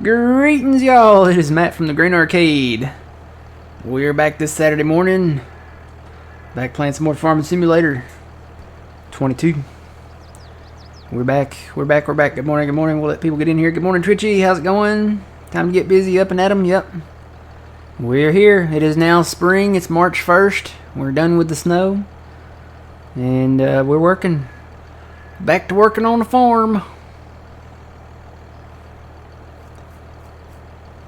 Greetings, y'all. It is Matt from the Green Arcade. We're back this Saturday morning. Back playing some more Farming Simulator 22. We're back. Good morning. We'll let people get in here. Good morning, Twitchy. How's it going? Time to get busy up and at 'em. Yep. We're here. It is now spring. It's March 1st. We're done with the snow. And we're working. Back to working on the farm.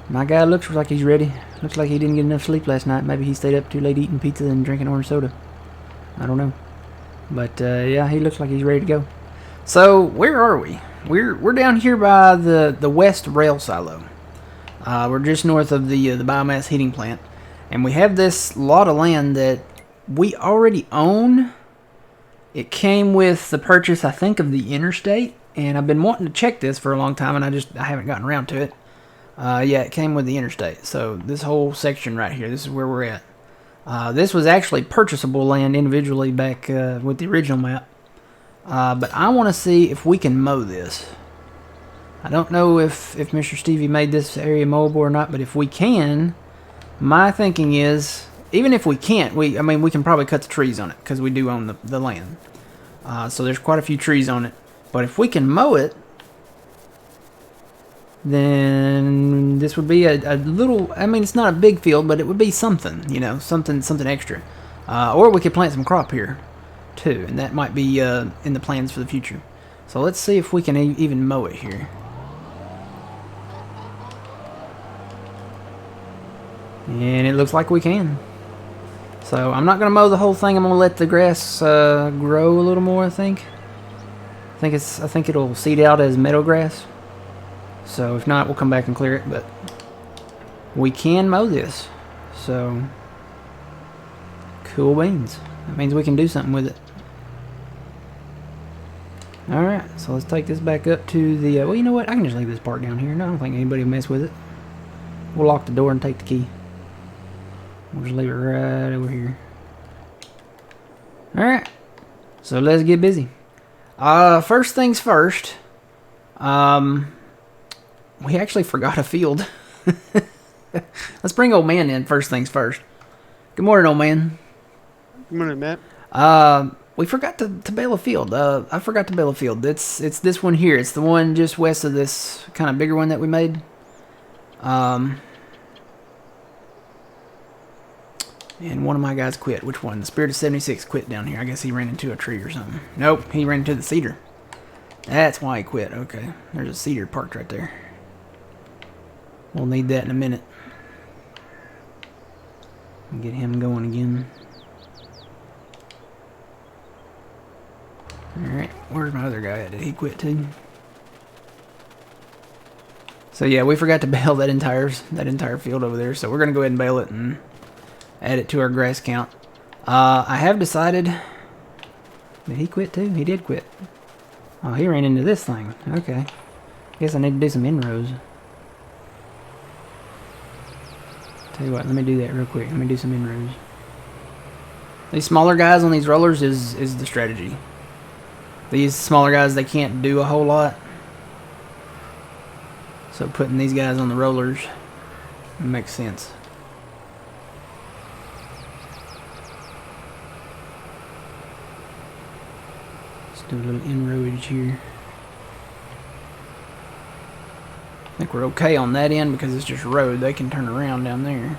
My guy looks like he's ready. Looks like he didn't get enough sleep last night. Maybe he stayed up too late eating pizza and drinking orange soda. I don't know. But yeah, he looks like he's ready to go. So where are we? We're down here by the West Rail Silo. We're just north of the biomass heating plant, and we have this lot of land that we already own. It came with the purchase, I think, of the interstate, and I've been wanting to check this for a long time, and I haven't gotten around to it. Yeah, it came with the interstate. So this whole section right here, this is where we're at. This was actually purchasable land individually back with the original map. But I want to see if we can mow this. I don't know if Mr. Stevie made this area mowable or not, but if we can, my thinking is, even if we can't, we can probably cut the trees on it, because we do own the land. So there's quite a few trees on it. But if we can mow it, then this would be a little, it's not a big field, but it would be something, something extra. Or we could plant some crop here, too, and that might be in the plans for the future. So let's see if we can even mow it here. And it looks like we can. So I'm not going to mow the whole thing. I'm going to let the grass grow a little more, I think. I think it'll seed out as meadow grass. So if not, we'll come back and clear it, but we can mow this. So cool beans. That means we can do something with it. Alright, so let's take this back up to the, well, you know what? I can just leave this part down here. No, I don't think anybody will mess with it. We'll lock the door and take the key. We'll just leave it right over here. Alright, so let's get busy. First things first, we actually forgot a field. Let's bring old man in first things first. Good morning, old man. Good morning, Matt. We forgot to bale a field. I forgot to bale a field. It's this one here. It's the one just west of this kind of bigger one that we made. And one of my guys quit. Which one? The Spirit of 76 quit down here. I guess he ran into a tree or something. Nope, he ran into the cedar. That's why he quit. Okay, there's a cedar parked right there. We'll need that in a minute. Get him going again. Alright, where's my other guy at? Did he quit too? So yeah, we forgot to bale that entire field over there, so we're gonna go ahead and bale it and add it to our grass count. I have decided. Did he quit too? He did quit. Oh, he ran into this thing. Okay. Guess I need to do some inrows. Tell you what, let me do that real quick. Let me do some inroads. These smaller guys on these rollers is the strategy. These smaller guys, they can't do a whole lot. So putting these guys on the rollers makes sense. Let's do a little inroadage here. I think we're okay on that end because it's just road. They can turn around down there.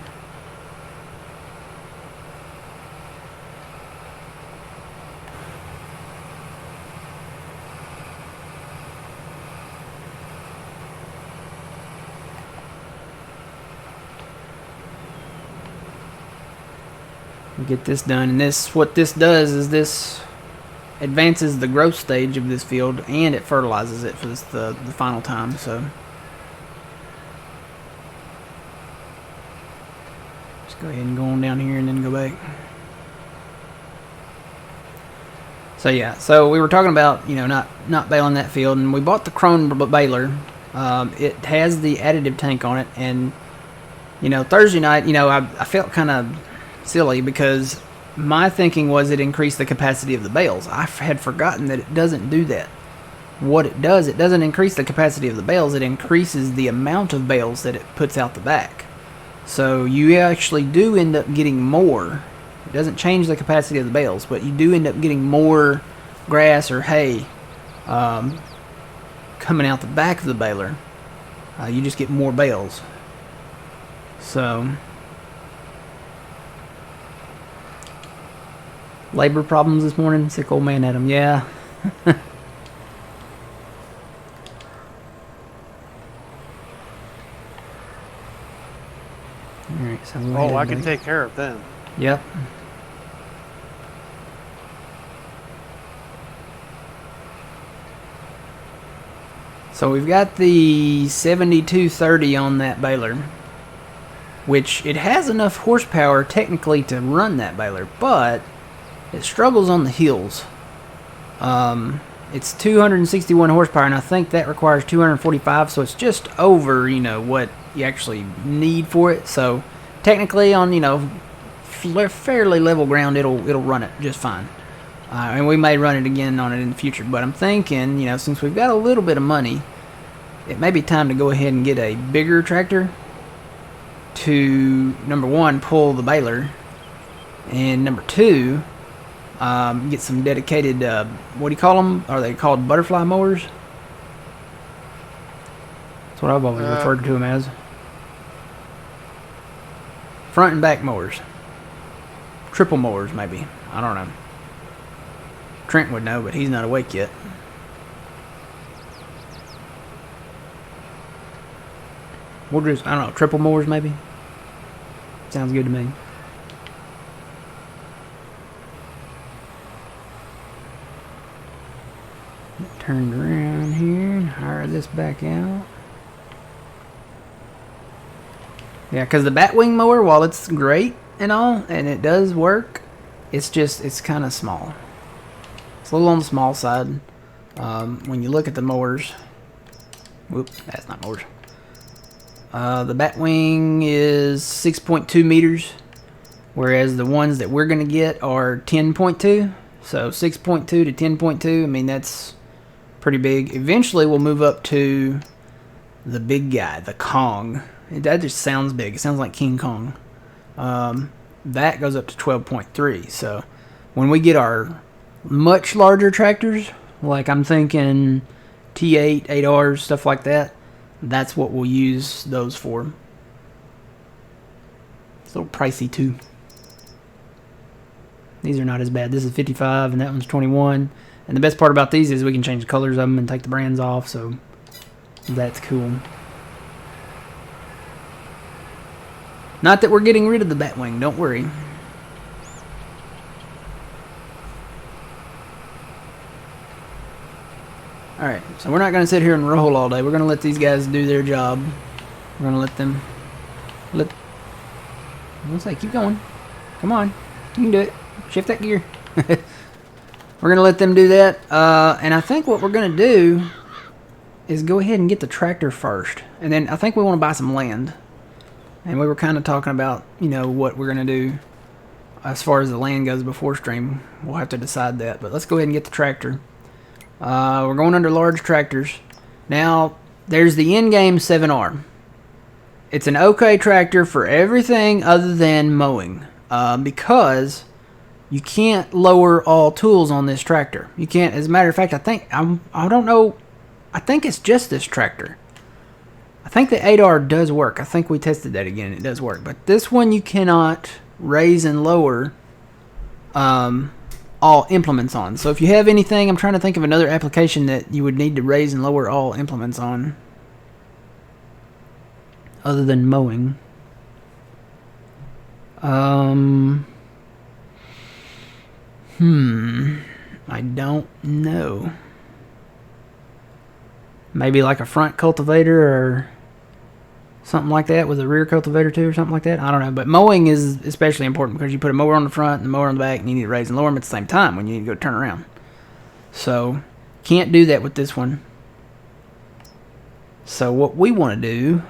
Get this done, and what this does is this advances the growth stage of this field, and it fertilizes it for the final time. So just go ahead and go on down here and then go back. So yeah, so we were talking about not baling that field, and we bought the Krone baler. It has the additive tank on it, and Thursday night I felt kind of silly because my thinking was it increased the capacity of the bales. I had forgotten that it doesn't do that. what it does, it doesn't increase the capacity of the bales, it increases the amount of bales that it puts out the back. So you actually do end up getting more. It doesn't change the capacity of the bales, but you do end up getting more grass or hay coming out the back of the baler. You just get more bales. So, labor problems this morning. Sick old man Adam. Yeah. Alright, so I can take care of them. Yep. So we've got the 7230 on that baler, which it has enough horsepower technically to run that baler, but it struggles on the hills. It's 261 horsepower, and I think that requires 245, so it's just over, what you actually need for it. So technically on, fairly level ground, it'll run it just fine. And we may run it again on it in the future, but I'm thinking, since we've got a little bit of money, it may be time to go ahead and get a bigger tractor to, number one, pull the baler, and number two, get some dedicated, what do you call them? Are they called butterfly mowers? That's what I've always referred to them as. Front and back mowers. Triple mowers, maybe. I don't know. Trent would know, but he's not awake yet. We'll just, I don't know, triple mowers maybe? Sounds good to me. Turned around here and hire this back out. Yeah, because the batwing mower, while it's great and all, and it does work, it's kind of small. It's a little on the small side. When you look at the mowers, whoop, that's not mowers. The batwing is 6.2 meters, whereas the ones that we're going to get are 10.2. So 6.2 to 10.2, I mean, that's pretty big. Eventually, we'll move up to the big guy, the Kong. That just sounds big. It sounds like King Kong. That goes up to 12.3. So when we get our much larger tractors, like I'm thinking T8, 8Rs, stuff like that, that's what we'll use those for. It's a little pricey too. These are not as bad. This is 55 and that one's 21. And the best part about these is we can change the colors of them and take the brands off, so that's cool. Not that we're getting rid of the Batwing, don't worry. Alright, so we're not going to sit here and roll all day. We're going to let these guys do their job. We're going to let them... Let's say, keep going. Come on. You can do it. Shift that gear. We're going to let them do that. And I think what we're going to do is go ahead and get the tractor first. And then I think we want to buy some land. And we were kind of talking about, you know, what we're going to do as far as the land goes before stream. We'll have to decide that. But let's go ahead and get the tractor. We're going under large tractors. Now, there's the in-game 7R. It's an okay tractor for everything other than mowing. Because you can't lower all tools on this tractor. You can't. As a matter of fact, I don't know. I think it's just this tractor. I think the 8R does work. I think we tested that again. It does work. But this one you cannot raise and lower all implements on. So if you have anything, I'm trying to think of another application that you would need to raise and lower all implements on. Other than mowing. I don't know. Maybe like a front cultivator or something like that with a rear cultivator too or something like that. I don't know. But mowing is especially important because you put a mower on the front and a mower on the back and you need to raise and lower them at the same time when you need to go turn around. So can't do that with this one. So what we want to do,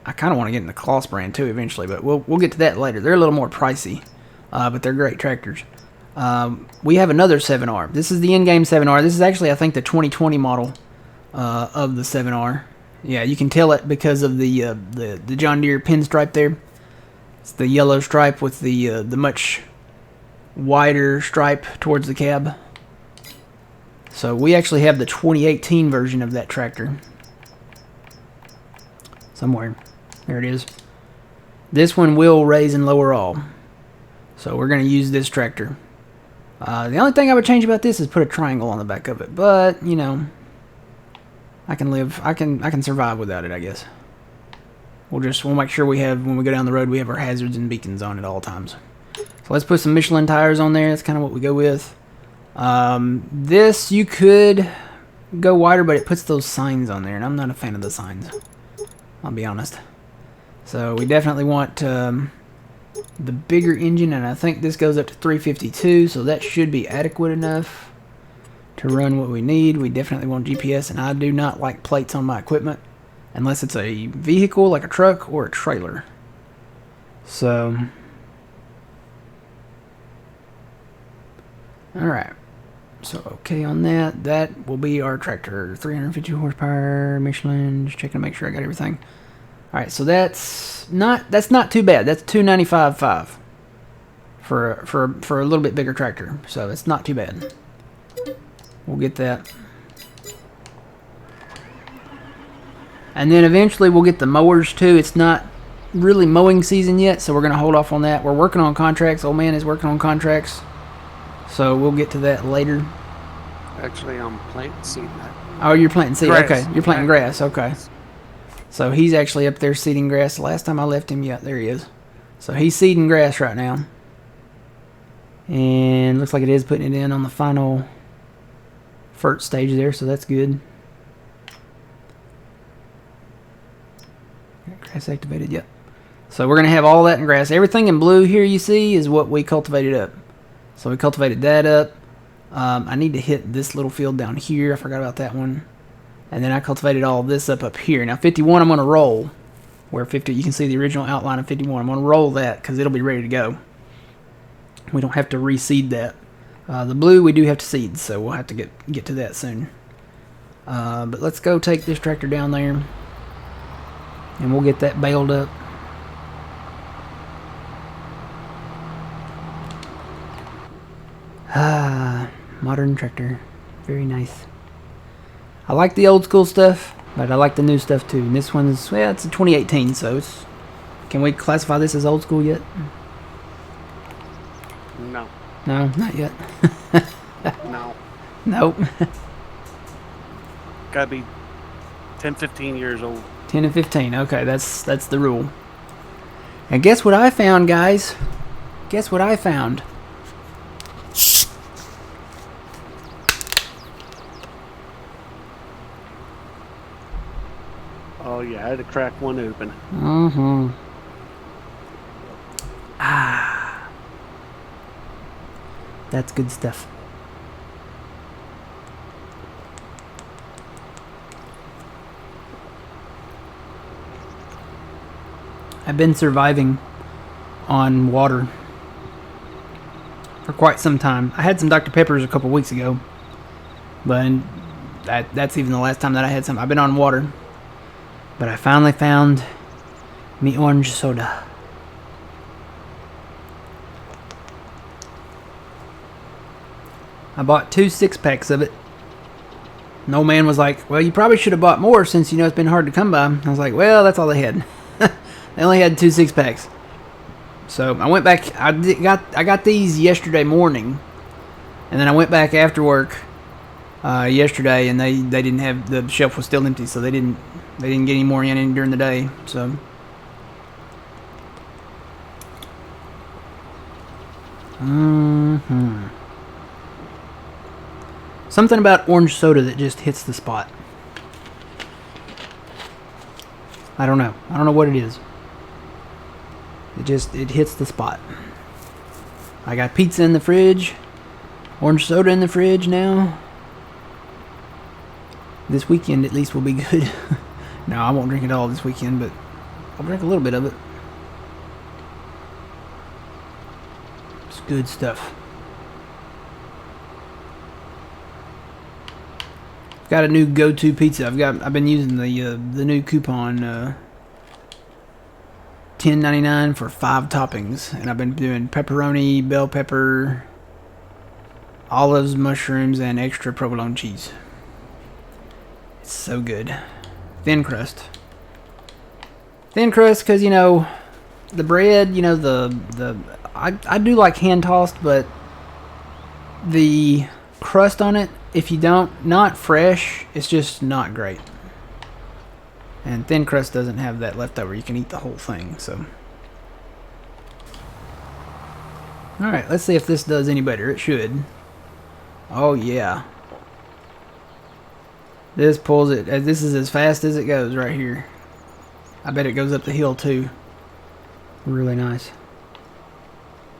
I kind of want to get in the Kloss brand too eventually, but we'll get to that later. They're a little more pricey, but they're great tractors. we have another 7R. This is the in-game 7R. This is actually, I think, the 2020 model of the 7R. Yeah, you can tell it because of the John Deere pinstripe there. It's the yellow stripe with the much wider stripe towards the cab. So we actually have the 2018 version of that tractor. Somewhere. There it is. This one will raise and lower all. So we're going to use this tractor. The only thing I would change about this is put a triangle on the back of it. But, you know, I can live, I can survive without it, I guess. We'll make sure we have, when we go down the road, we have our hazards and beacons on at all times. So let's put some Michelin tires on there. That's kind of what we go with. This, you could go wider, but it puts those signs on there, and I'm not a fan of the signs. I'll be honest. So we definitely want the bigger engine, and I think this goes up to 352, so that should be adequate enough to run what we need. We definitely want GPS, and I do not like plates on my equipment unless it's a vehicle like a truck or a trailer. So, alright. So, okay on that. That will be our tractor. 350 horsepower, Michelin. Just checking to make sure I got everything. Alright, so that's not too bad. That's 295.5 for a little bit bigger tractor. So it's not too bad. We'll get that. And then eventually we'll get the mowers too. It's not really mowing season yet, so we're going to hold off on that. We're working on contracts. Old man is working on contracts. So we'll get to that later. Actually, I'm planting seed. Oh, you're planting seed. Grass. Okay, you're planting grass. Okay. So he's actually up there seeding grass. The last time I left him, yeah, there he is. So he's seeding grass right now. And looks like it is putting it in on the final FERT stage there, so that's good. Grass activated, yep. So we're going to have all that in grass. Everything in blue here you see is what we cultivated up. So we cultivated that up. I need to hit this little field down here. I forgot about that one. And then I cultivated all of this up here. Now 51 I'm going to roll. Where 50, you can see the original outline of 51. I'm going to roll that because it'll be ready to go. We don't have to reseed that. The blue we do have to seed, so we'll have to get to that soon. But let's go take this tractor down there. And we'll get that baled up. Ah, modern tractor. Very nice. I like the old school stuff, but I like the new stuff too. And this one's, well, it's a 2018, so it's... Can we classify this as old school yet? No. No, not yet. No. Nope. Gotta be 10, 15 years old. 10 and 15. Okay, that's the rule. And guess what I found, guys? Guess what I found? Oh yeah, I had to crack one open. Mm-hmm. Ah. That's good stuff. I've been surviving on water for quite some time. I had some Dr. Peppers a couple weeks ago, but that's even the last time that I had some. I've been on water, but I finally found me orange soda. I bought 2 6-packs of it. And the old man was like, well, you probably should have bought more since you know it's been hard to come by. I was like, well, that's all they had. They only had 2 6-packs. So I went back. I got these yesterday morning, and then I went back after work yesterday, and they didn't have, the shelf was still empty, so they didn't get any more in during the day. So something about orange soda that just hits the spot. I don't know. I don't know what it is. It hits the spot. I got pizza in the fridge. Orange soda in the fridge now. This weekend at least will be good. No, I won't drink it all this weekend, but I'll drink a little bit of it. It's good stuff. Got a new go-to pizza. I've been using the new coupon, $10.99 for 5 toppings, and I've been doing pepperoni, bell pepper, olives, mushrooms, and extra provolone cheese. It's so good. Thin crust. Thin crust, because you know the bread. You know I do like hand tossed, but the crust on it, if you not fresh, it's just not great. And thin crust doesn't have that leftover. You can eat the whole thing. So, all right, let's see if this does any better. It should. Oh yeah. This pulls it. This is as fast as it goes right here. I bet it goes up the hill too. Really nice.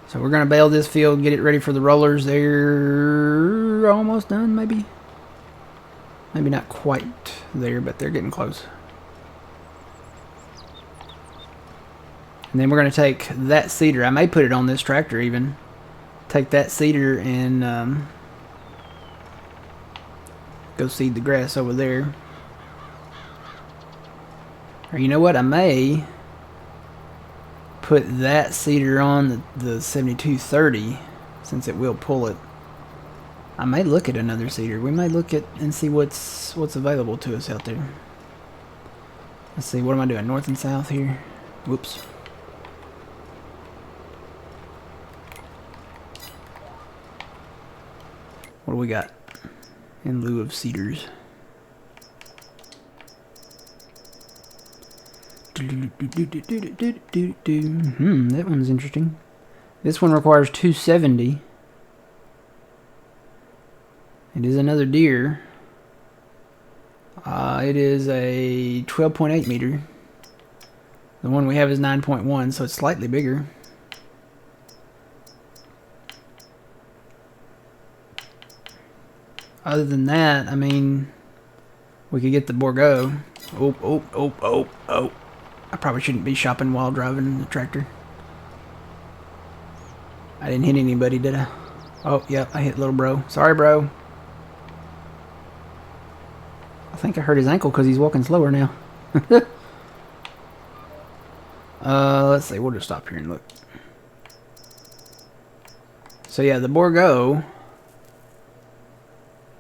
So we're gonna bale this field, get it ready for the rollers. They're almost done, maybe. Maybe not quite there, but they're getting close. And then we're gonna take that seeder. I may put it on this tractor even. Take that seeder and go seed the grass over there. Or you know what? I may put that seeder on the 7230 since it will pull it. I may look at another seeder. We may look at and see what's available to us out there. Let's see. What am I doing? North and south here. Whoops. What do we got in lieu of cedars? That one's interesting. This one requires 270. It is another deer. It is a 12.8 meter. The one we have is 9.1, so it's slightly bigger. Other than that, I mean, we could get the Bordeaux. Oh. I probably shouldn't be shopping while driving the tractor. I didn't hit anybody, did I? Oh, yep, I hit little bro. Sorry, bro. I think I hurt his ankle because he's walking slower now. Let's see. We'll just stop here and look. So, yeah, the Bordeaux,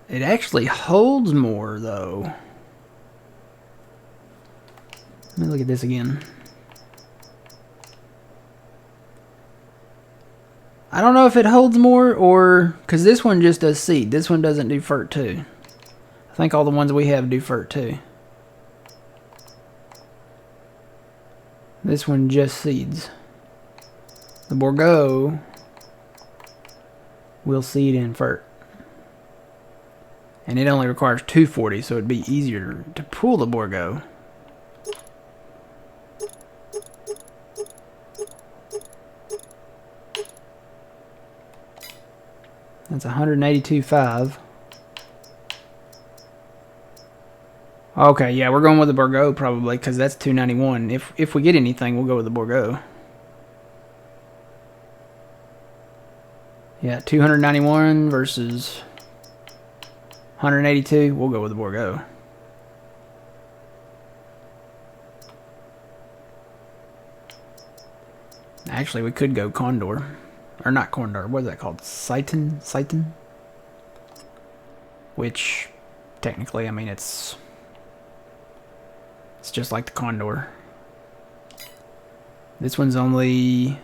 it actually holds more, though. Let me look at this again. I don't know if it holds more or... because this one just does seed. This one doesn't do fert too. I think all the ones we have do fert too. This one just seeds. The Bordeaux will seed in fert. And it only requires 240, so it'd be easier to pull the Bordeaux. That's 182.5. Okay, yeah, we're going with the Bordeaux probably because that's 291. If we get anything, we'll go with the Bordeaux. Yeah, 291 versus 182. We'll go with the Bordeaux. Actually, we could go Condor. Or not Condor, what is that called? Citan? Which, technically, I mean, it's just like the Condor. This one's only...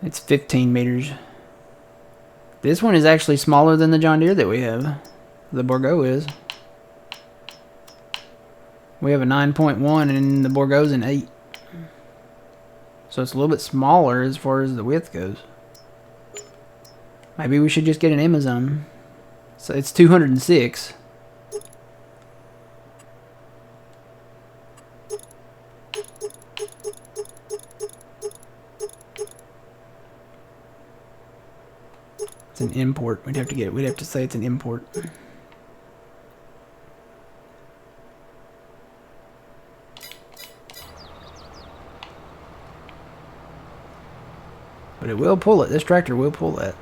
it's 15 meters. This one is actually smaller than the John Deere that we have. The Bordeaux is. We have a 9.1 and the Bordeaux's an 8. So it's a little bit smaller as far as the width goes. Maybe we should just get an Amazon. So it's 206. It's an import. We'd have to get it. We'd have to say it's an import. But it will pull it. This tractor will pull that.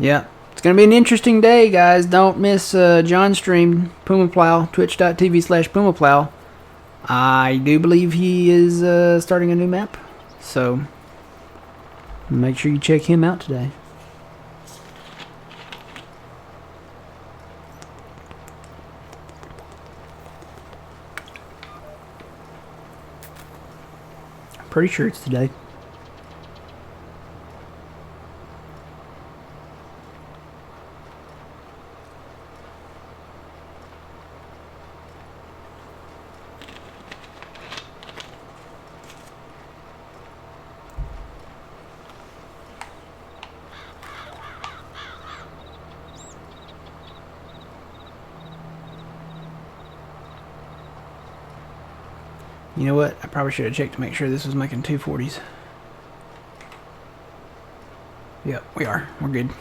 Yeah. It's going to be an interesting day, guys. Don't miss John's stream, Puma Plow, twitch.tv/Puma Plow. I do believe he is starting a new map. So, make sure you check him out today. I'm pretty sure it's today. You know what? I probably should have checked to make sure this was making 240s. Yep, we are. We're good.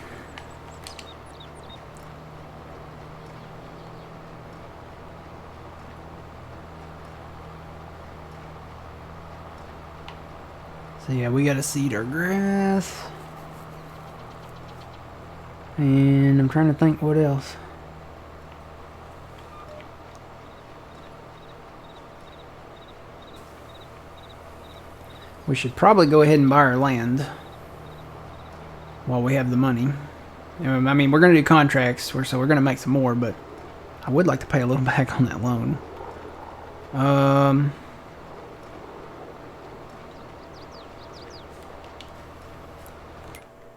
So yeah, we gotta seed our grass. And I'm trying to think what else. We should probably go ahead and buy our land while we have the money. I mean, we're going to do contracts, so we're going to make some more, but I would like to pay a little back on that loan.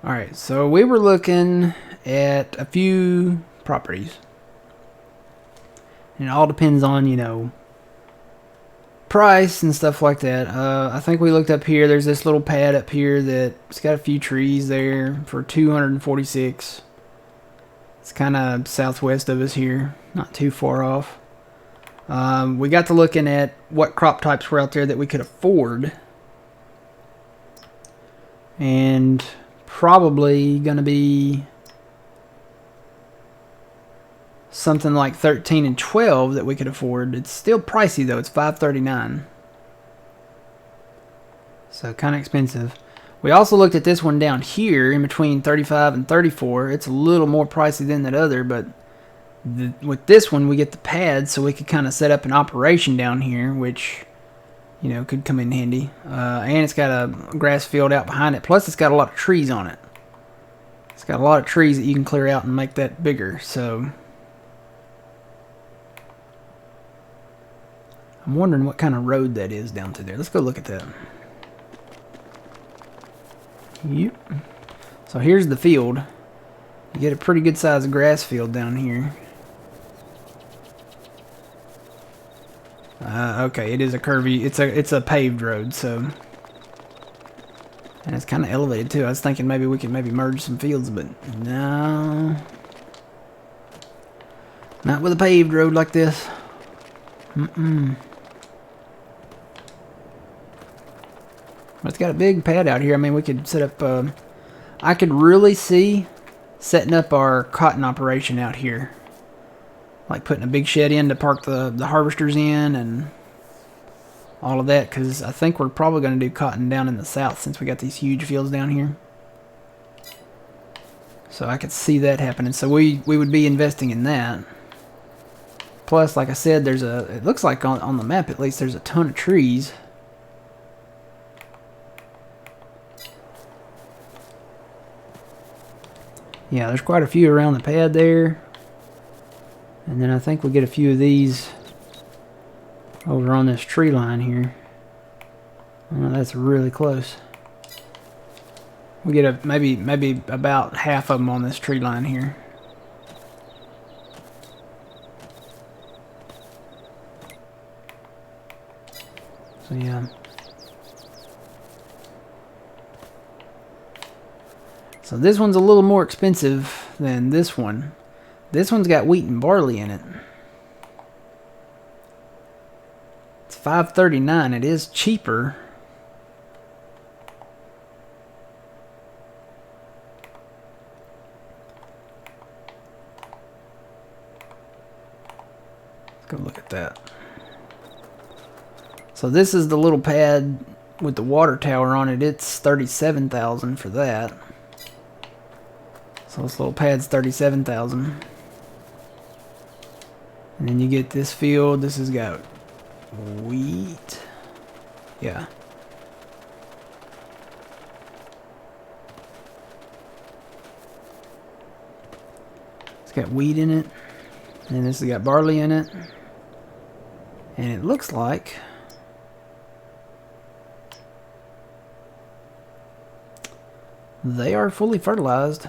Alright, so we were looking at a few properties. And it all depends on, you know, price and stuff like that. I think we looked up here. There's this little pad up here that's got a few trees there for 246. It's kind of southwest of us here, not too far off. We got to looking at what crop types were out there that we could afford, and probably gonna be something like 13 and 12 that we could afford. It's still pricey though. It's $539. So kind of expensive. We also looked at this one down here in between 35 and 34. It's a little more pricey than that other, but with this one we get the pad, so we could kind of set up an operation down here, which, you know, could come in handy. And it's got a grass field out behind it. Plus it's got a lot of trees on it. It's got a lot of trees that you can clear out and make that bigger. So I'm wondering what kind of road that is down through there. Let's go look at that. Yep. So here's the field. You get a pretty good sized grass field down here. Okay, it is a curvy. It's a paved road, so, and it's kind of elevated too. I was thinking maybe we could merge some fields, but no, not with a paved road like this. But it's got a big pad out here. I mean, we could set up, I could really see setting up our cotton operation out here. Like putting a big shed in to park the harvesters in and all of that. Because I think we're probably going to do cotton down in the south since we got these huge fields down here. So I could see that happening. So we would be investing in that. Plus, like I said, it looks like on the map at least, there's a ton of trees. Yeah, there's quite a few around the pad there. And then I think we get a few of these over on this tree line here. Oh, that's really close. We get maybe about half of them on this tree line here. So yeah. So this one's a little more expensive than this one. This one's got wheat and barley in it. It's $539. It is cheaper. Let's go look at that. So this is the little pad with the water tower on it. It's $37,000 for that. So this little pad's 37,000. And then you get this field. This has got wheat. Yeah. It's got wheat in it. And this has got barley in it. And it looks like they are fully fertilized.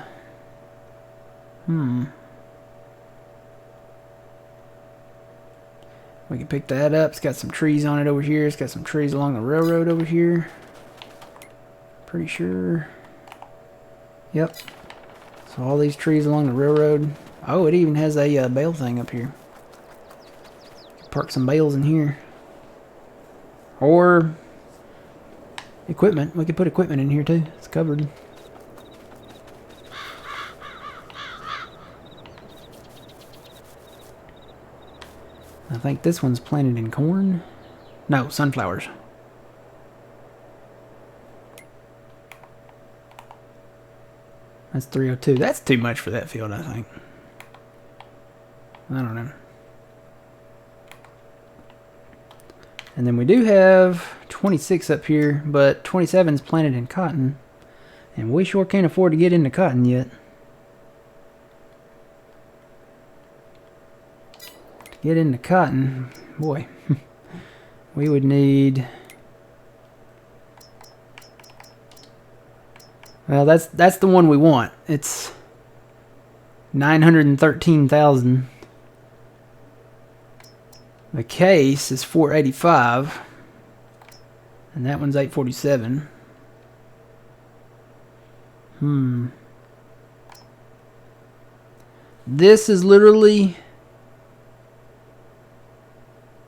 We can pick that up. It's got some trees on it over here. It's got some trees along the railroad over here. Pretty sure. Yep. So all these trees along the railroad. Oh, it even has a bale thing up here. Park some bales in here. Or equipment. We could put equipment in here too. It's covered. I think this one's planted in corn. No, sunflowers. That's 302. That's too much for that field, I think. I don't know. And then we do have 26 up here, but 27's planted in cotton. And we sure can't afford to get into cotton yet. To get into cotton, boy, we would need... Well, that's the one we want. It's 913,000. The case is 485, and that one's 847. This is literally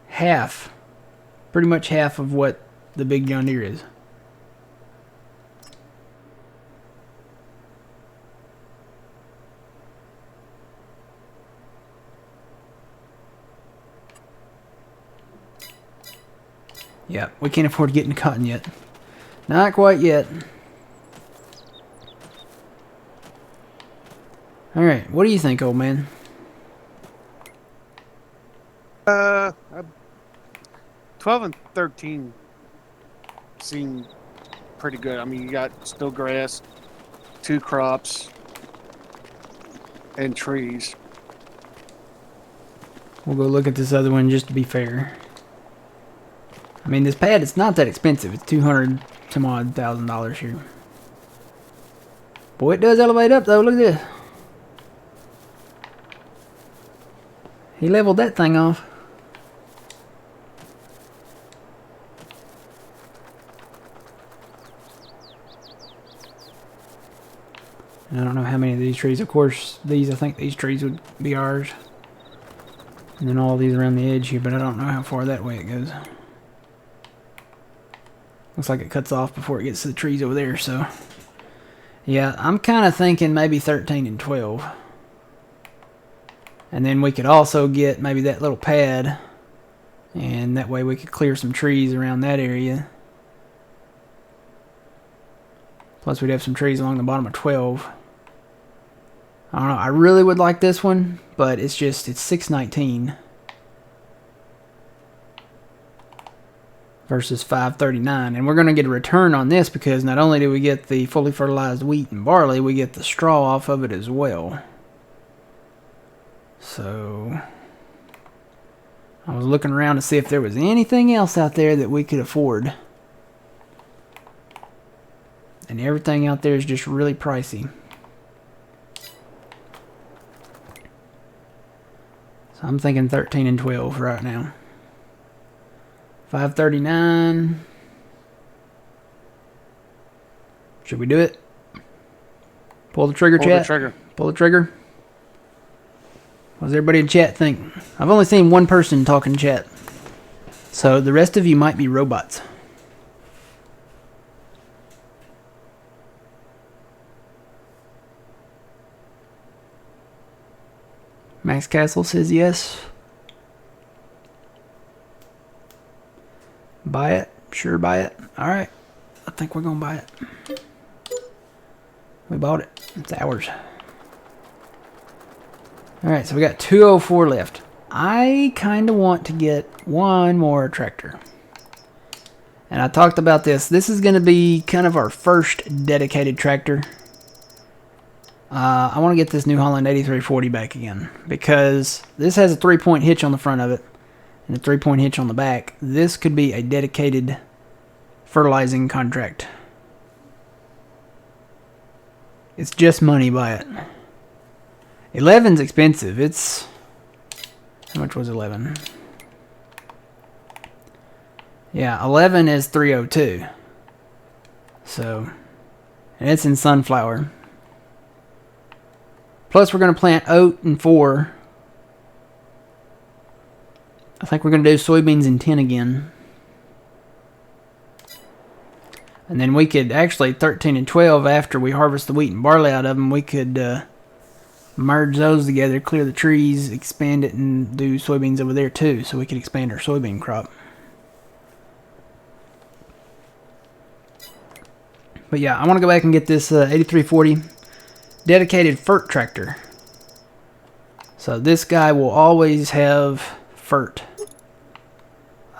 half, pretty much half of what the big John Deere is. Yeah, we can't afford to get into cotton yet. Not quite yet. Alright, what do you think, old man? 12 and 13 seem pretty good. I mean, you got still grass, 2 crops, and trees. We'll go look at this other one just to be fair. I mean, this pad, it's not that expensive. It's $200 some odd thousand here. Boy, it does elevate up though. Look at this. He leveled that thing off. And I don't know how many of these trees. Of course, I think these trees would be ours. And then all these around the edge here, but I don't know how far that way it goes. Looks like it cuts off before it gets to the trees over there, so... Yeah, I'm kind of thinking maybe 13 and 12. And then we could also get maybe that little pad. And that way we could clear some trees around that area. Plus we'd have some trees along the bottom of 12. I don't know, I really would like this one, but it's $619. Versus 539, and we're going to get a return on this because not only do we get the fully fertilized wheat and barley, we get the straw off of it as well. So I was looking around to see if there was anything else out there that we could afford, and everything out there is just really pricey. So I'm thinking 13 and 12 right now. 539. Should we do it? Pull the trigger, chat. Pull the trigger. Pull the trigger. What does everybody in chat think? I've only seen one person talk in chat, so the rest of you might be robots. Max Castle says yes. Buy it? Sure, buy it. Alright. I think we're going to buy it. We bought it. It's ours. Alright, so we got 204 left. I kind of want to get one more tractor. And I talked about this. This is going to be kind of our first dedicated tractor. I want to get this New Holland 8340 back again, because this has a 3-point hitch on the front of it and a 3-point hitch on the back. This could be a dedicated fertilizing contract. It's just money, buy it. 11's expensive. It's... How much was 11? Yeah, 11 is 302. So, and it's in sunflower. Plus, we're going to plant oat in 4. I think we're going to do soybeans in 10 again. And then we could actually 13 and 12, after we harvest the wheat and barley out of them, we could merge those together, clear the trees, expand it, and do soybeans over there too, so we could expand our soybean crop. But yeah, I want to go back and get this 8340 dedicated FERT tractor. So this guy will always have FERT.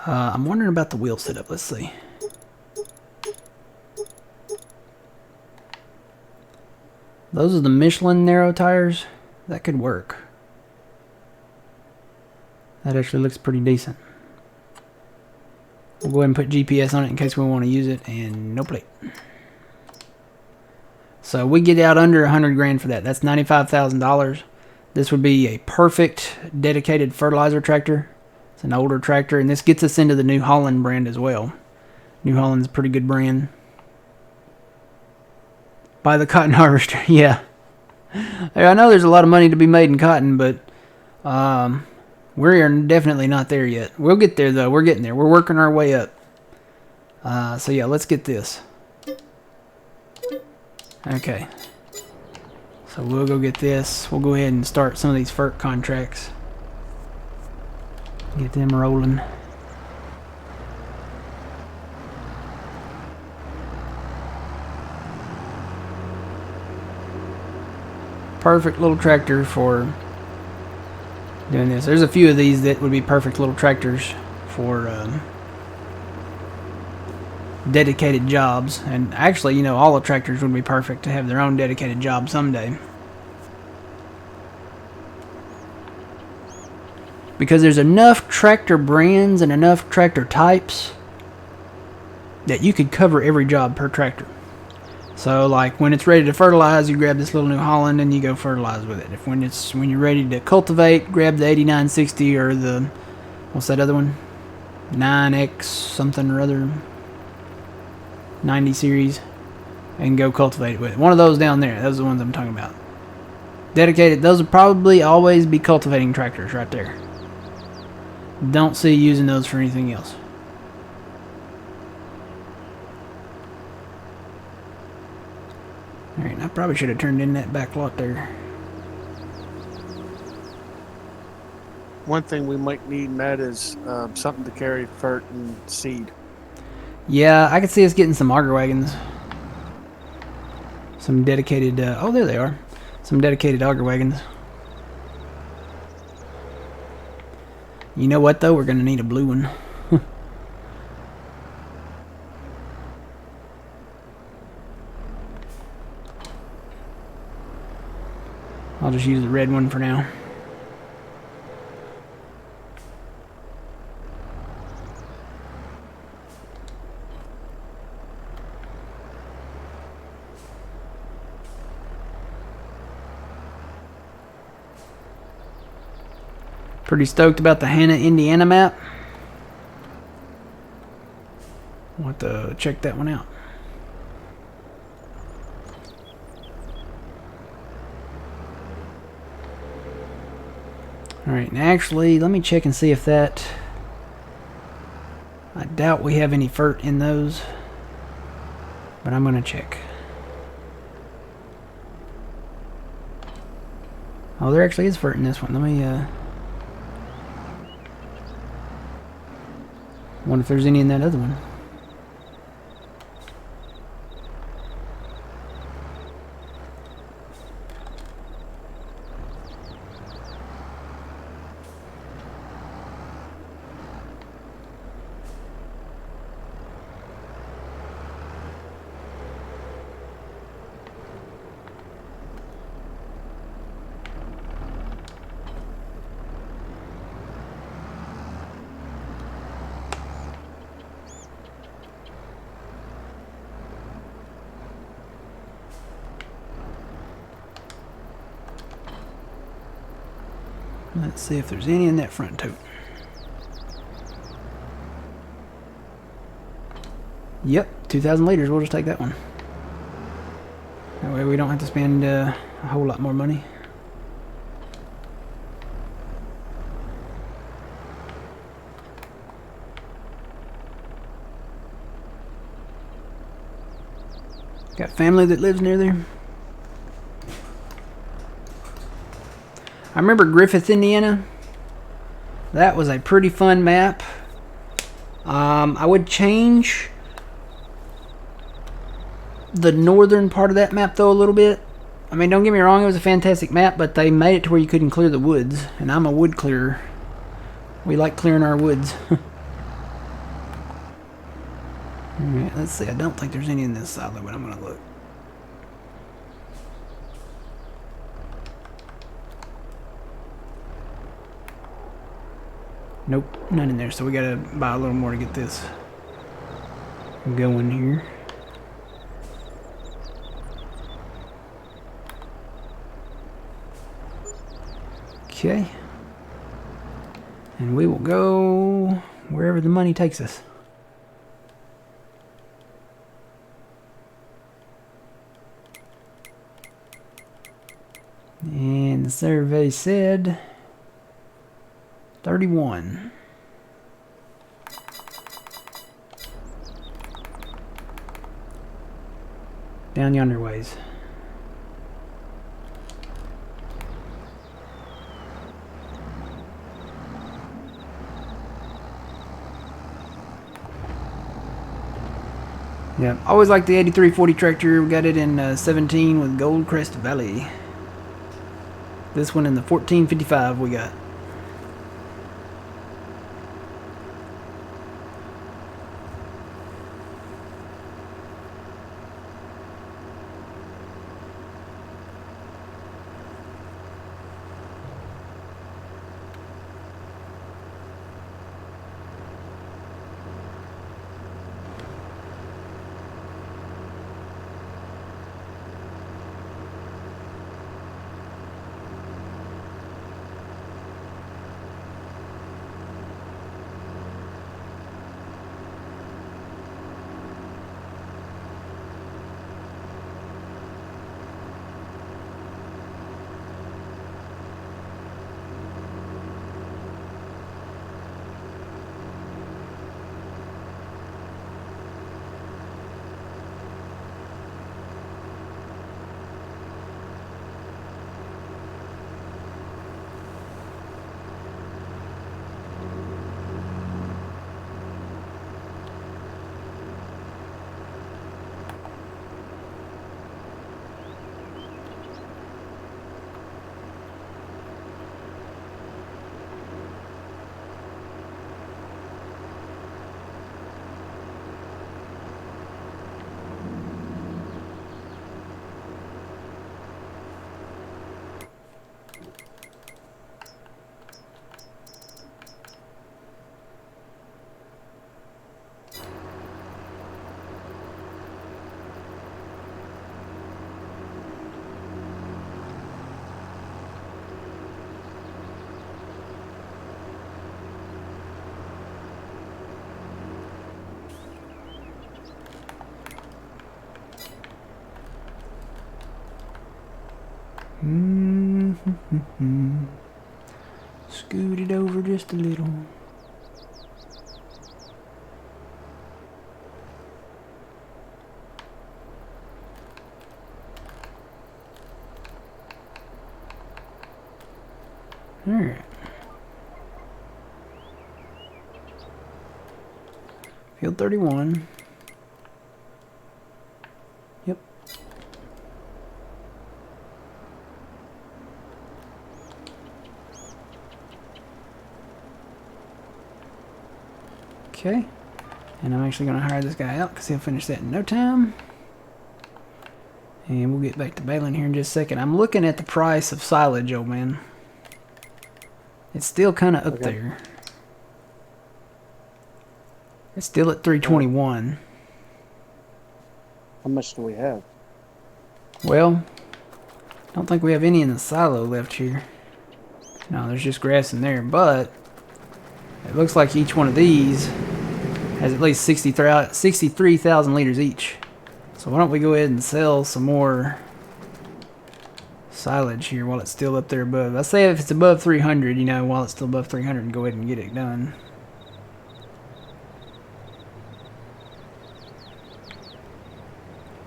I'm wondering about the wheel setup. Let's see. Those are the Michelin narrow tires. That could work. That actually looks pretty decent. We'll go ahead and put GPS on it in case we want to use it, and no plate. So we get out under 100 grand for that. That's $95,000. This would be a perfect dedicated fertilizer tractor. It's an older tractor, and this gets us into the New Holland brand as well. New Holland's a pretty good brand. Buy the cotton harvester, yeah. I know there's a lot of money to be made in cotton, but we're definitely not there yet. We'll get there, though. We're getting there. We're working our way up. So yeah, let's get this. Okay. So we'll go get this. We'll go ahead and start some of these FERT contracts. Get them rolling. Perfect little tractor for doing this. There's a few of these that would be perfect little tractors for dedicated jobs. And actually, you know, all the tractors would be perfect to have their own dedicated job someday. Because there's enough tractor brands and enough tractor types that you could cover every job per tractor. So, like, when it's ready to fertilize, you grab this little New Holland and you go fertilize with it. When you're ready to cultivate, grab the 8960 or the, what's that other one? 9X something or other, 90 series, and go cultivate it with it. One of those down there. Those are the ones I'm talking about. Dedicated. Those will probably always be cultivating tractors right there. Don't see using those for anything else. Alright, I probably should have turned in that back lot there. One thing we might need, Matt, is something to carry FERT and seed. Yeah, I could see us getting some auger wagons. Some dedicated, oh, there they are. Some dedicated auger wagons. You know what, though? We're going to need a blue one. I'll just use the red one for now. Pretty stoked about the Hannah, Indiana map. I'll have to check that one out. Alright, and actually, let me check and see if that... I doubt we have any FERT in those, but I'm going to check. Oh, there actually is FERT in this one. Let me, wonder if there's any in that other one. Let's see if there's any in that front tote. Yep, 2,000 liters. We'll just take that one. That way we don't have to spend a whole lot more money. Got family that lives near there. I remember Griffith, Indiana. That was a pretty fun map. I would change the northern part of that map though a little bit. I mean, don't get me wrong, it was a fantastic map, but they made it to where you couldn't clear the woods, and I'm a wood clearer. We like clearing our woods. Alright, let's see. I don't think there's any in this silo, but I'm gonna look. Nope, none in there, so we gotta buy a little more to get this going here. Okay. And we will go wherever the money takes us. And the survey said 31. Down yonder ways. Yeah, always like the 8340 tractor. We got it in 17 with Gold Crest Valley. This one in the 1455 we got. Scoot it over just a little. Alright. Field 31. Yep. Okay. And I'm actually going to hire this guy out because he'll finish that in no time. And we'll get back to baling here in just a second. I'm looking at the price of silage, old man. It's still kind of up there. It's still at 321. How much do we have? Well, I don't think we have any in the silo left here. No, there's just grass in there, but it looks like each one of these has at least 63,000 liters each. So why don't we go ahead and sell some more silage here while it's still up there above. I say if it's above 300, you know, while it's still above 300, go ahead and get it done.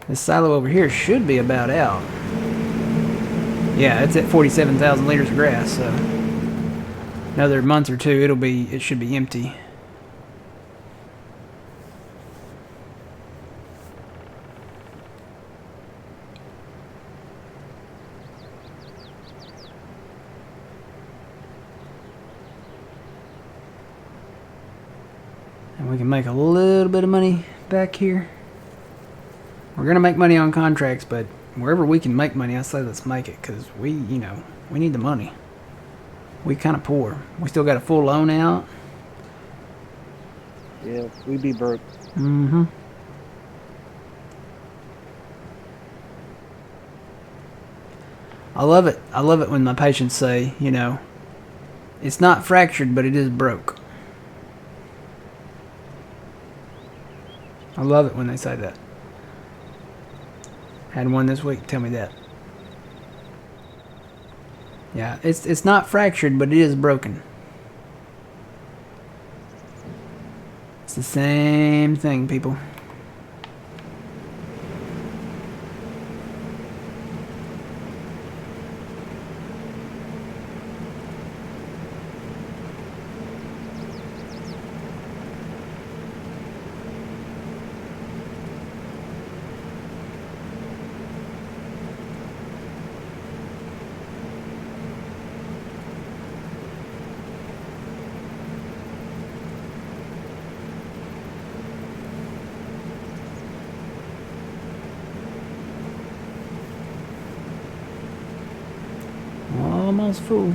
This silo over here should be about out. Yeah, it's at 47,000 liters of grass, so another month or two it should be empty. And we can make a little bit of money back here. We're gonna make money on contracts, but wherever we can make money, I say let's make it, because we need the money. We kind of poor. We still got a full loan out. Yeah, we be broke. Mm-hmm. I love it. I love it when my patients say, you know, it's not fractured, but it is broke. I love it when they say that. Had one this week tell me that. Yeah, it's not fractured, but it is broken. It's the same thing, people. Almost full.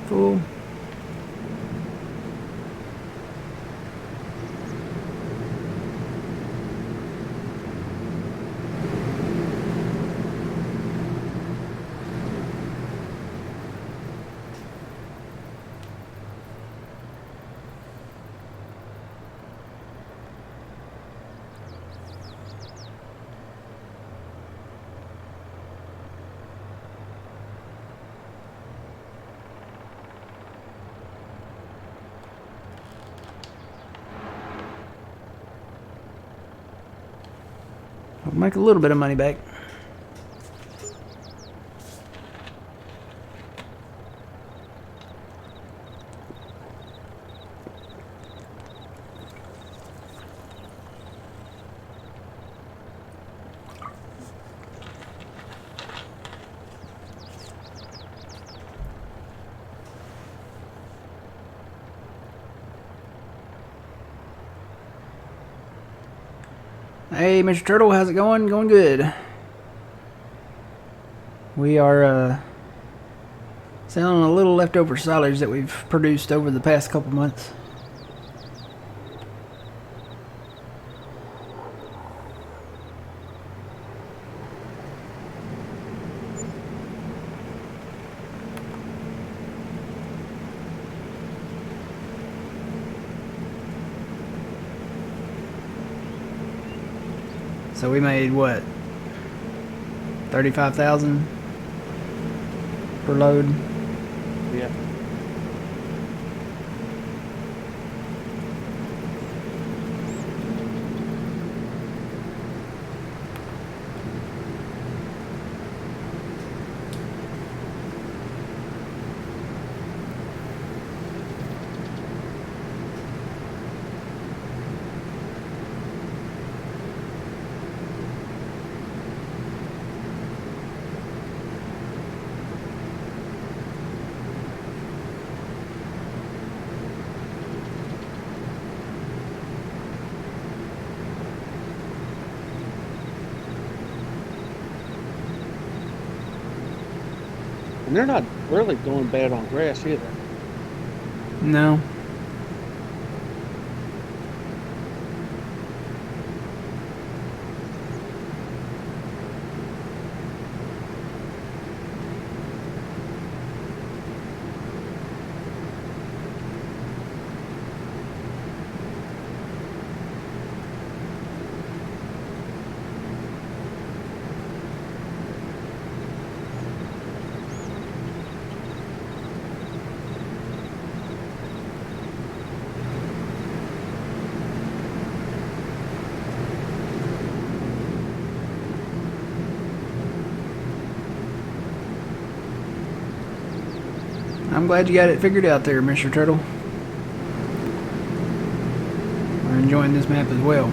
Full. We'll make a little bit of money back. Hey, Mr. Turtle, how's it going? Going good. We are selling a little leftover silage that we've produced over the past couple months. So we made what? 35,000 per load. Yeah. And they're not really going bad on grass either. No. I'm glad you got it figured out there, Mr. Turtle. We're enjoying this map as well.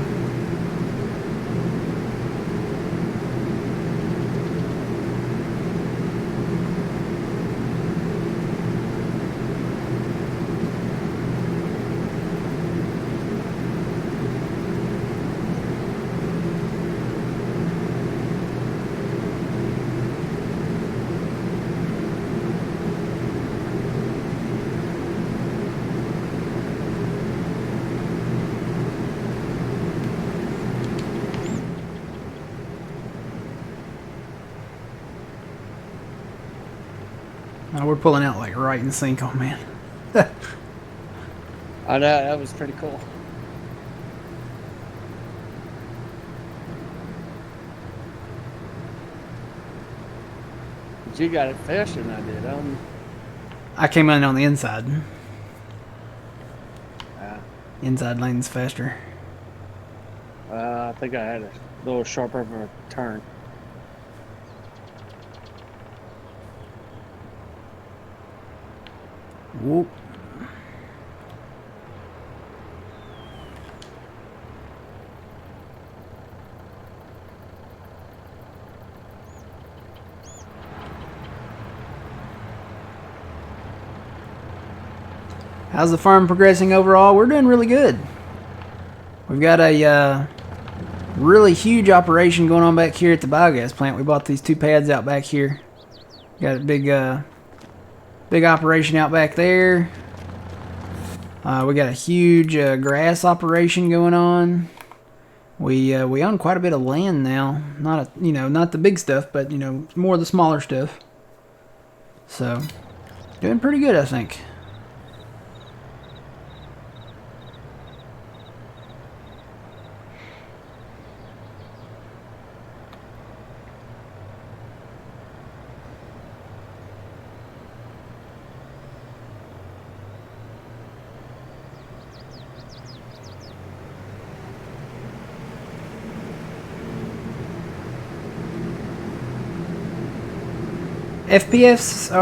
We're pulling out like right in sync, oh man. I know, that was pretty cool. But you got it faster than I did. I came in on the inside. Yeah. Inside lane's faster. I think I had a little sharper of a turn. Whoop. How's the farm progressing overall? We're doing really good. We've got a really huge operation going on back here at the biogas plant. We bought these 2 pads out back here. Got a big operation out back there. We got a huge grass operation going on. We own quite a bit of land now. Not the big stuff, but more of the smaller stuff. So, doing pretty good, I think. FPS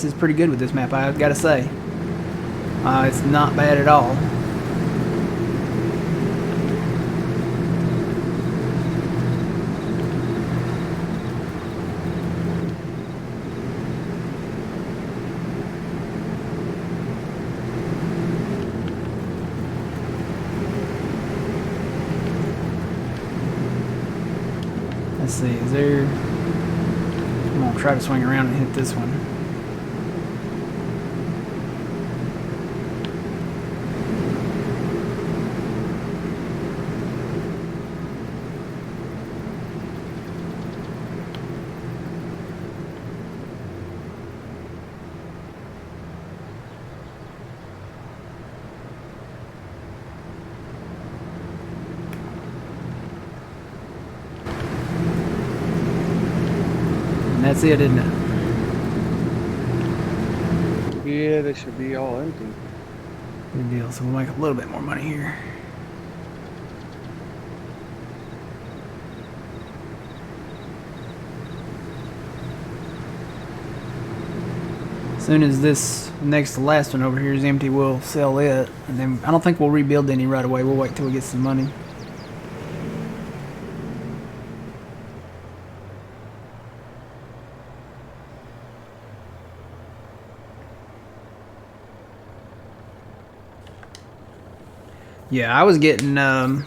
is pretty good with this map, I've got to say. It's not bad at all. Let's see, is there... I'm going to try to swing around and hit this one. And that's it, isn't it? Yeah, they should be all empty. Good deal. So we'll make a little bit more money here. As soon as this next to last one over here is empty, we'll sell it. And then I don't think we'll rebuild any right away. We'll wait till we get some money. Yeah, I was getting, I'm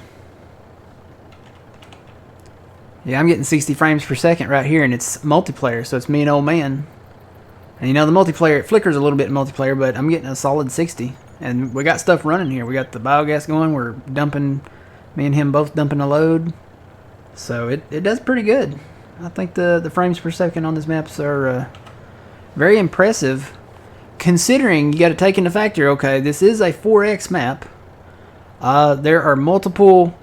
getting 60 frames per second right here, and it's multiplayer, so it's me and old man. And the multiplayer, it flickers a little bit in multiplayer, but I'm getting a solid 60. And we got stuff running here. We got the biogas going, we're dumping, me and him both dumping a load. So it does pretty good. I think the frames per second on this maps are very impressive, considering you got to take into factor, okay, this is a 4X map. There are multiple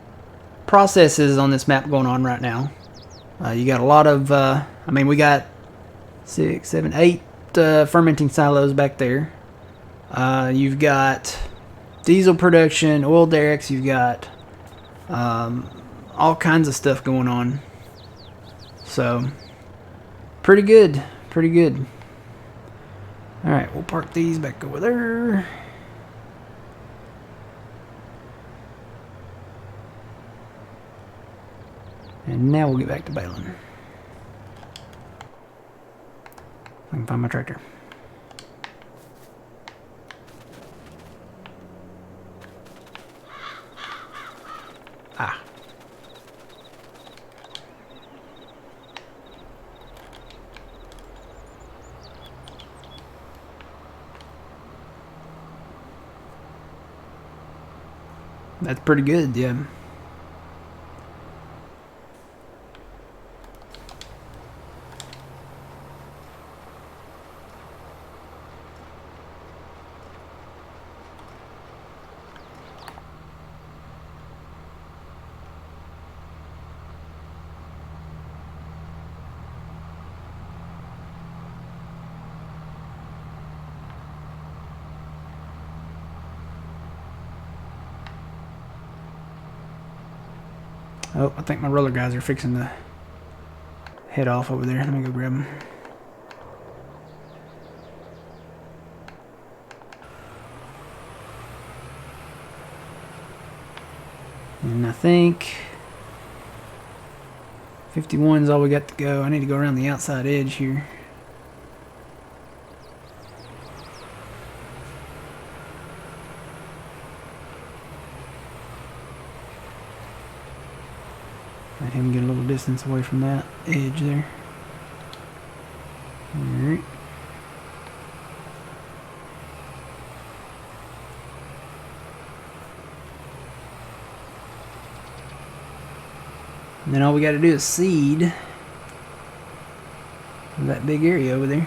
processes on this map going on right now. You got a lot of, we got 6, 7, 8 fermenting silos back there. You've got diesel production, oil derricks, you've got all kinds of stuff going on. So, pretty good, pretty good. Alright, we'll park these back over there. And now we'll get back to baling. I can find my tractor. Ah. That's pretty good, yeah. Oh, I think my roller guys are fixing to head off over there. Let me go grab them. And I think 51 is all we got to go. I need to go around the outside edge here. Let him get a little distance away from that edge there. Alright. And then all we got to do is seed that big area over there.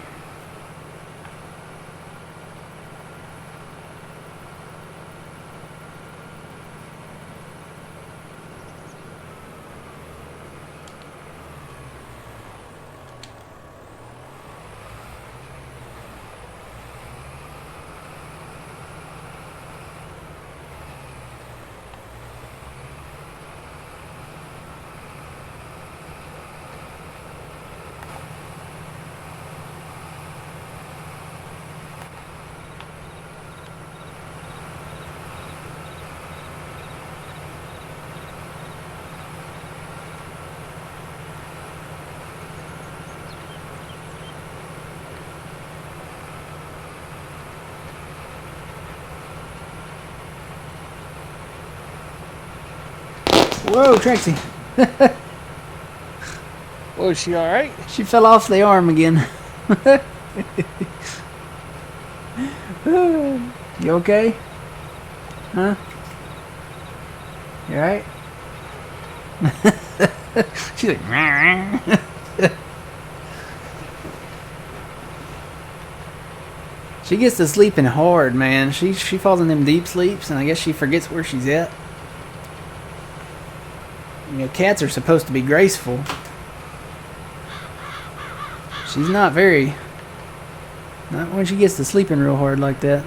Whoa, Trixie. Oh, is she alright? She fell off the arm again. You okay? Huh? You alright? She's like, she gets to sleeping hard, man. She falls in them deep sleeps, and I guess she forgets where she's at. You know, cats are supposed to be graceful. She's not very. Not when she gets to sleeping real hard like that.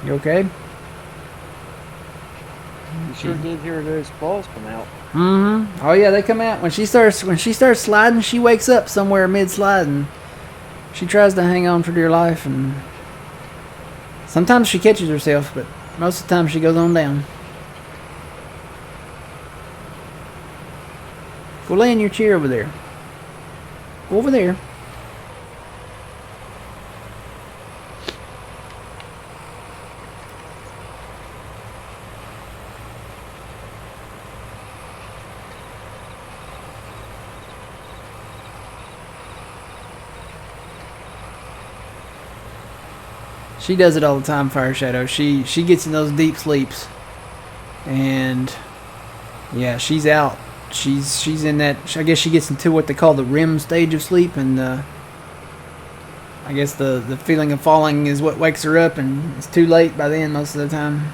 You okay? You sure did hear those balls come out. Mm-hmm. Oh yeah, they come out when she starts sliding. She wakes up somewhere mid sliding. She tries to hang on for dear life, and sometimes she catches herself, but most of the time she goes on down. Go lay in your chair over there. Go over there. She does it all the time, Fire Shadow. She gets in those deep sleeps, and yeah, she's out. She's in that. I guess she gets into what they call the REM stage of sleep, and I guess the feeling of falling is what wakes her up, and it's too late by then most of the time.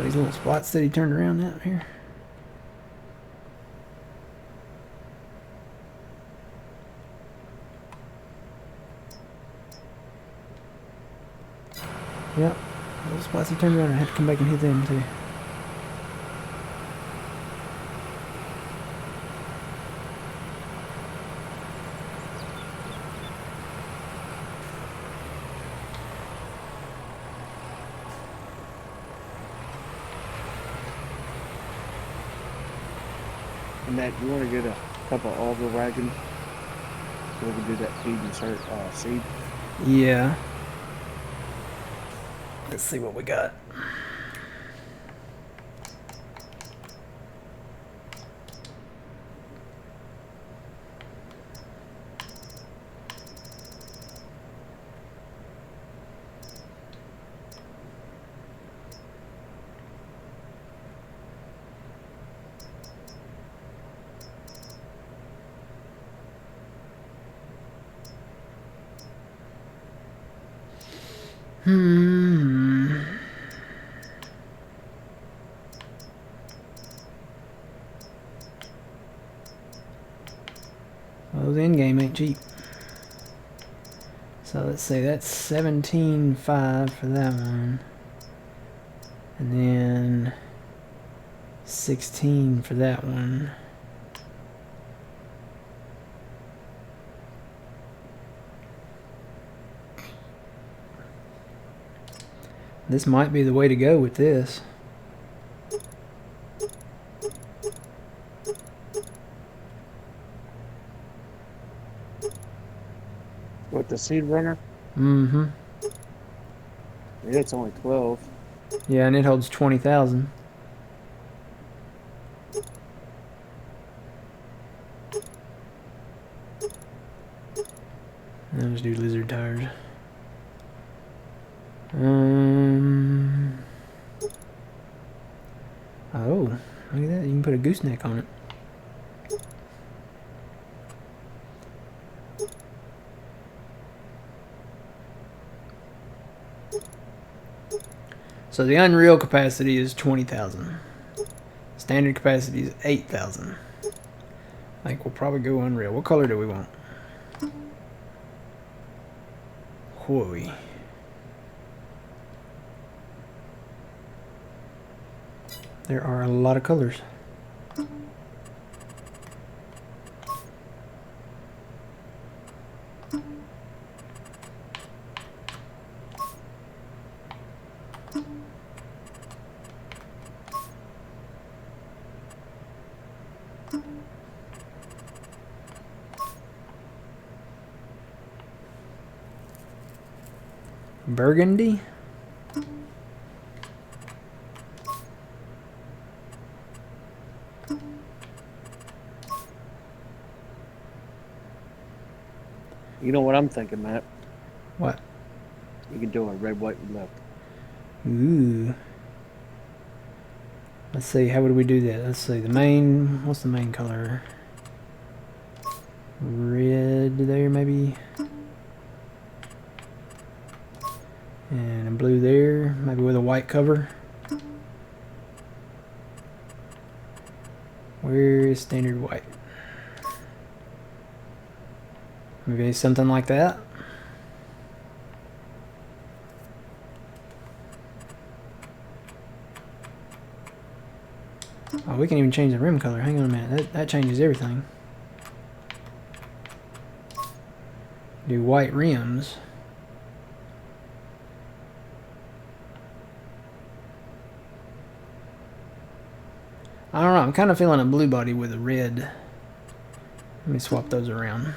these little spots that he turned around out here. Yep, those spots he turned around, I had to come back and hit them too. And Matt, you want to get a couple of auger wagons so we can do that feed and seed? Yeah. Let's see what we got. Well, the end game ain't cheap. So let's say that's 17.5 for that one. And then 16 for that one. This might be the way to go with this. With the seed runner? Mm-hmm. Yeah, it's only 12. Yeah, and it holds 20,000. I'll just do lizard tires. Oh, look at that. You can put a gooseneck on it. So the unreal capacity is 20,000. Standard capacity is 8,000. I think we'll probably go unreal. What color do we want? Whoa. There are a lot of colors. Burgundy? You know what I'm thinking, Matt? What? You can do a red, white, and left. Ooh. Let's see, how would we do that? Let's see, the main, what's the main color? Red there, maybe? And a blue there, maybe with a white cover. Where is standard white? Maybe something like that. Oh, we can even change the rim color. Hang on a minute. That changes everything. Do white rims. I don't know. I'm kind of feeling a blue body with a red. Let me swap those around.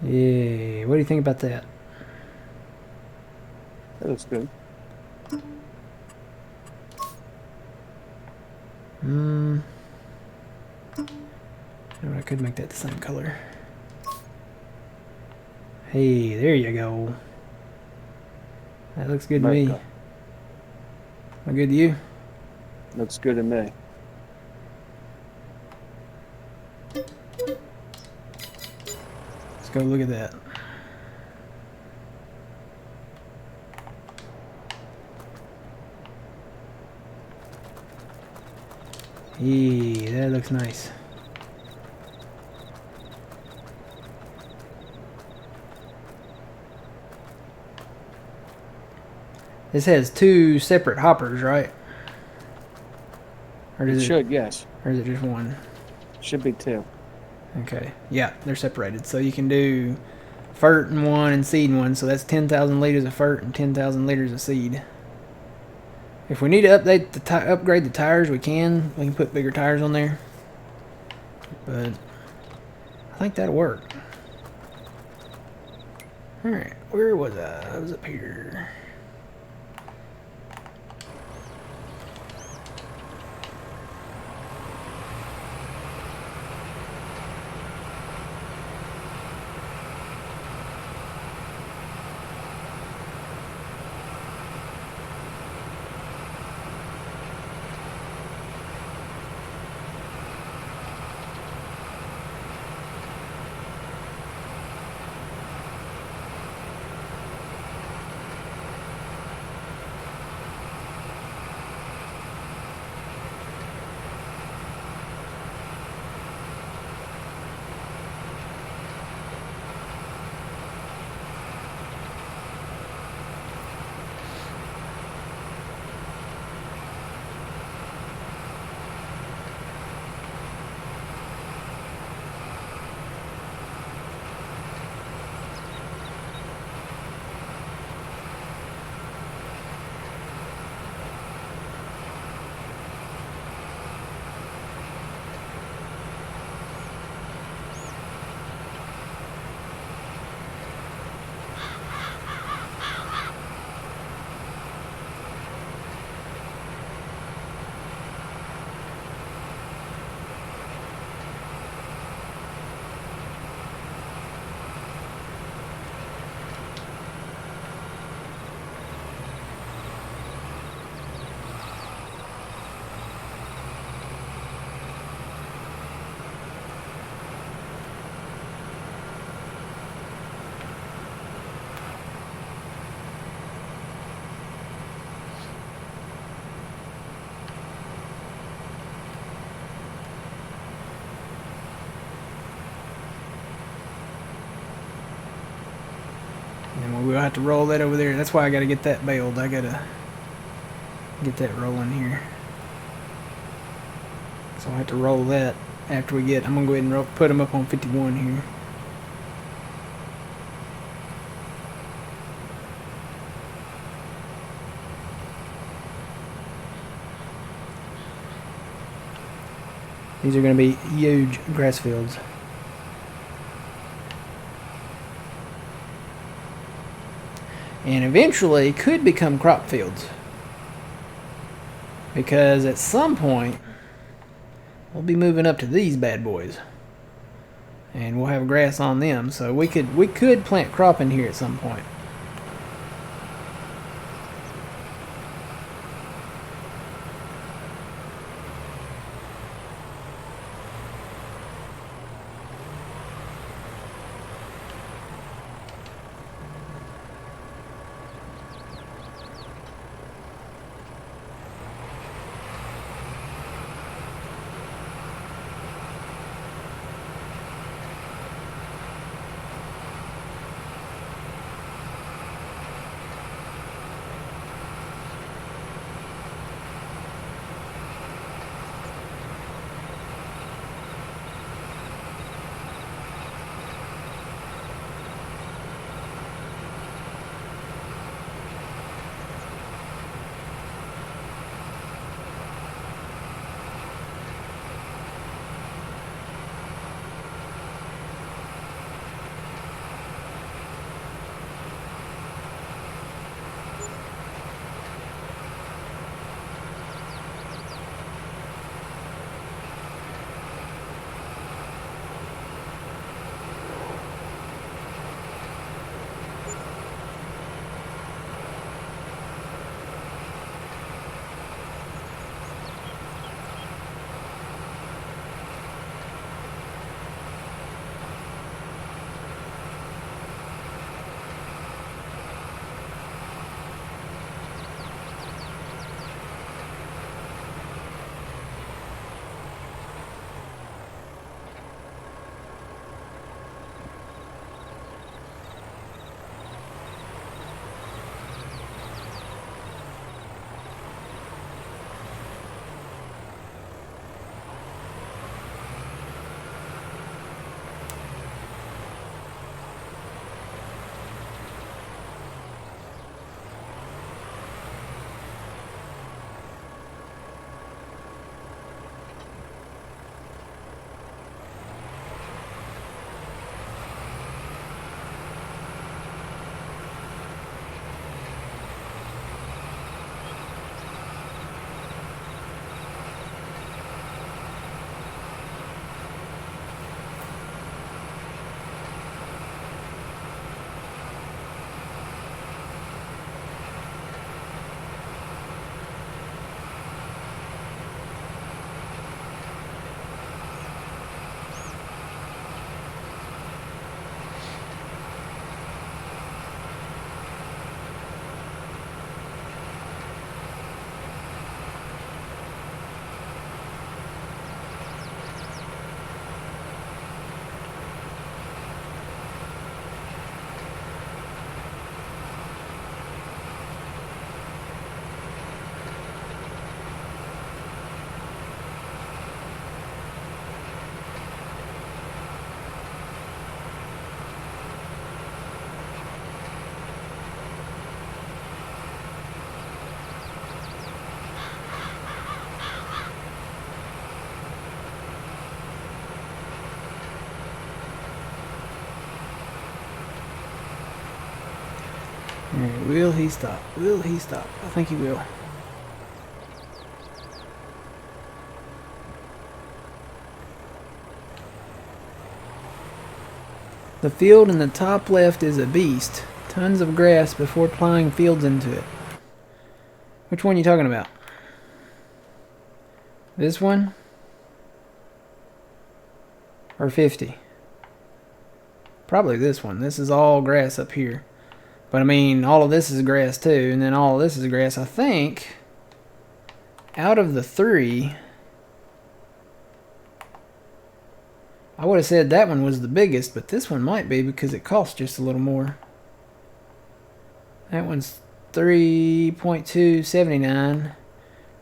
Yeah. What do you think about that? That looks good. I could make that the same color. Hey, there you go. That looks good to me. Look good to you? Looks good to me. Let's go look at that. Yeah, that looks nice. This has 2 separate hoppers, right? Or It does should, yes. or is it just one? Should be 2. Okay. Yeah, they're separated. So you can do fert in one and seed in one. So that's 10,000 liters of fert and 10,000 liters of seed. If we need to upgrade the tires, we can. We can put bigger tires on there. But I think that'll work. Alright, where was I? I was up here. And we'll have to roll that over there. That's why I gotta get that baled. I gotta get that rolling here. So I'll have to roll that after we get. I'm gonna go ahead and put them up on 51 here. These are gonna be huge grass fields. And eventually could become crop fields. Because at some point, we'll be moving up to these bad boys. And we'll have grass on them. So we could plant crop in here at some point. Alright, will he stop? Will he stop? I think he will. The field in the top left is a beast. Tons of grass before plowing fields into it. Which one are you talking about? This one? Or 50? Probably this one. This is all grass up here. But I mean, all of this is grass too, and then all of this is grass. I think out of the three, I would have said that one was the biggest, but this one might be because it costs just a little more. That one's 3.279.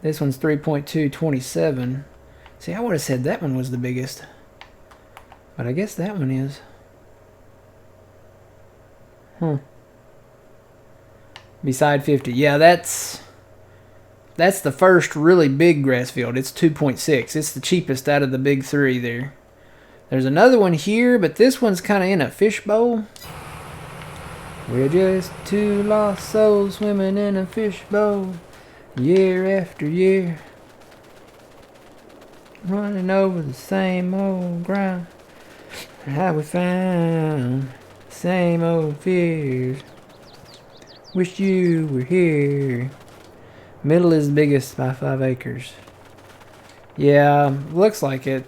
This one's 3.227. See, I would have said that one was the biggest, but I guess that one is. Beside 50. Yeah, that's the first really big grass field. It's 2.6. It's the cheapest out of the big three there. There's another one here, but this one's kind of in a fishbowl. We're just two lost souls swimming in a fishbowl, year after year, running over the same old ground. How we found the same old fears. Wish you were here. Middle is biggest by 5 acres. Yeah, looks like it.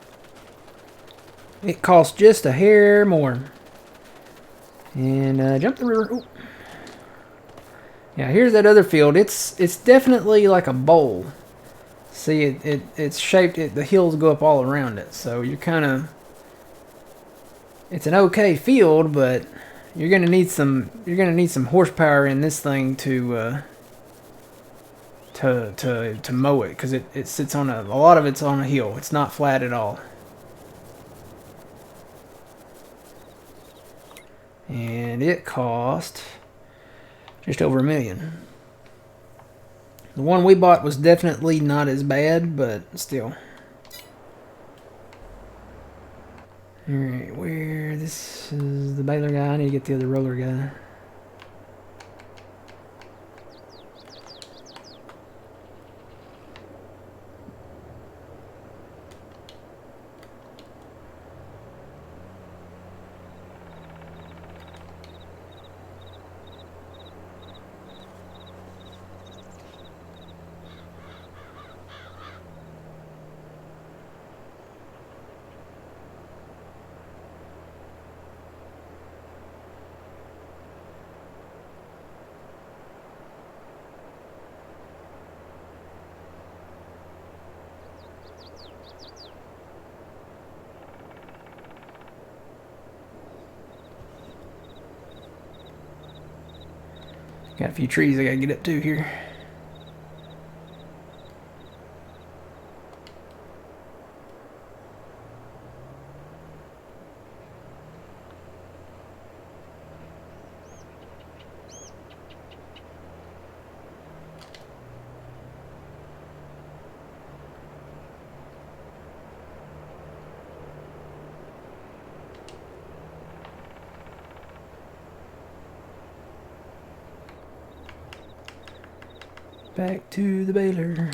It costs just a hair more. And jump the river. Ooh. Yeah, here's that other field. It's definitely like a bowl. See, it's shaped. The hills go up all around it, so you're kind of. It's an okay field, but you're gonna need some. You're gonna need some horsepower in this thing to mow it, because it sits on a lot of it's on a hill. It's not flat at all. And it cost just over $1 million. The one we bought was definitely not as bad, but still. Alright, where this is the baler guy. I need to get the other roller guy. Got a few trees I gotta get up to here. Back to the baler.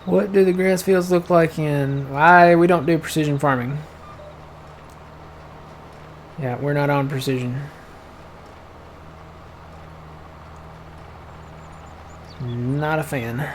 What do the grass fields look like in... Why we don't do precision farming? Yeah, we're not on precision. Not a fan.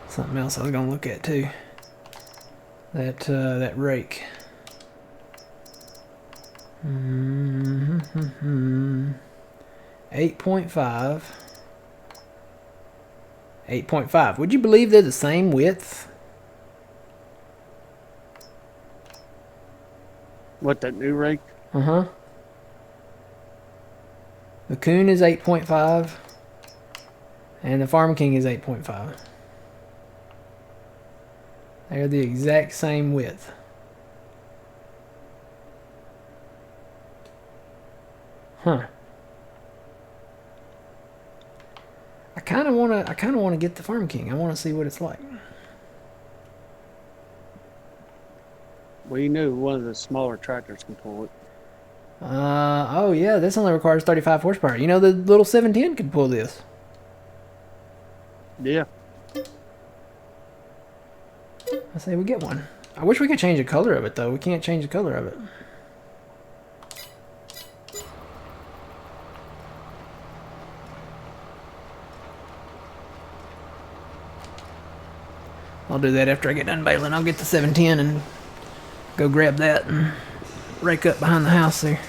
Something else I was gonna look at too. That rake. 8.5. 8.5. Would you believe they're the same width? What, that new rake? Uh-huh. The Coon is 8.5. And the Farm King is 8.5. They're the exact same width. Huh. I kind of want to get the Farm King. I want to see what it's like. Well, you know one of the smaller tractors can pull it. Oh yeah, this only requires 35 horsepower. You know the little 710 could pull this. Yeah. I say we get one. I wish we could change the color of it though. We can't change the color of it. I'll do that after I get done baling. I'll get the 710 and go grab that and rake up behind the house there.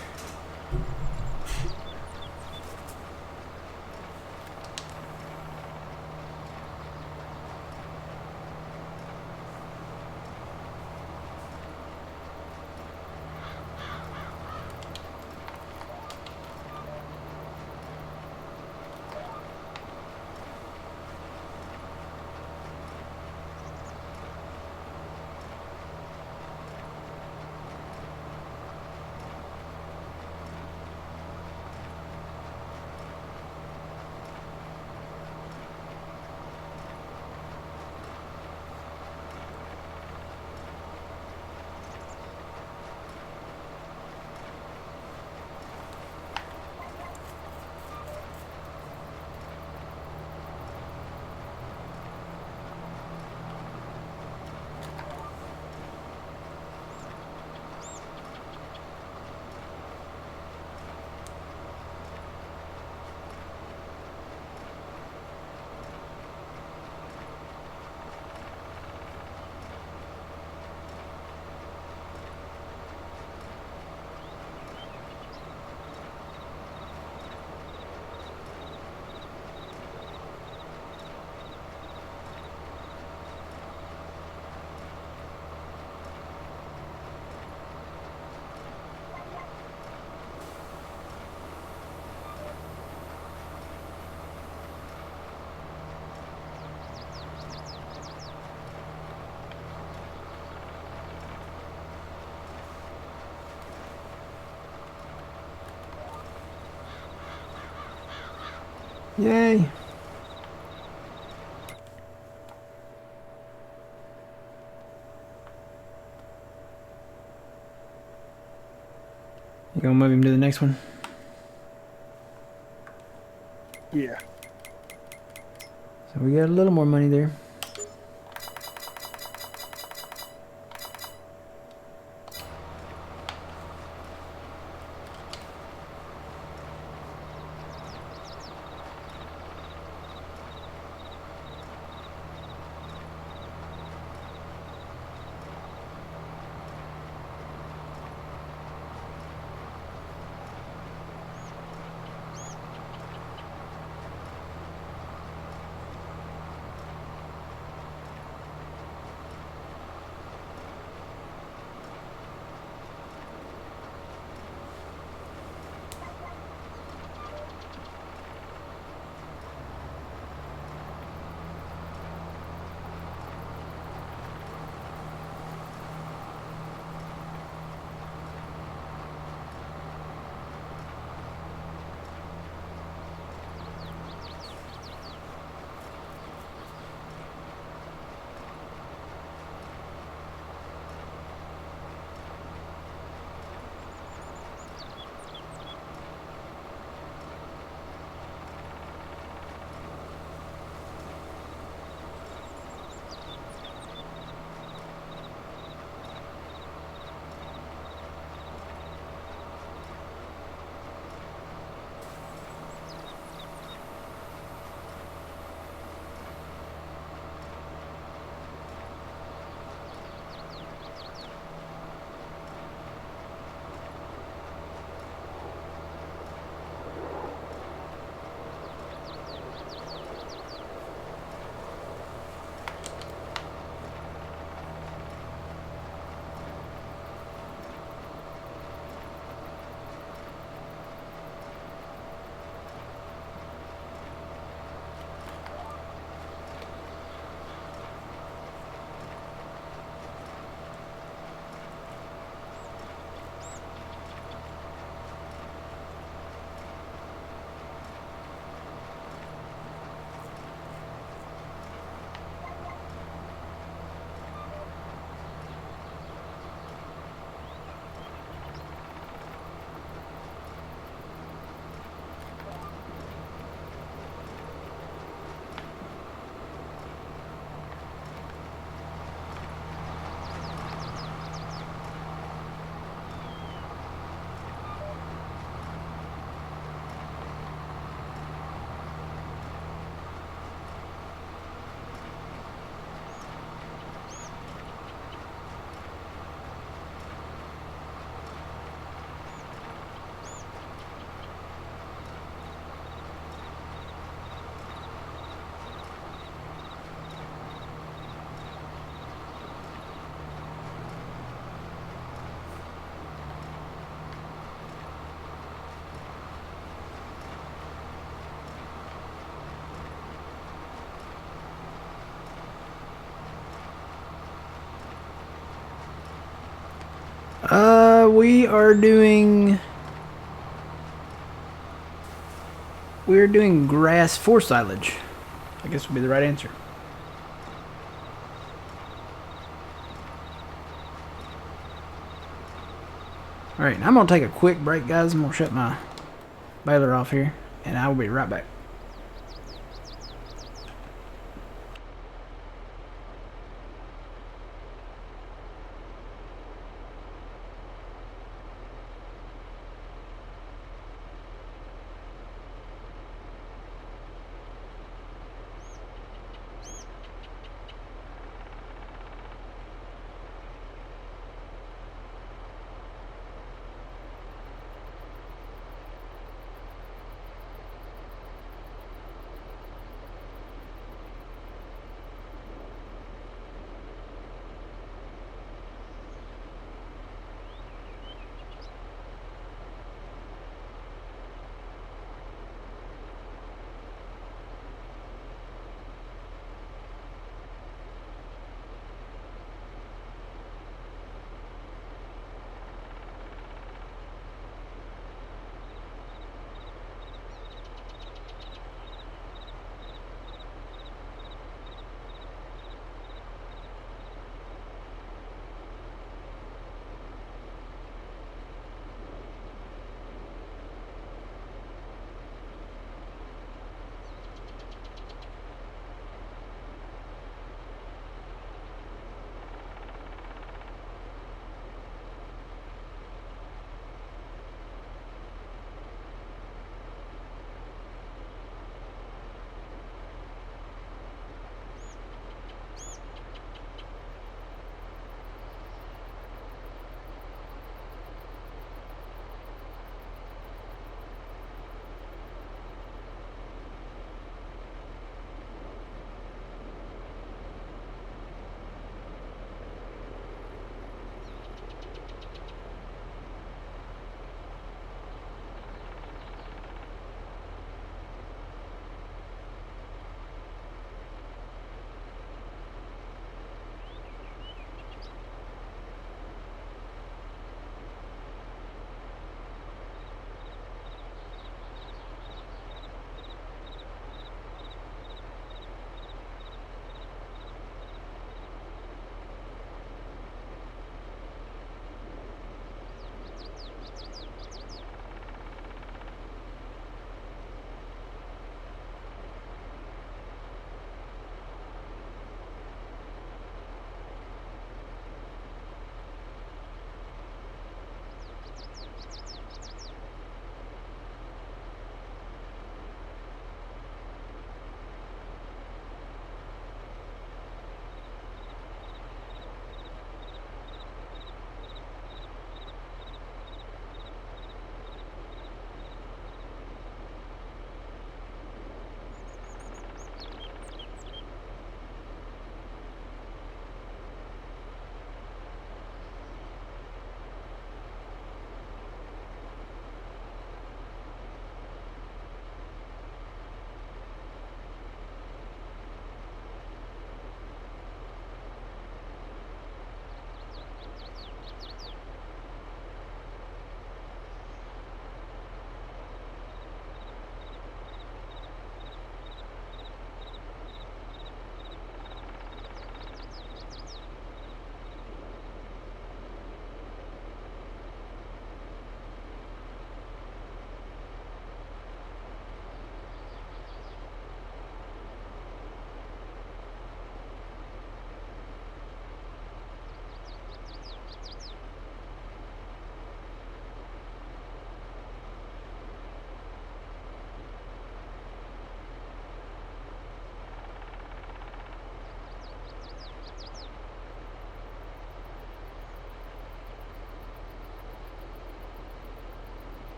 Yay! You gonna move him to the next one? Yeah. So we got a little more money there. We are doing grass for silage. I guess would be the right answer. Alright, I'm going to take a quick break, guys. I'm going to shut my baler off here, and I will be right back.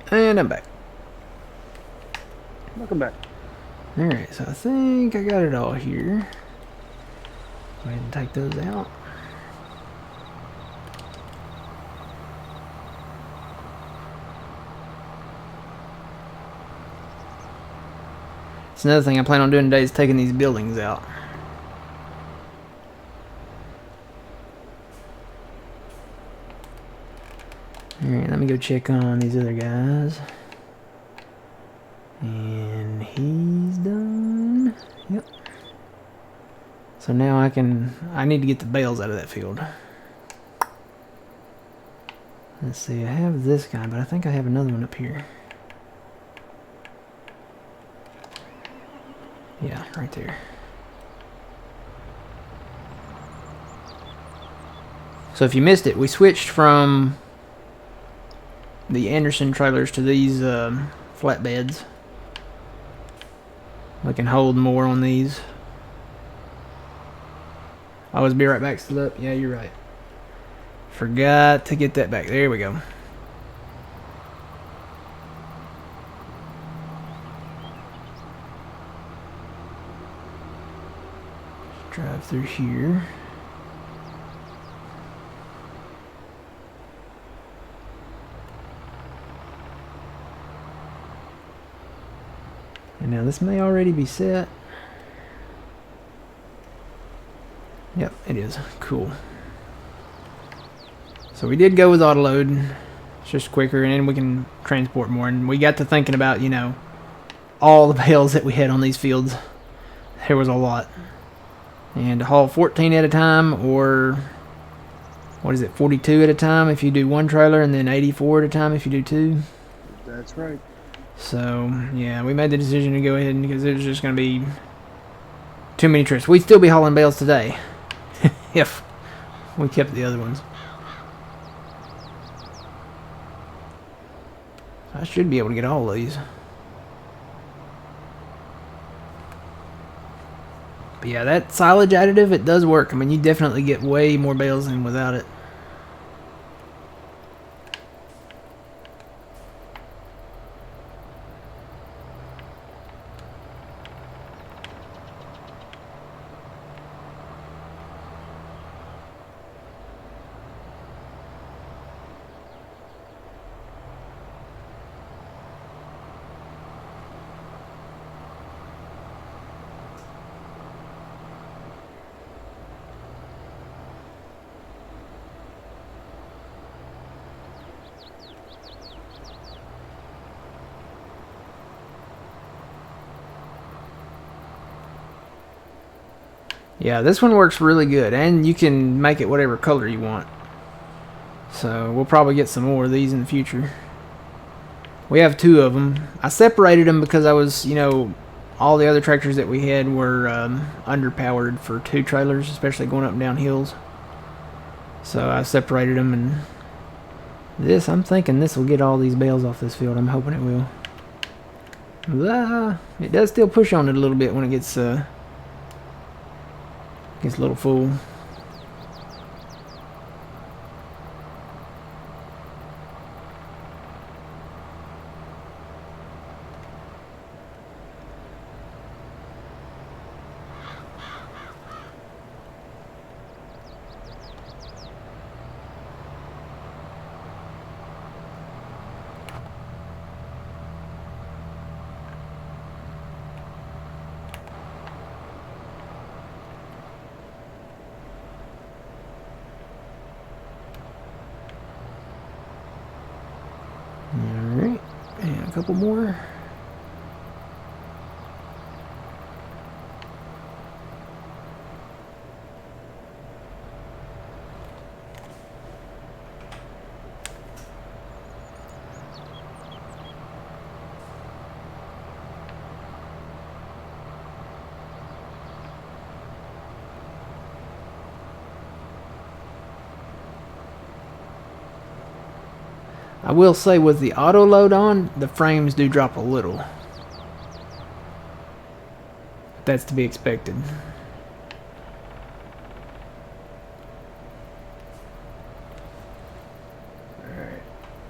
And I'm back. Welcome back. Alright, so I think I got it all here. Go ahead and take those out. It's another thing I plan on doing today is taking these buildings out. Alright, let me go check on these other guys. And he's done. Yep. So now I need to get the bales out of that field. Let's see, I have this guy, but I think I have another one up here. Yeah, right there. So if you missed it, we switched from the Anderson trailers to these flatbeds. We can hold more on these. Always be right back, still up. Yeah, you're right. Forgot to get that back. There we go. Drive through here. And now this may already be set. Yep, it is. Cool. So we did go with auto load. It's just quicker and then we can transport more. And we got to thinking about, you know, all the bales that we had on these fields. There was a lot. And to haul 14 at a time, or what is it, 42 at a time if you do one trailer, and then 84 at a time if you do two. That's right. So yeah, we made the decision to go ahead because it was just going to be too many trips. We'd still be hauling bales today if we kept the other ones. I should be able to get all of these. But yeah, that silage additive, it does work. I mean, you definitely get way more bales than without it. Yeah, this one works really good, and you can make it whatever color you want. So we'll probably get some more of these in the future. We have two of them. I separated them because I was, you know, all the other tractors that we had were underpowered for two trailers, especially going up and down hills. So I separated them, and this, I'm thinking this will get all these bales off this field. I'm hoping it will. It does still push on it a little bit when it gets a little full. Alright, and a couple more. I will say with the auto load on, the frames do drop a little. That's to be expected.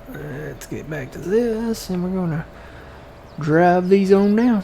Alright, let's get back to this, and we're gonna drive these on down.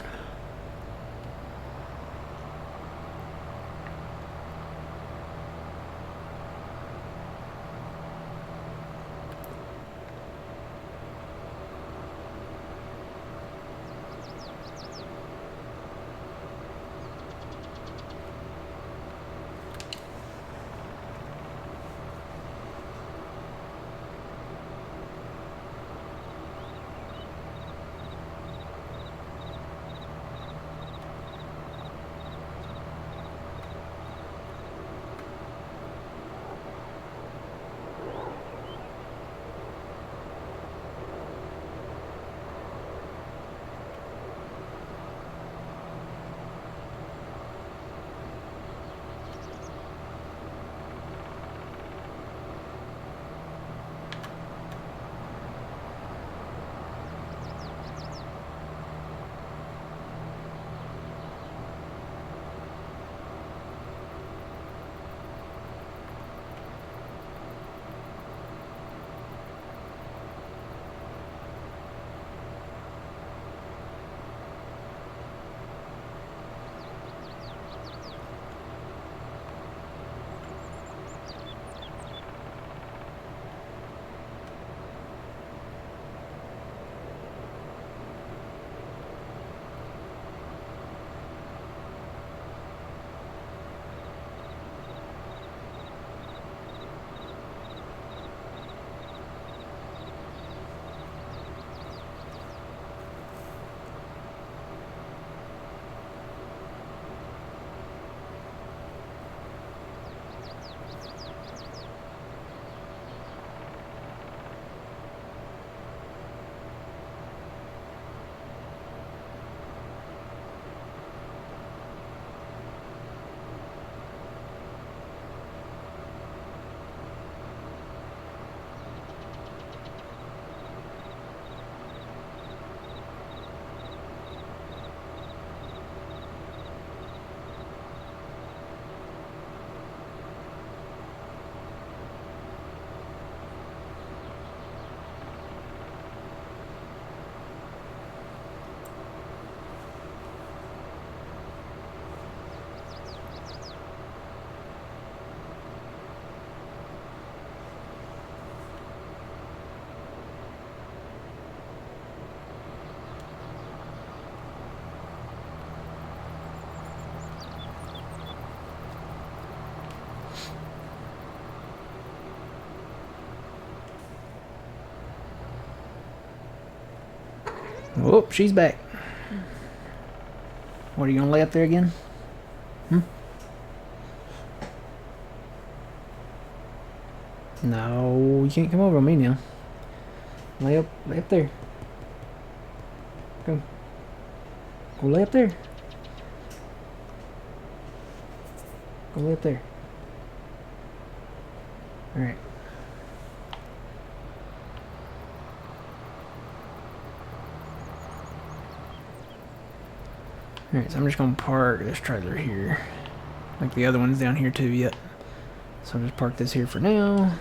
Oh, she's back. What, are you gonna lay up there again? No, you can't come over on me now. Lay up there. Go. Go lay up there. Go lay up there. Alright. Alright, so I'm just gonna park this trailer here. Like the other one's down here too yet. So I'll just park this here for now.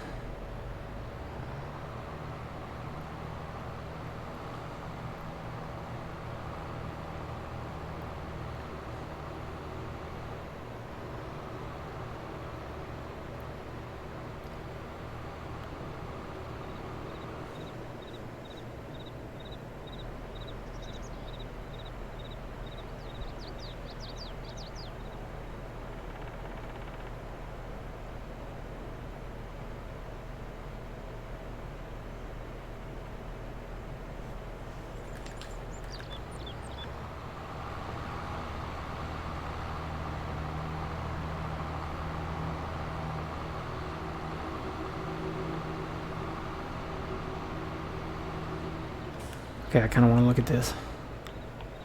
Okay, I kind of want to look at this.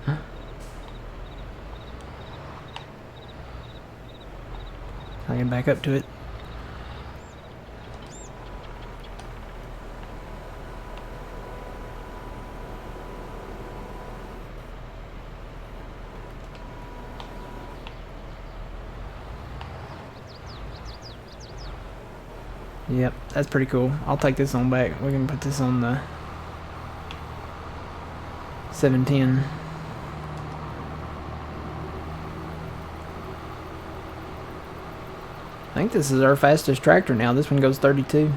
Huh? I can back up to it. Yep, that's pretty cool. I'll take this on back. We can put this on the 710. I think this is our fastest tractor now. This one goes 32.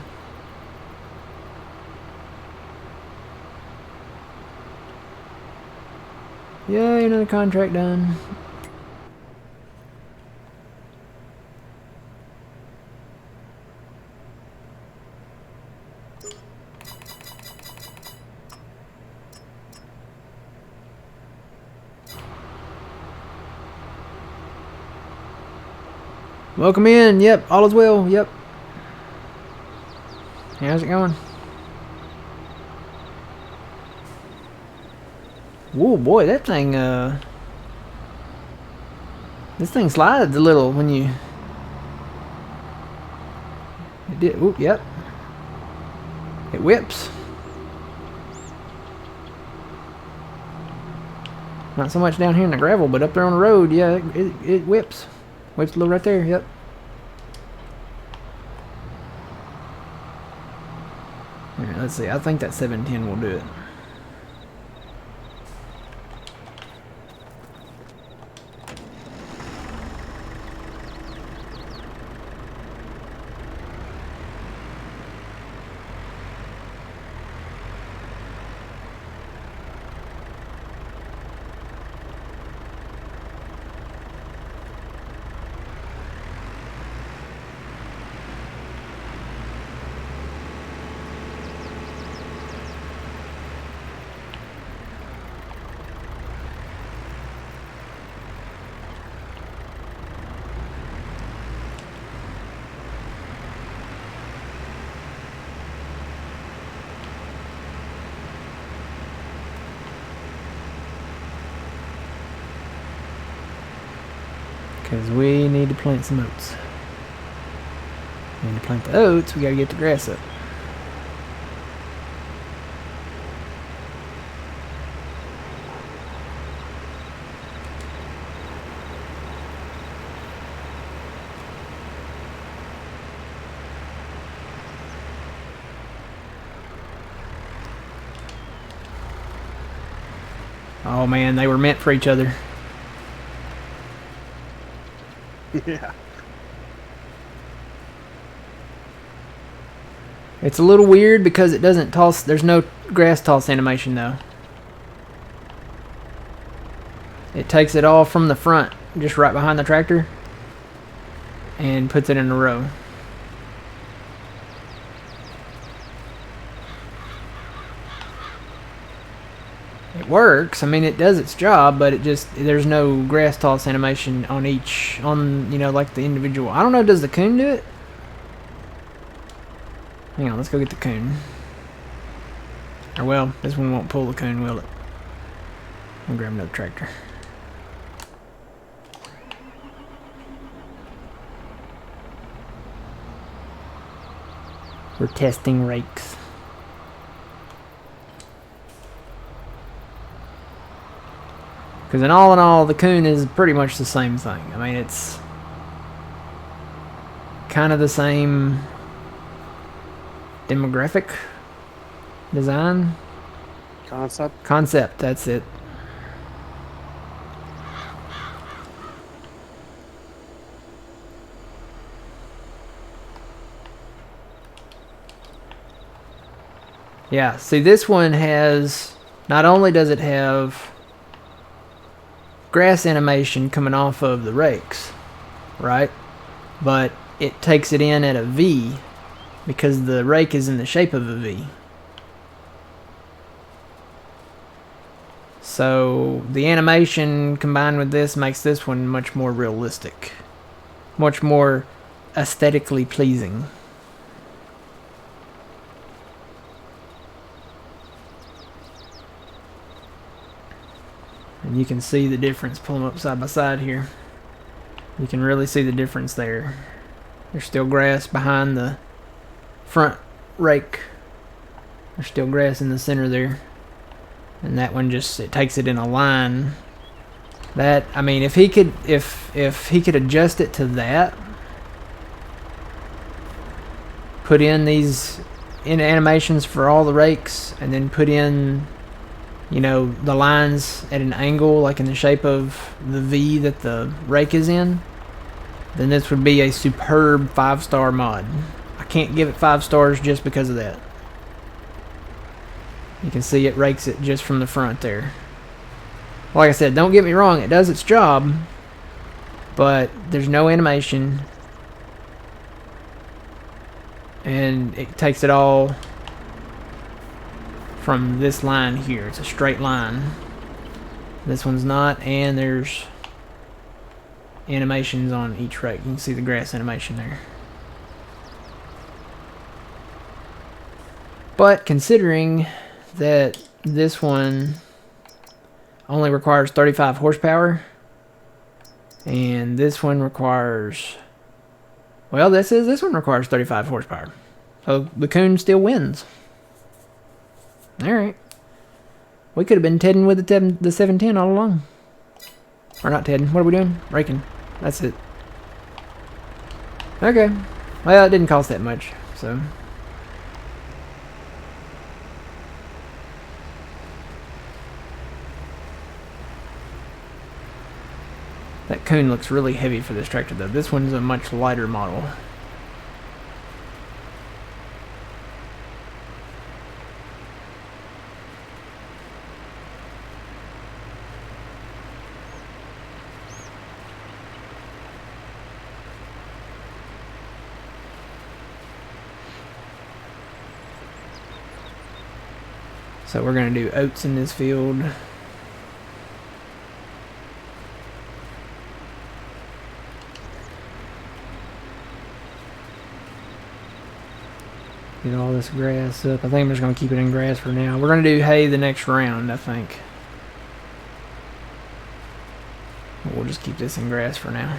Yay, another contract done. Welcome in. Yep, all is well. Yep. How's it going? Whoa, boy, that thing, this thing slides a little when you... It did, oop, yep. It whips. Not so much down here in the gravel, but up there on the road, yeah, it whips. Whips a little right there, yep. Alright, let's see, I think that 710 will do it. Because we need to plant some oats. And to plant the oats, we gotta get the grass up. Oh man, they were meant for each other. Yeah. It's a little weird because it doesn't toss. There's no grass toss animation though. It takes it all from the front, just right behind the tractor, and puts it in a row. It works. I mean, it does its job, but it just, there's no grass toss animation on each, on, you know, like the individual. I don't know, does the coon do it? Hang on, let's go get the coon. Or well, this one won't pull the coon, will it? I'll grab another tractor. We're testing rakes. Because in all, the coon is pretty much the same thing. I mean, it's kind of the same demographic, design, concept. That's it. Yeah, see, this one has, not only does it have grass animation coming off of the rakes, right? But it takes it in at a V because the rake is in the shape of a V. So the animation combined with this makes this one much more realistic, much more aesthetically pleasing. And you can see the difference. Pull them up side by side here. You can really see the difference there. There's still grass behind the front rake. There's still grass in the center there. And that one just, it takes it in a line. That, I mean, if he could adjust it to that, put in these animations for all the rakes, and then put in you know, the lines at an angle, like in the shape of the V that the rake is in, then this would be a superb 5-star mod. I can't give it 5 stars just because of that. You can see it rakes it just from the front there. Like I said, don't get me wrong, it does its job, but there's no animation, and it takes it all from this line here. It's a straight line. This one's not, and there's animations on each rake. You can see the grass animation there. But considering that this one only requires 35 horsepower, and this one requires, well, this one requires 35 horsepower. So the Coon still wins. Alright. We could have been tedding with the 710 all along. Or not tedding. What are we doing? Raking. That's it. Okay. Well, it didn't cost that much, so. That Coon looks really heavy for this tractor, though. This one's a much lighter model. So we're going to do oats in this field. Get all this grass up. I think I'm just going to keep it in grass for now. We're going to do hay the next round, I think. We'll just keep this in grass for now.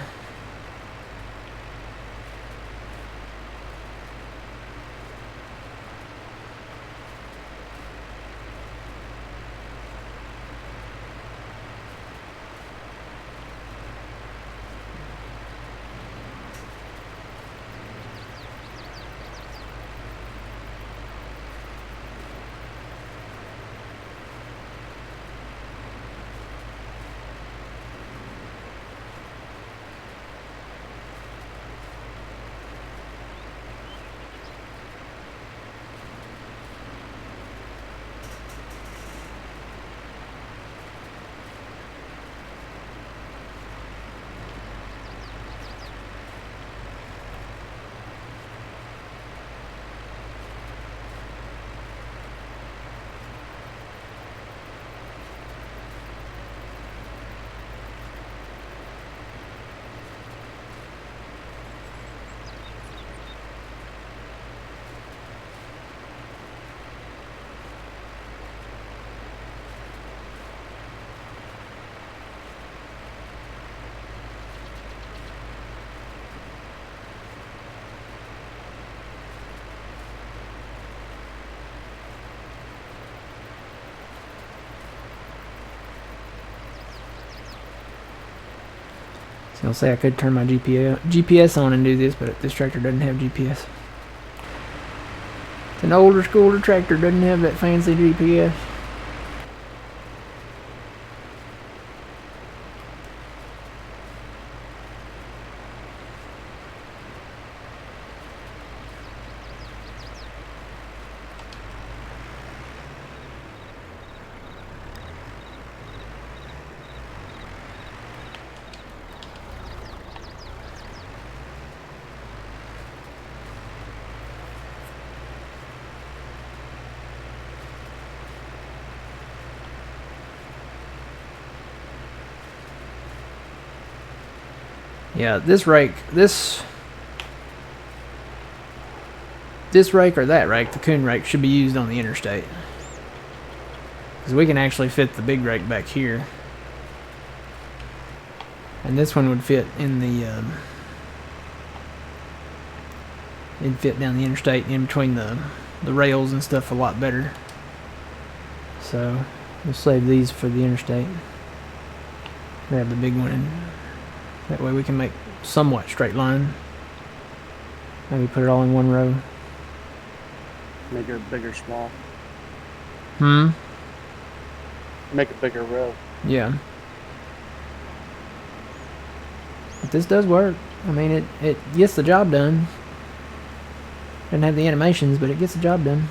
I'll say I could turn my GPS on and do this, but this tractor doesn't have GPS. It's an older school tractor, doesn't have that fancy GPS. Yeah, this rake or that rake, the Coon rake, should be used on the interstate. Because we can actually fit the big rake back here. And this one would fit in the, it'd fit down the interstate in between the rails and stuff a lot better. So, we'll save these for the interstate. Grab the big one and that way we can make somewhat straight line. Maybe put it all in one row. Make it bigger, small. make a bigger row. Yeah. But this does work. I mean, it gets the job done. Doesn't have the animations, but it gets the job done.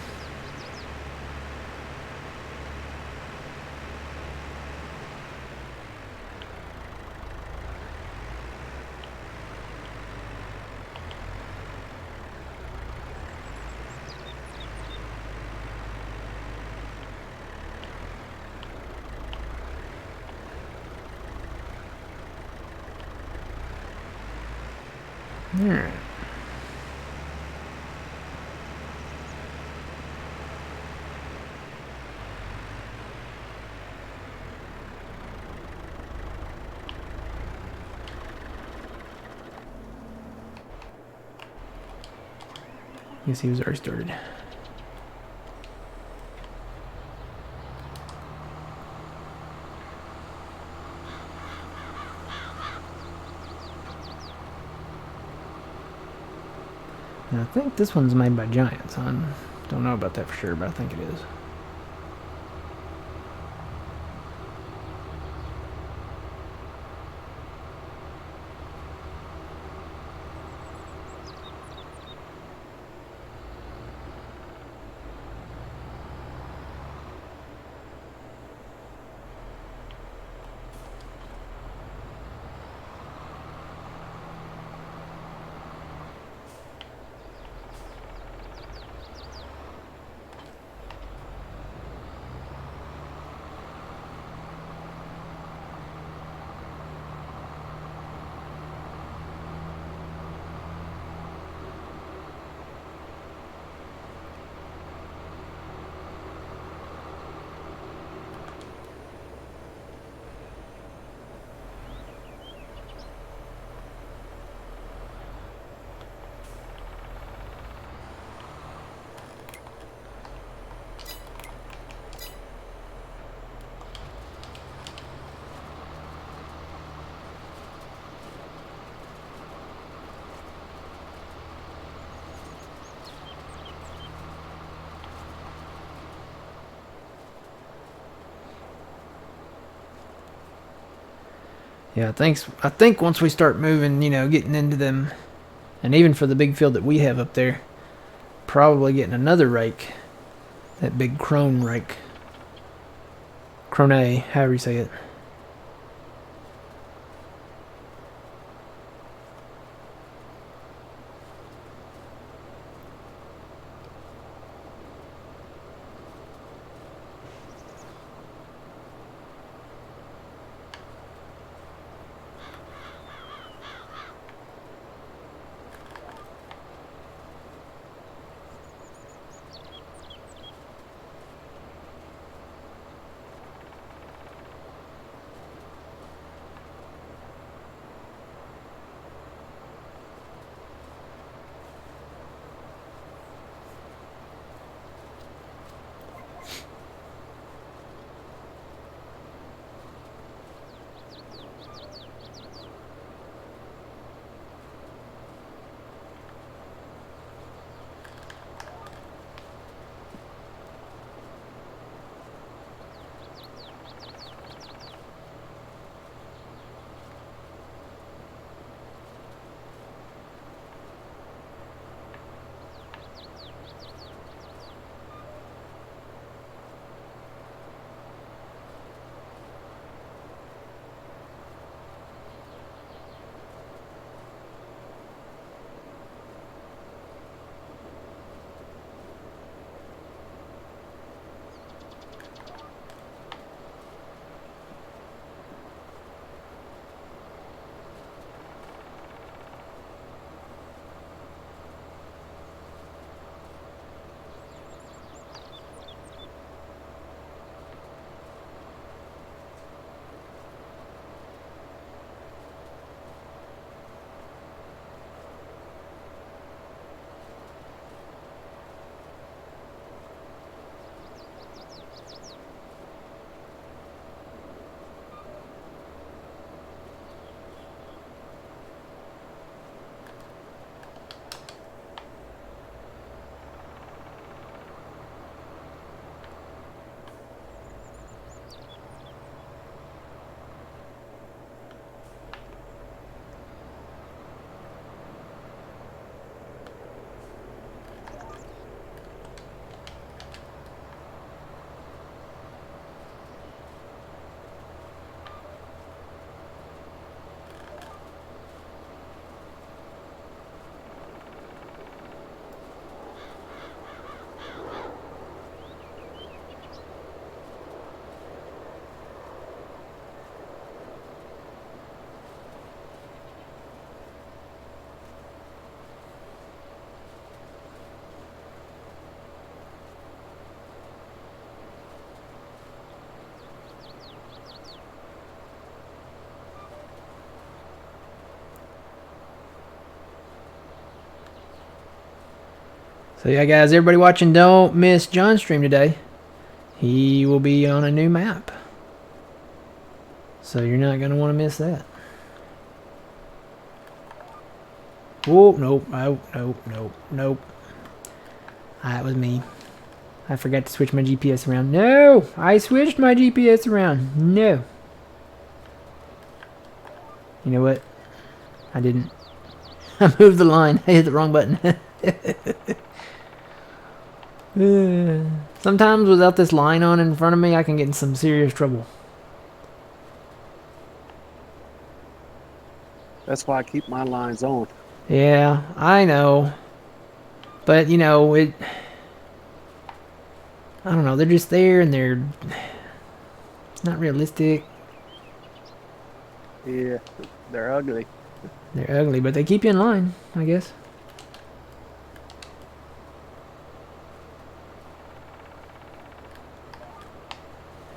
Alright. Guess he was already started. And I think this one's made by Giants. I don't know about that for sure, but I think it is. Yeah, I think once we start moving, you know, getting into them, and even for the big field that we have up there, probably getting another rake, that big crone rake, crone, however you say it. So yeah, guys, everybody watching, don't miss John's stream today. He will be on a new map. So you're not going to want to miss that. Oh, nope, nope. That was me. I forgot to switch my GPS around. No! I switched my GPS around. No. You know what? I didn't. I moved the line. I hit the wrong button. Sometimes without this line on in front of me, I can get in some serious trouble. That's why I keep my lines on. Yeah, I know. But, you know, I don't know, they're just there and it's not realistic. Yeah, they're ugly. They're ugly, but they keep you in line, I guess.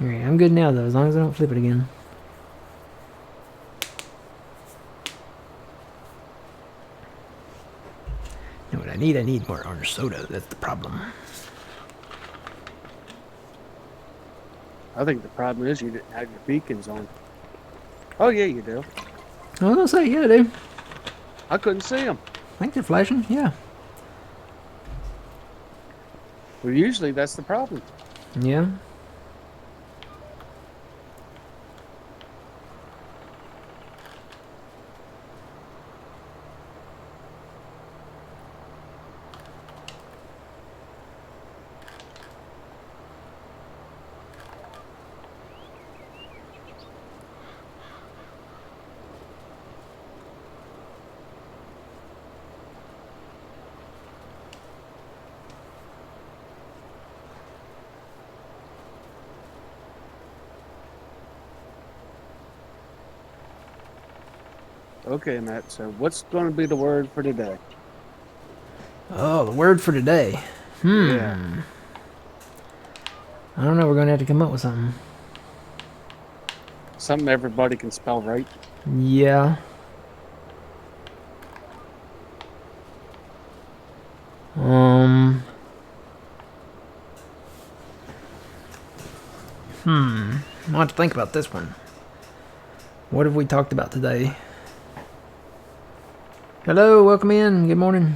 Alright, I'm good now, though, as long as I don't flip it again. You know what I need? I need more orange soda. That's the problem. I think the problem is you didn't have your beacons on. Oh, yeah, you do. I was gonna say, yeah, dude. I couldn't see them. I think they're flashing, yeah. Well, usually that's the problem. Yeah. Okay, Matt, so what's going to be the word for today? Oh, the word for today. Yeah. I don't know, we're gonna have to come up with something. Something everybody can spell right. Yeah. I'll have to think about this one. What have we talked about today? Hello, welcome in. Good morning.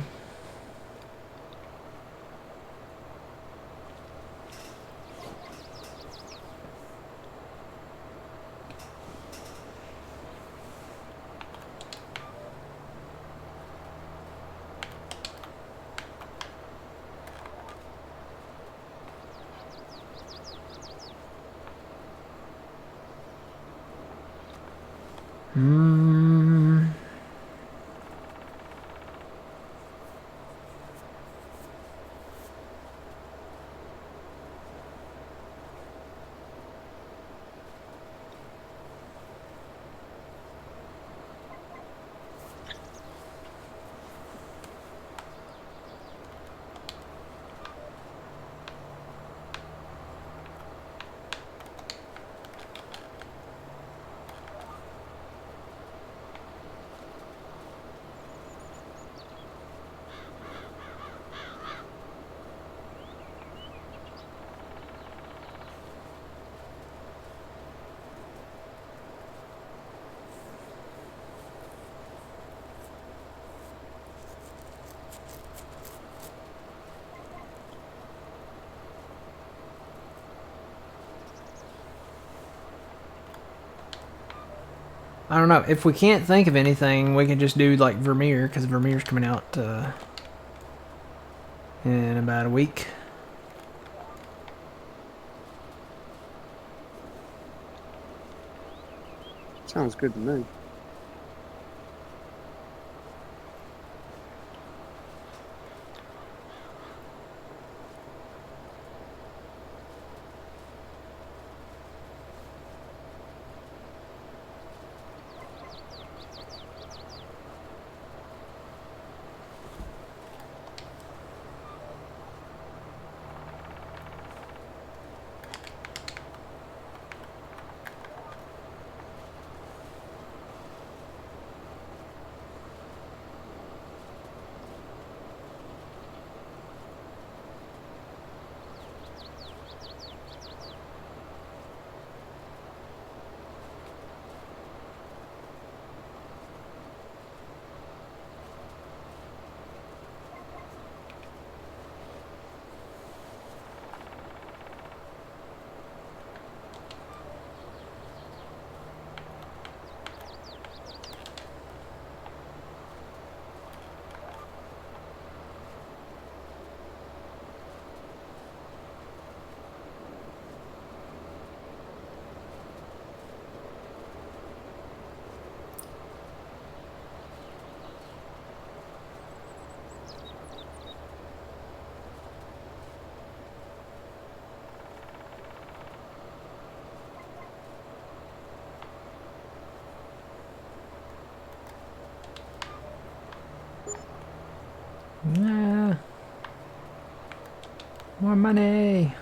I don't know. If we can't think of anything, we can just do like Vermeer, because Vermeer's coming out in about a week. Sounds good to me. More money.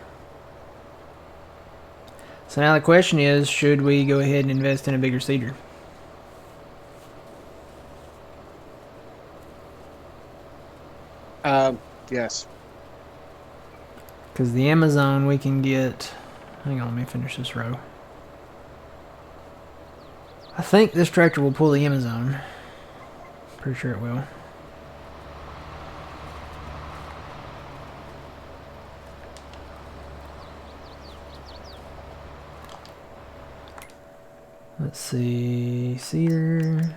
So now the question is, should we go ahead and invest in a bigger seeder? Yes. Because the Amazon we can get... Hang on, let me finish this row. I think this tractor will pull the Amazon. Pretty sure it will. Let's see... Seeder...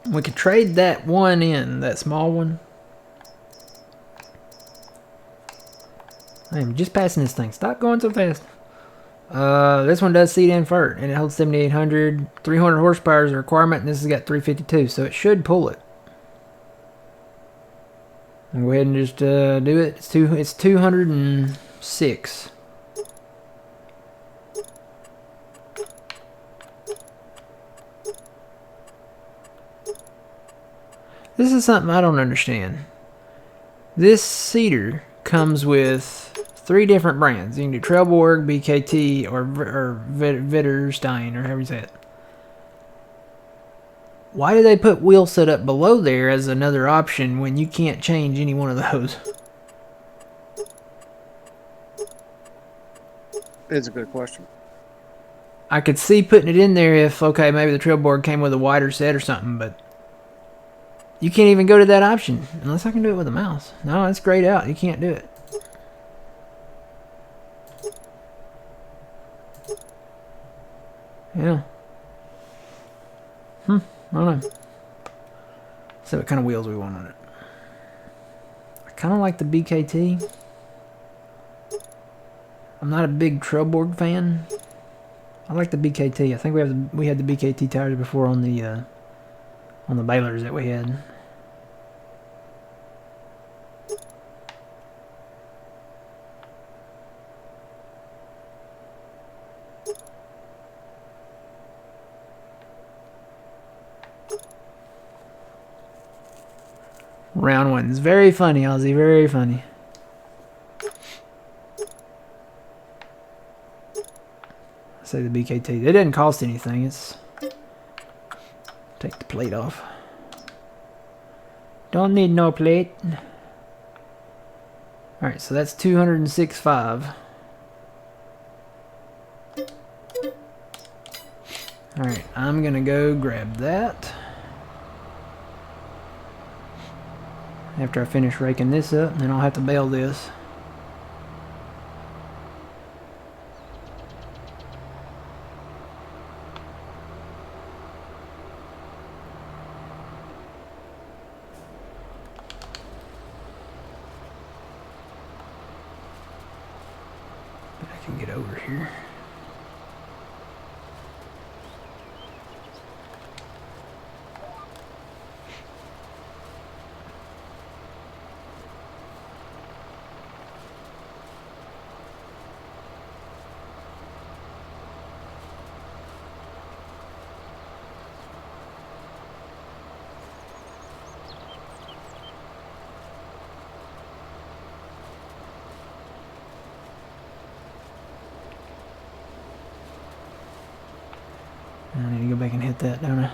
We could trade that one in, that small one. I am just passing this thing. Stop going so fast. This one does seed and fert, and it holds 7,800. 300 horsepower is a requirement, and this has got 352, so it should pull it. I'll go ahead and just do it. It's 206. This is something I don't understand. This seeder comes with 3 different brands. You can do Trelleborg, BKT, or Vitterstein, or however you say it. Why do they put wheel setup below there as another option when you can't change any one of those? It's a good question. I could see putting it in there if, okay, maybe the Trelleborg came with a wider set or something, but you can't even go to that option unless I can do it with a mouse. No, it's grayed out. You can't do it. Yeah. I don't know. So what kind of wheels we want on it. I kind of like the BKT. I'm not a big Trelleborg fan. I like the BKT. I think we had the BKT tires before on the balers that we had. Round ones. Very funny, Ozzy. Very funny. I say the BKT. It didn't cost anything. It's... Take the plate off. Don't need no plate. Alright, so that's 206.5. Alright, I'm gonna go grab that. After I finish raking this up, then I'll have to bale this. I can get over here. I need to go back and hit that, don't I?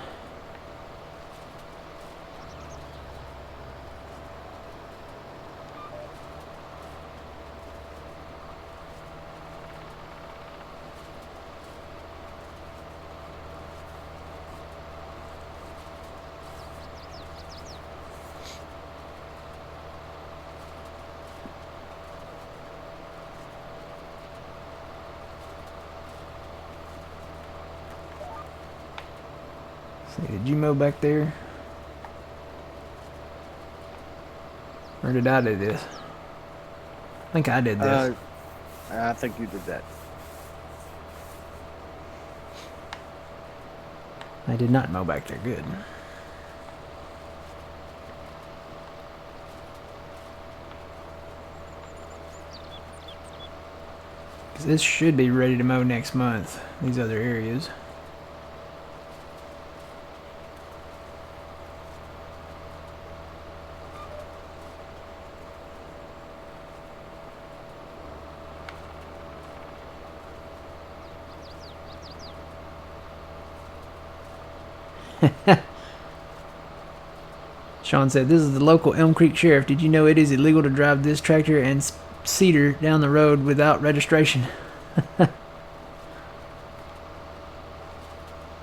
See, did you mow back there? Or did I do this? I think I did this. I think you did that. I did not mow back there. Good. Because this should be ready to mow next month, these other areas. Sean said, "This is the local Elm Creek Sheriff. Did you know it is illegal to drive this tractor and cedar down the road without registration?"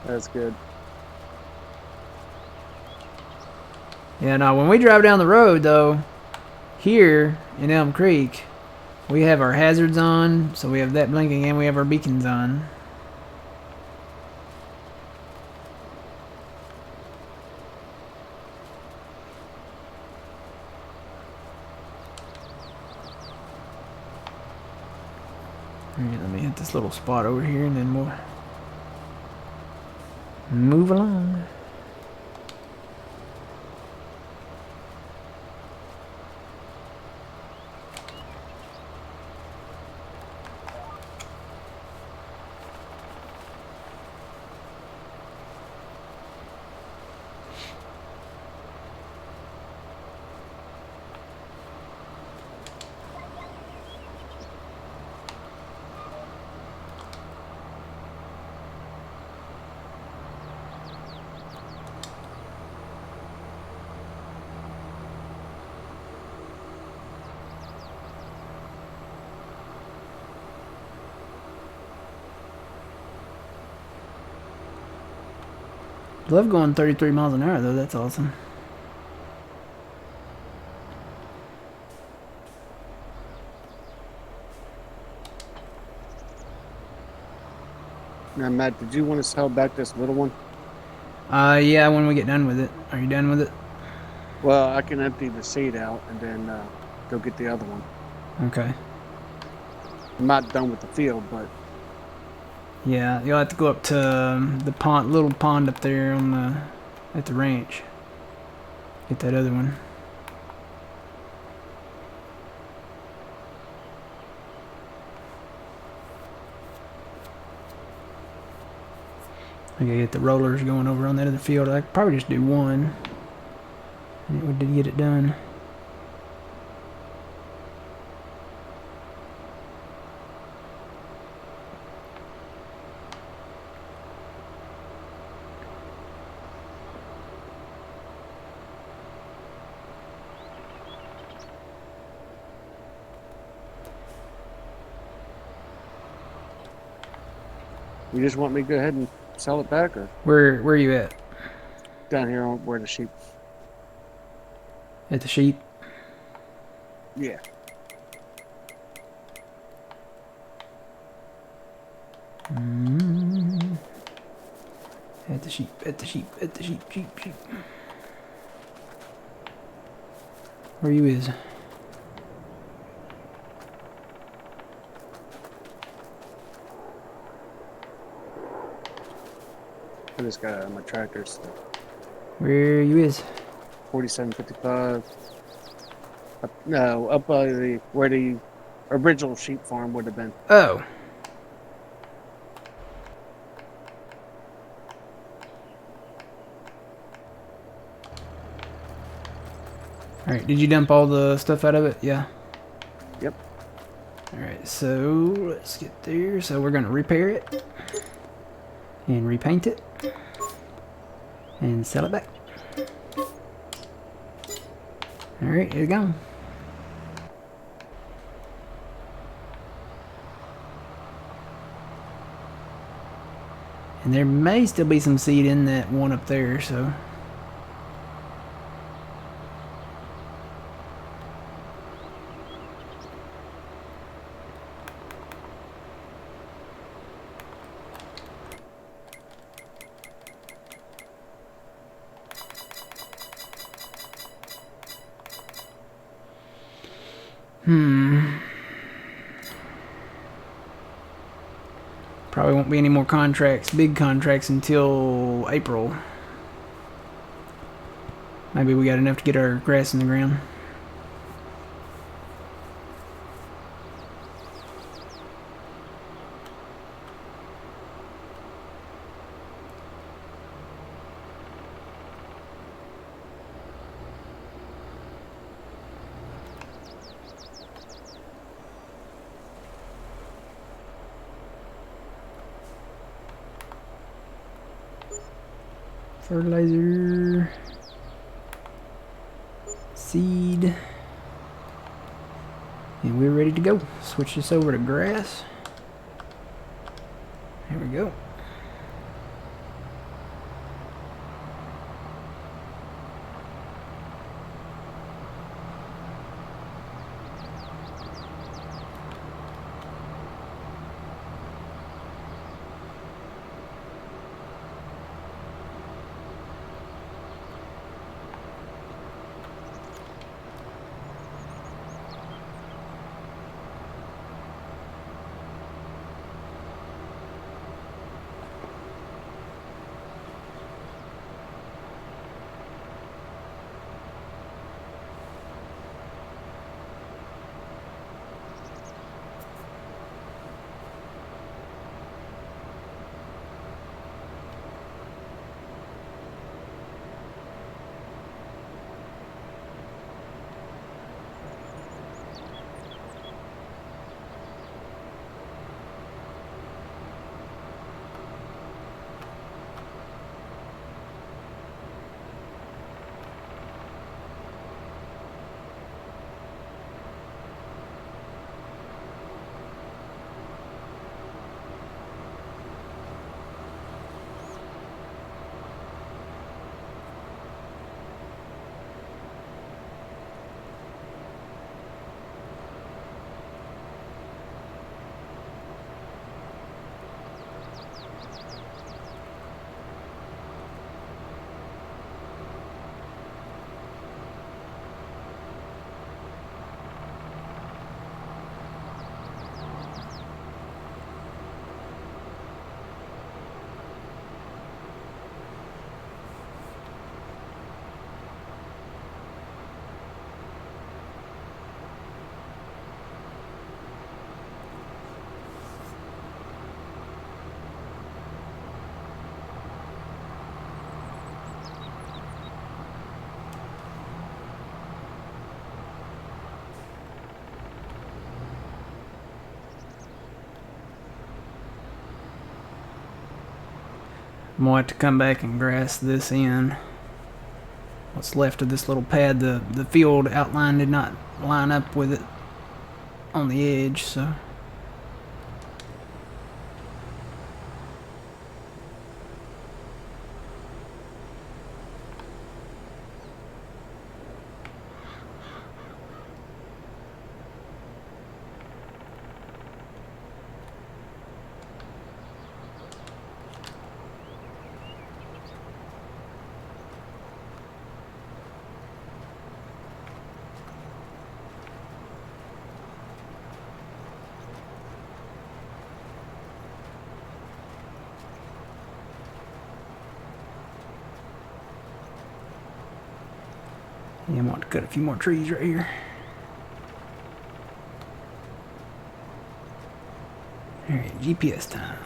That's good. Yeah, no, when we drive down the road, though, here in Elm Creek, we have our hazards on, so we have that blinking, and we have our beacons on. Alright, let me hit this little spot over here, and then we'll move along. Love going 33 miles an hour, though. That's awesome. Now, Matt, did you want to sell back this little one? Yeah, when we get done with it. Are you done with it? Well, I can empty the seat out and then go get the other one. Okay. I'm not done with the field, but Yeah, you'll have to go up to the pond, little pond up there on the at the ranch. Get that other one. I gotta get the rollers going over on that other field. I could probably just do one. And it would get it done. you just want me to go ahead and sell it back, or Where are you at? down here on where the sheep? At the sheep? Yeah. At the sheep, at the sheep, at the sheep, sheep. Where you is? I just got my tractors. Where you is? 4755. Up by where the original sheep farm would have been. Oh. Alright, did you dump all the stuff out of it? Yeah. Yep. Alright, so let's get there. So we're going to repair it. And repaint it. And sell it back. Alright, here we go. And there may still be some seed in that one up there, so... Probably won't be any more contracts, big contracts, until April. Maybe we got enough to get our grass in the ground. Fertilizer. Seed. And we're ready to go. Switch this over to grass. Here we go. I'm gonna have to come back and grass this in. What's left of this little pad, the field outline did not line up with it on the edge, so. Yeah, I'm going to cut a few more trees right here. Alright, GPS time.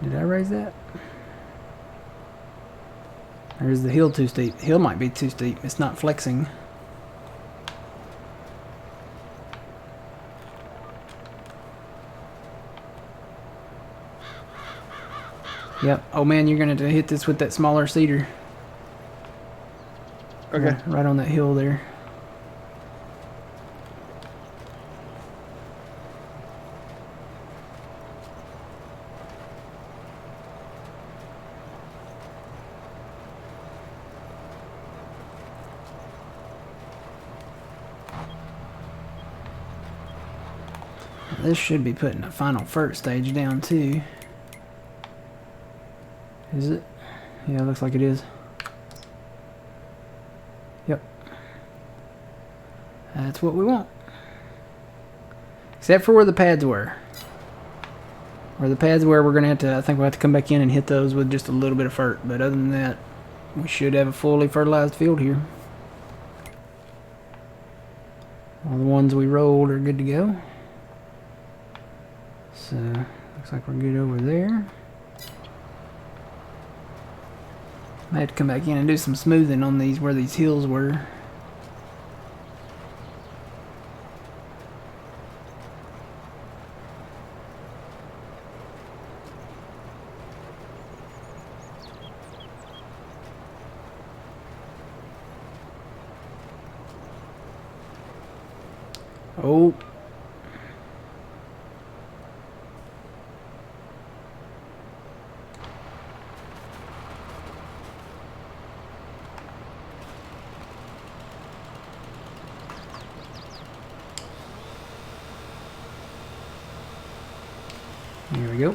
Did I raise that? Or is the hill too steep? The hill might be too steep. It's not flexing. Yep. Oh man, you're gonna have to hit this with that smaller cedar. Okay. Right on that hill there. This should be putting the final fert stage down too. Is it? Yeah, it looks like it is. Yep. That's what we want. Except for where the pads were. Where the pads were, we're going to have to, I think we'll have to come back in and hit those with just a little bit of fert. But other than that, we should have a fully fertilized field here. All the ones we rolled are good to go. So, looks like we're good over there. I had to come back in and do some smoothing on these where these hills were. Oh. Here we go.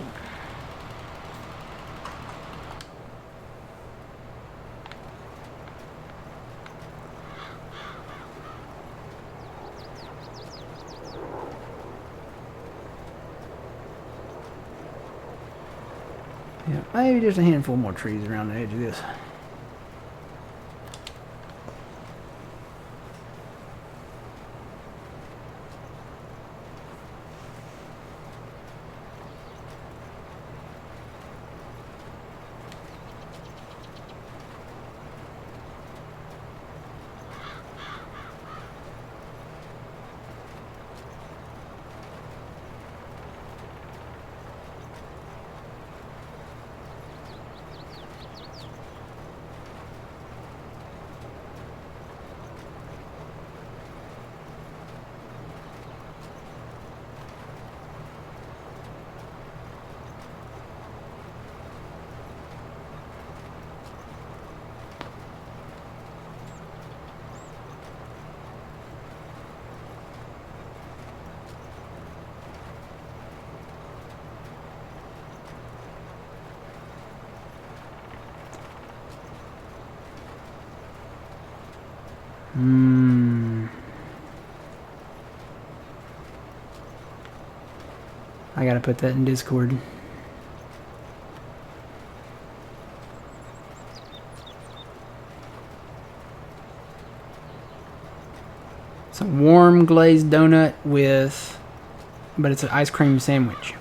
Yeah, maybe just a handful more trees around the edge of this. I gotta put that in Discord. It's a warm glazed donut with, but it's an ice cream sandwich.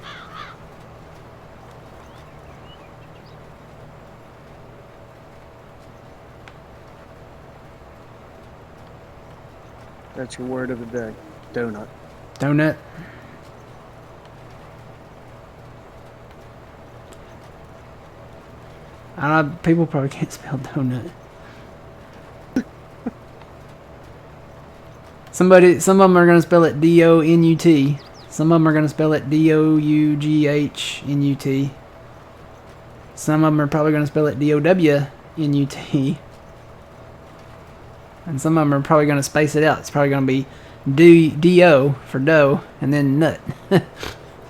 That's your word of the day. Donut. Donut. People probably can't spell donut. Some of them are gonna spell it D-O-N-U-T. Some of them are gonna spell it D-O-U-G-H-N-U-T. Some of them are probably gonna spell it D-O-W-N-U-T. And some of them are probably gonna space it out. It's probably gonna be D-O for dough and then nut.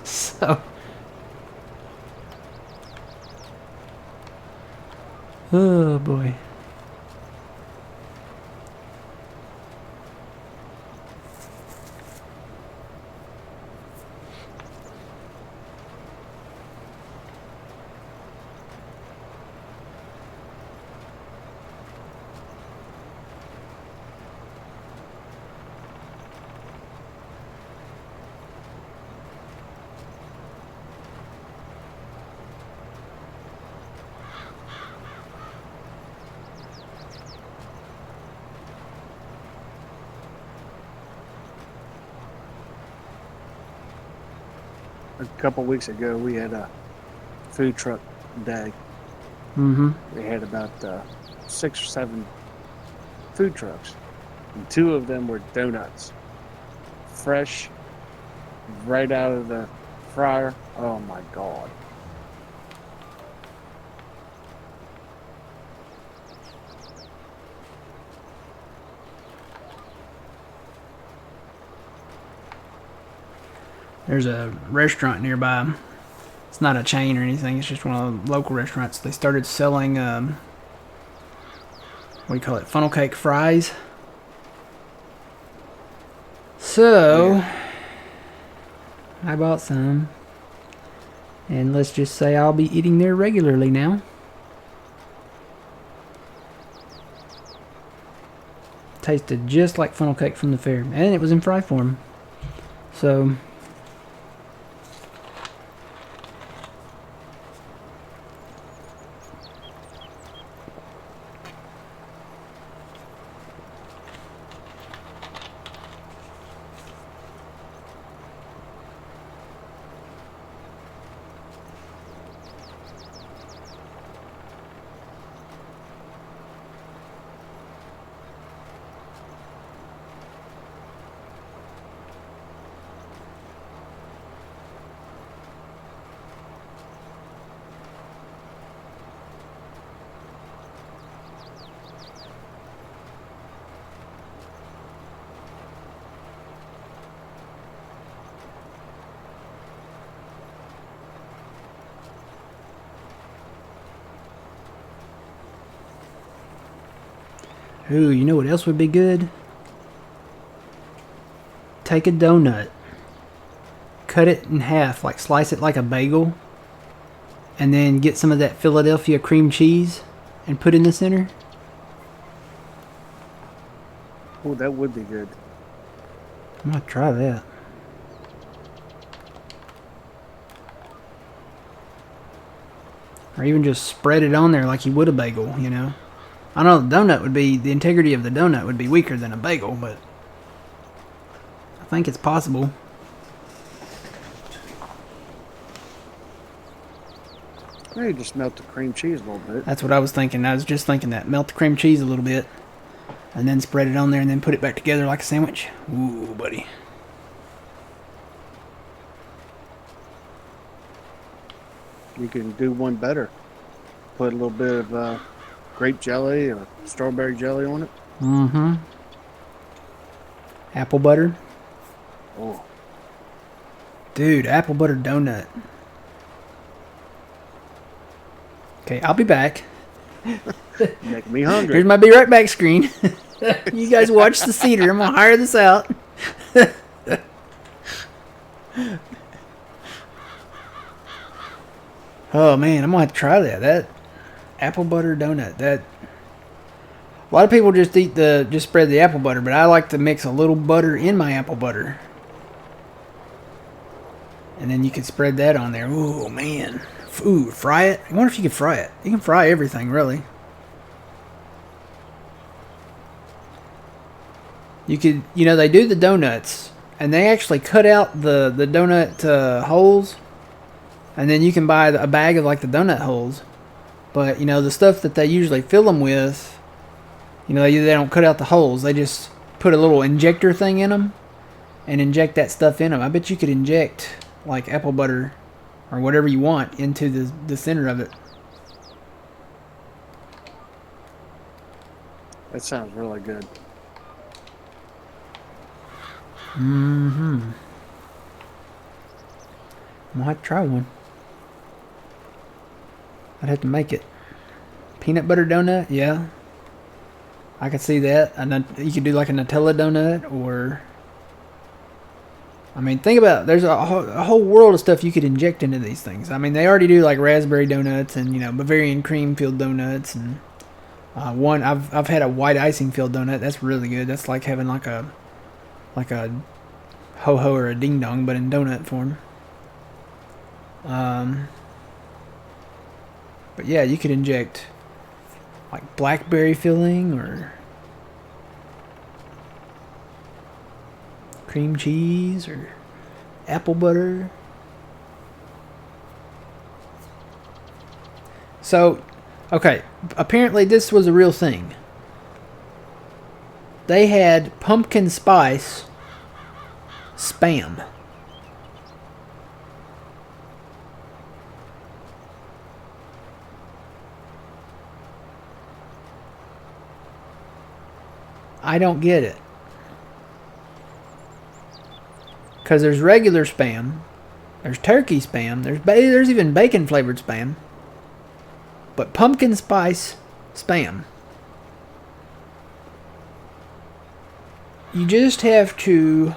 So. Oh boy. A couple weeks ago, we had a food truck day. Mm-hmm. We had about 6 or 7 food trucks, and 2 of them were donuts, fresh, right out of the fryer. Oh my God! There's a restaurant nearby. It's not a chain or anything. It's just one of the local restaurants. They started selling, what do you call it? Funnel cake fries. So, Yeah. I bought some. And let's just say I'll be eating there regularly now. Tasted just like funnel cake from the fair. And it was in fry form. So, Ooh, you know what else would be good? Take a donut, cut it in half, like slice it like a bagel, and then get some of that Philadelphia cream cheese and put in the center. Oh, that would be good. I'm gonna try that. Or even just spread it on there like you would a bagel, you know. I know the integrity of the donut would be weaker than a bagel, but I think it's possible. Maybe just melt the cream cheese a little bit. That's what I was thinking. I was just thinking that. Melt the cream cheese a little bit, and then spread it on there, and then put it back together like a sandwich. Ooh, buddy. You can do one better. Put a little bit of grape jelly or strawberry jelly on it. Mm-hmm. Apple butter. Oh, Dude, apple butter donut. Okay, I'll be back. make me hungry. Here's my be right back screen. You guys watch the cedar. I'm gonna hire this out. Oh man, I'm gonna have to try that. That apple butter donut. That a lot of people just spread the apple butter, but I like to mix a little butter in my apple butter, and then you can spread that on there. Ooh man, ooh, fry it. I wonder if you could fry it. You can fry everything, really. You could, you know, they do the donuts, and they actually cut out the donut holes, and then you can buy a bag of like the donut holes. But you know, the stuff that they usually fill them with, you know, they don't cut out the holes. They just put a little injector thing in them and inject that stuff in them. I bet you could inject like apple butter or whatever you want into the center of it. That sounds really good. Mm-hmm. I'm gonna have to try one. I'd have to make it. Peanut butter donut, yeah. I could see that. And you could do like a Nutella donut, or I mean, think about it. There's a whole world of stuff you could inject into these things. I mean, they already do like raspberry donuts and, you know, Bavarian cream filled donuts, and one I've had a white icing filled donut. That's really good. That's like having like a ho-ho or a ding-dong, but in donut form. But yeah, you could inject like blackberry filling or cream cheese or apple butter. So, okay, apparently this was a real thing. They had pumpkin spice Spam. I don't get it. Because there's regular Spam, there's turkey Spam, there's even bacon flavored Spam, but pumpkin spice Spam. You just have to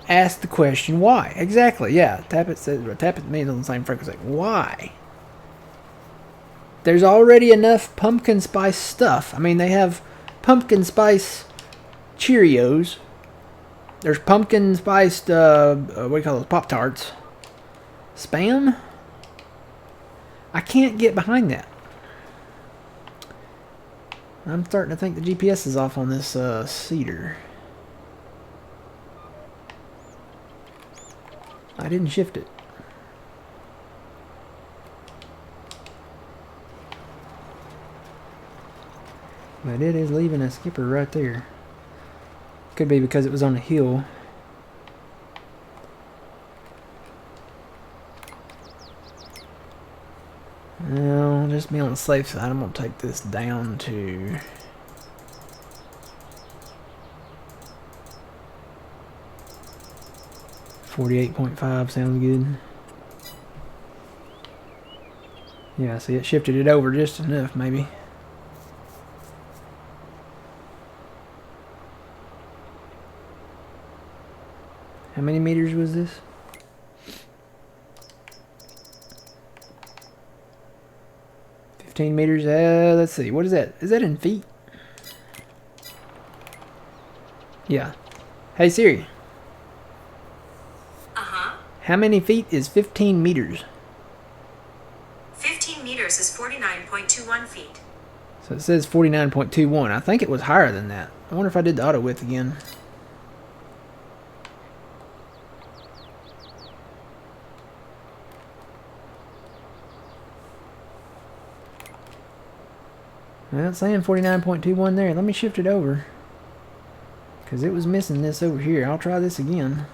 ask the question, why? Exactly, yeah. Tap it means on the same frequency. Why? There's already enough pumpkin spice stuff. I mean, they have pumpkin spice Cheerios. There's pumpkin spiced, what do you call those? Pop-Tarts. Spam? I can't get behind that. I'm starting to think the GPS is off on this cedar. I didn't shift it. But it is leaving a skipper right there. Could be because it was on a hill. Well, just be on the safe side. I'm going to take this down to 48.5 sounds good. Yeah, see, it shifted it over just enough, maybe. How many meters was this? $15 meters. Let's see. What is that? Is that in feet? Yeah. Hey Siri. How many feet is 15 meters? 15 meters is 49.21 feet. So it says 49.21. I think it was higher than that. I wonder if I did the auto width again. Well, it's saying 49.21 there. Let me shift it over, because it was missing this over here. I'll try this again.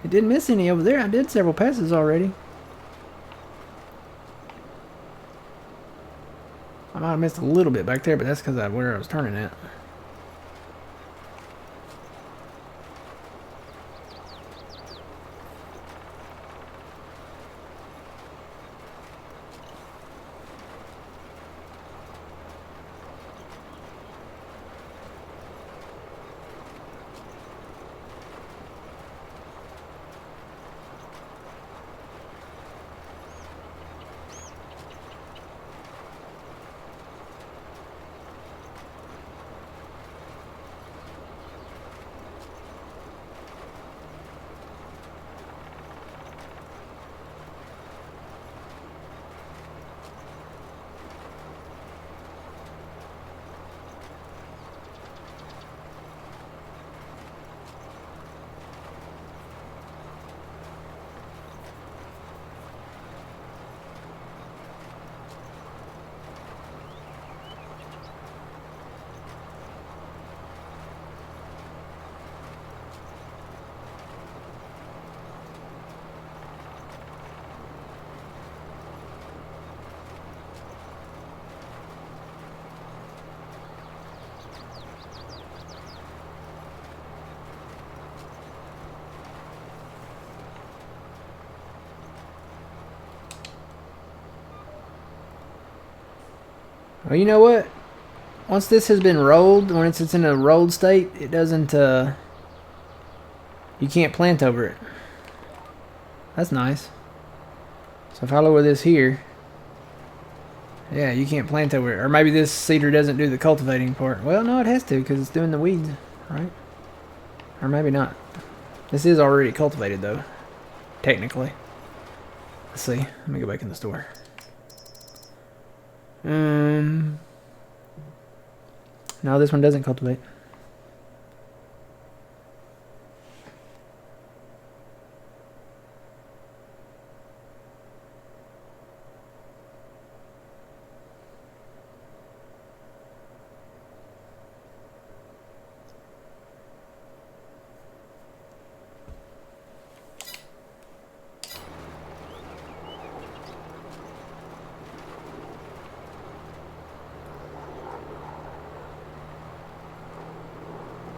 It didn't miss any over there. I did several passes already. I might have missed a little bit back there, but that's because of where I was turning at. Well, you know what? Once this has been rolled, when it's in a rolled state, it doesn't, you can't plant over it. That's nice. So if I lower this here, yeah, you can't plant over it. Or maybe this seeder doesn't do the cultivating part. Well, no, it has to, because it's doing the weeds, right? Or maybe not. This is already cultivated, though, technically. Let's see. Let me go back in the store. No, this one doesn't cultivate.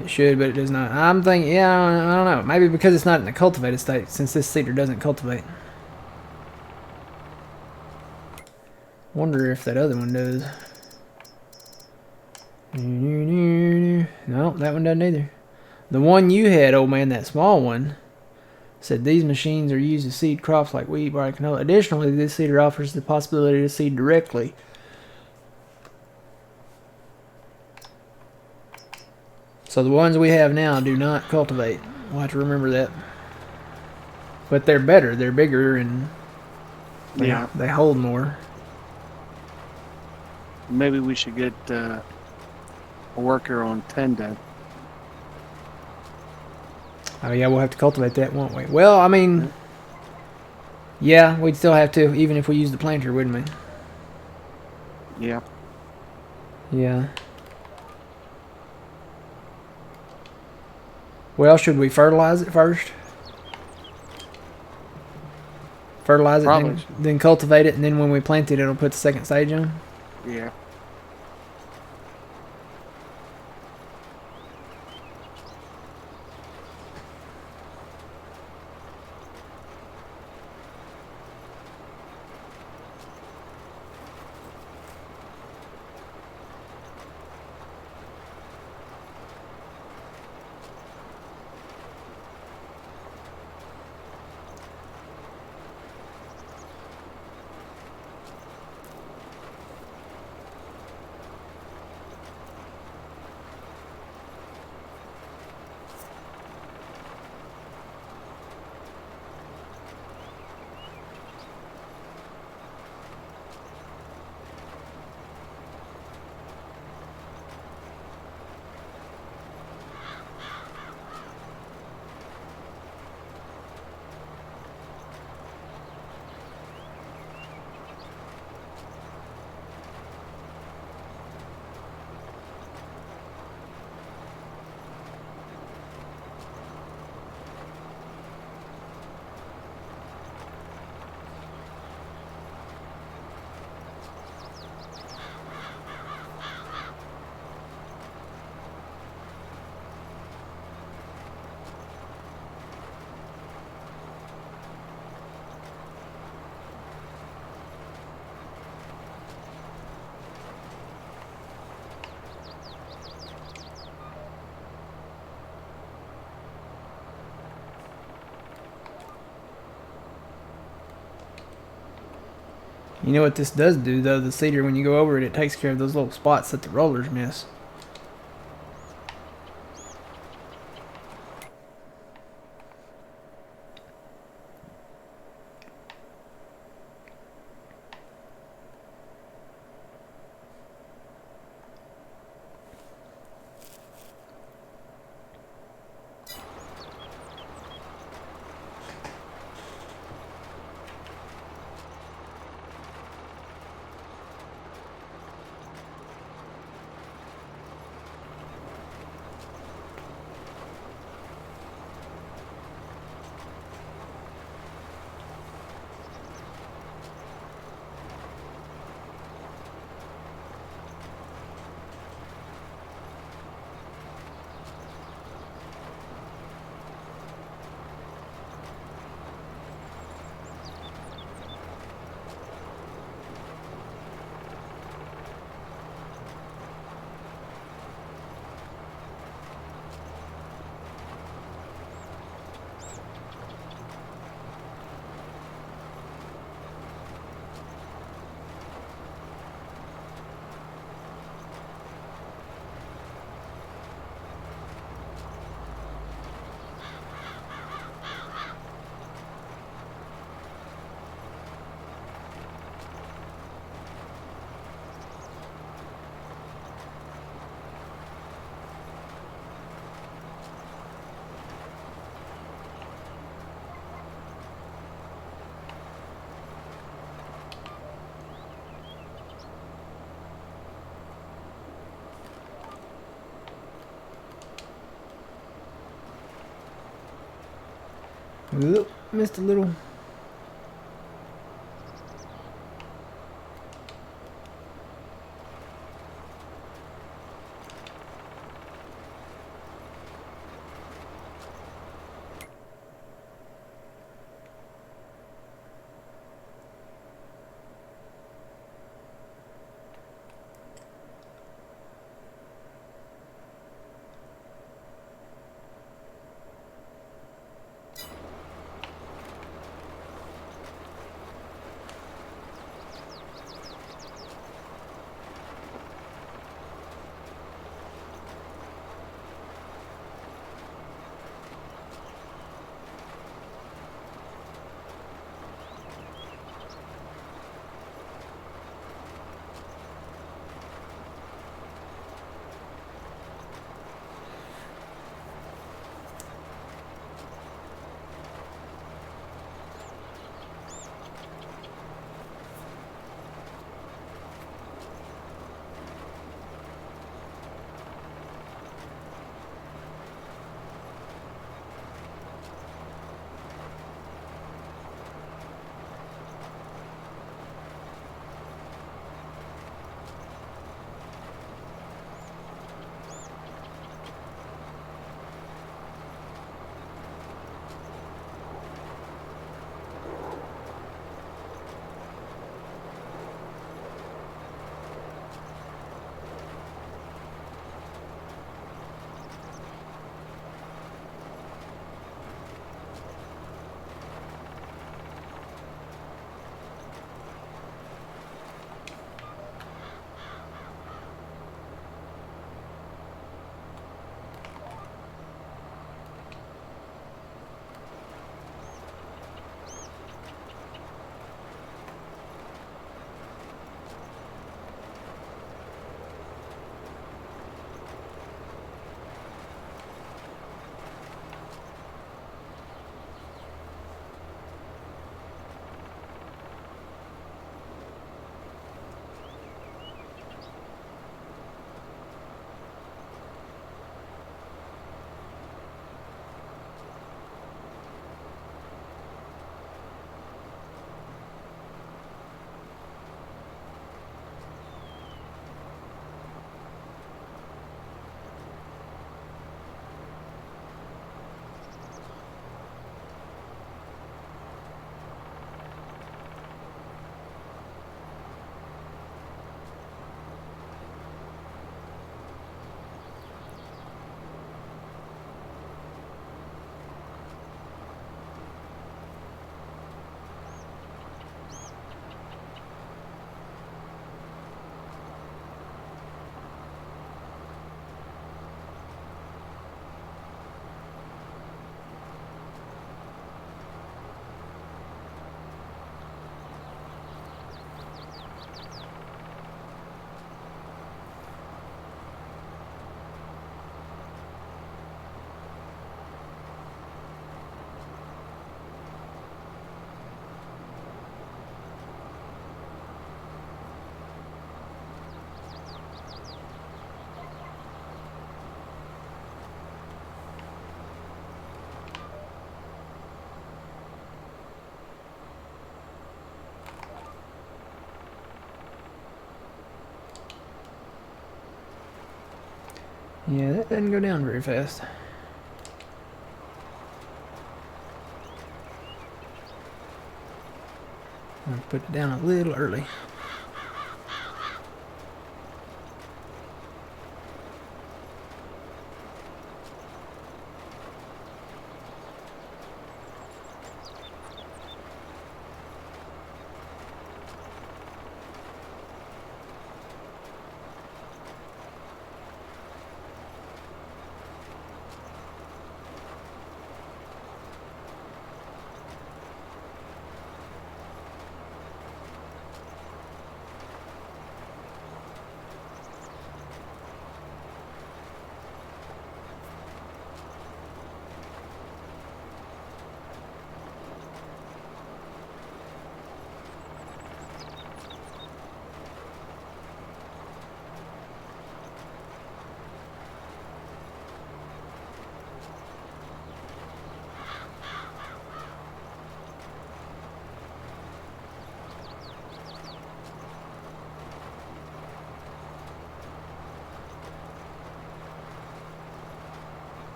It should, but it does not. I'm thinking, yeah, I don't know. Maybe because it's not in a cultivated state, since this seeder doesn't cultivate. Wonder if that other one does. No, that one doesn't either. The one you had, old man, that small one, said these machines are used to seed crops like wheat, barley, canola. Additionally, this seeder offers the possibility to seed directly. So the ones we have now do not cultivate. We'll have to remember that. But they're better. They're bigger and they hold more. Maybe we should get a worker on 10 then. Oh yeah, we'll have to cultivate that, won't we? Well, I mean, yeah, we'd still have to, even if we use the planter, wouldn't we? Yeah. Yeah. Well, should we fertilize it first? Fertilize it, then cultivate it, and then when we plant it, it'll put the second stage on? Yeah. You know what this does do, though? The seeder, when you go over it, it takes care of those little spots that the rollers miss. Oop, missed a little. Yeah, that doesn't go down very fast. I'm gonna put it down a little early.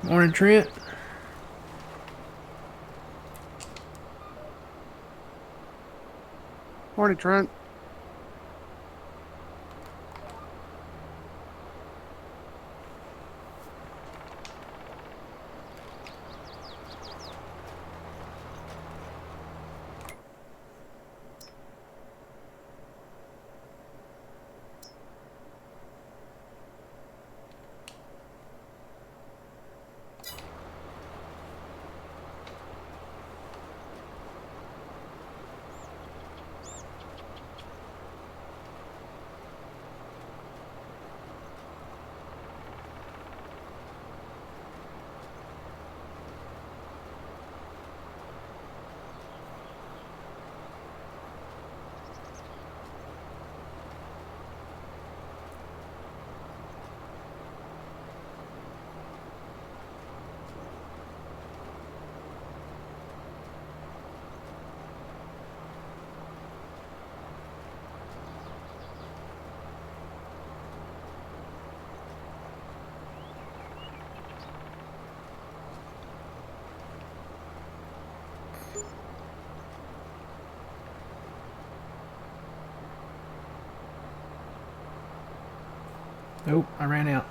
Morning, Trent. Morning, Trent. Oh, I ran out.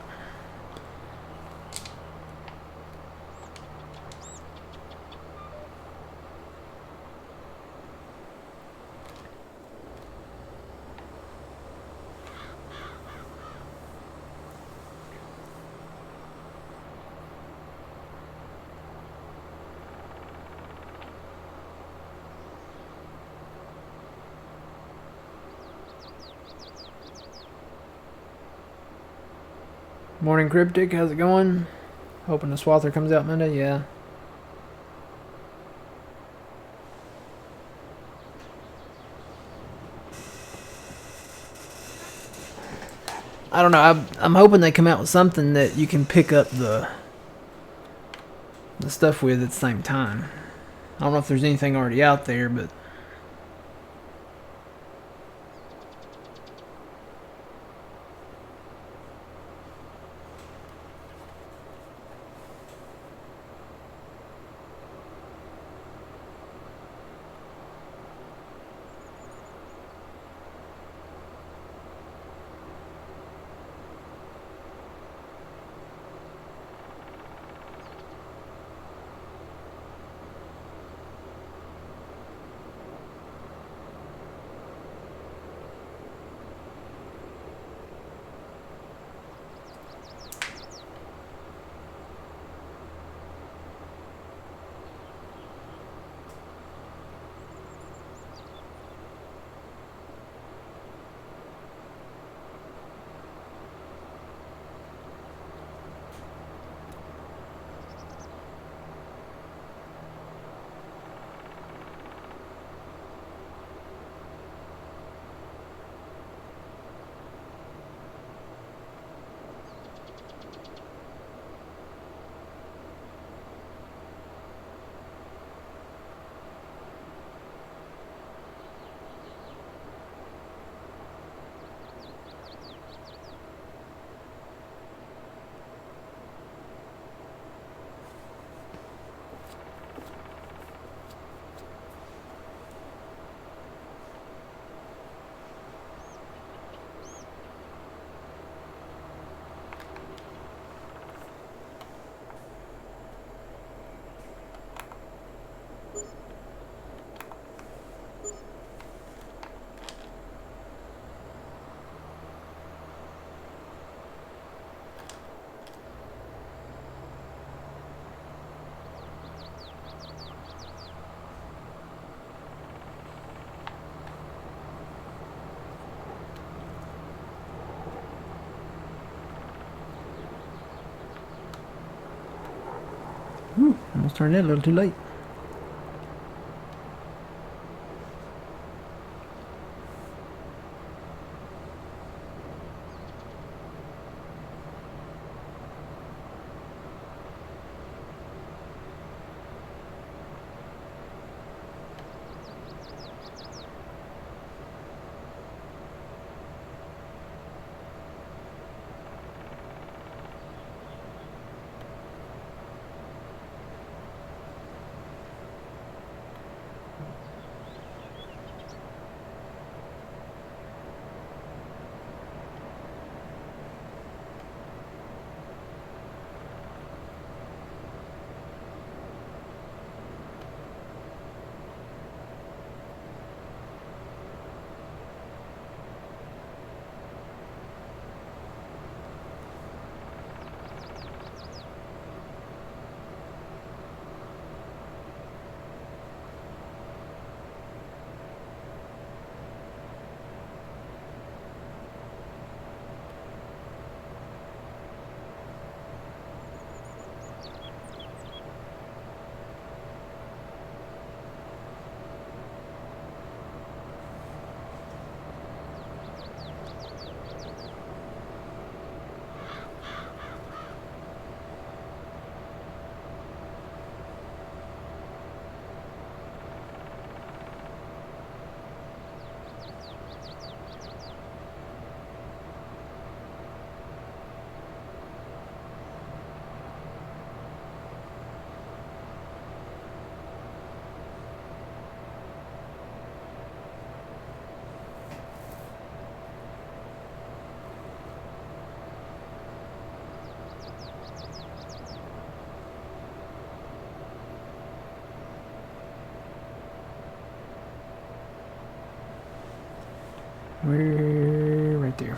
Morning, Cryptic. How's it going? Hoping the Swather comes out Monday. Yeah. I don't know. I'm hoping they come out with something that you can pick up the stuff with at the same time. I don't know if there's anything already out there, but Almost turned in a little too late. We're right there.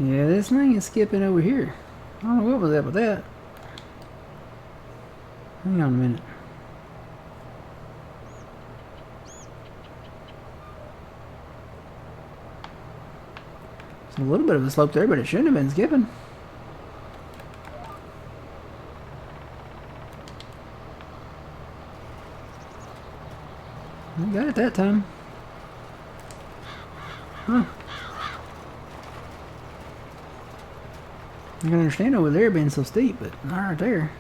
Yeah, this thing is skipping over here. I don't know what was up with that. Hang on a minute. There's a little bit of a slope there, but it shouldn't have been skipping. I got it that time. Huh. I can understand over there being so steep, but not right there.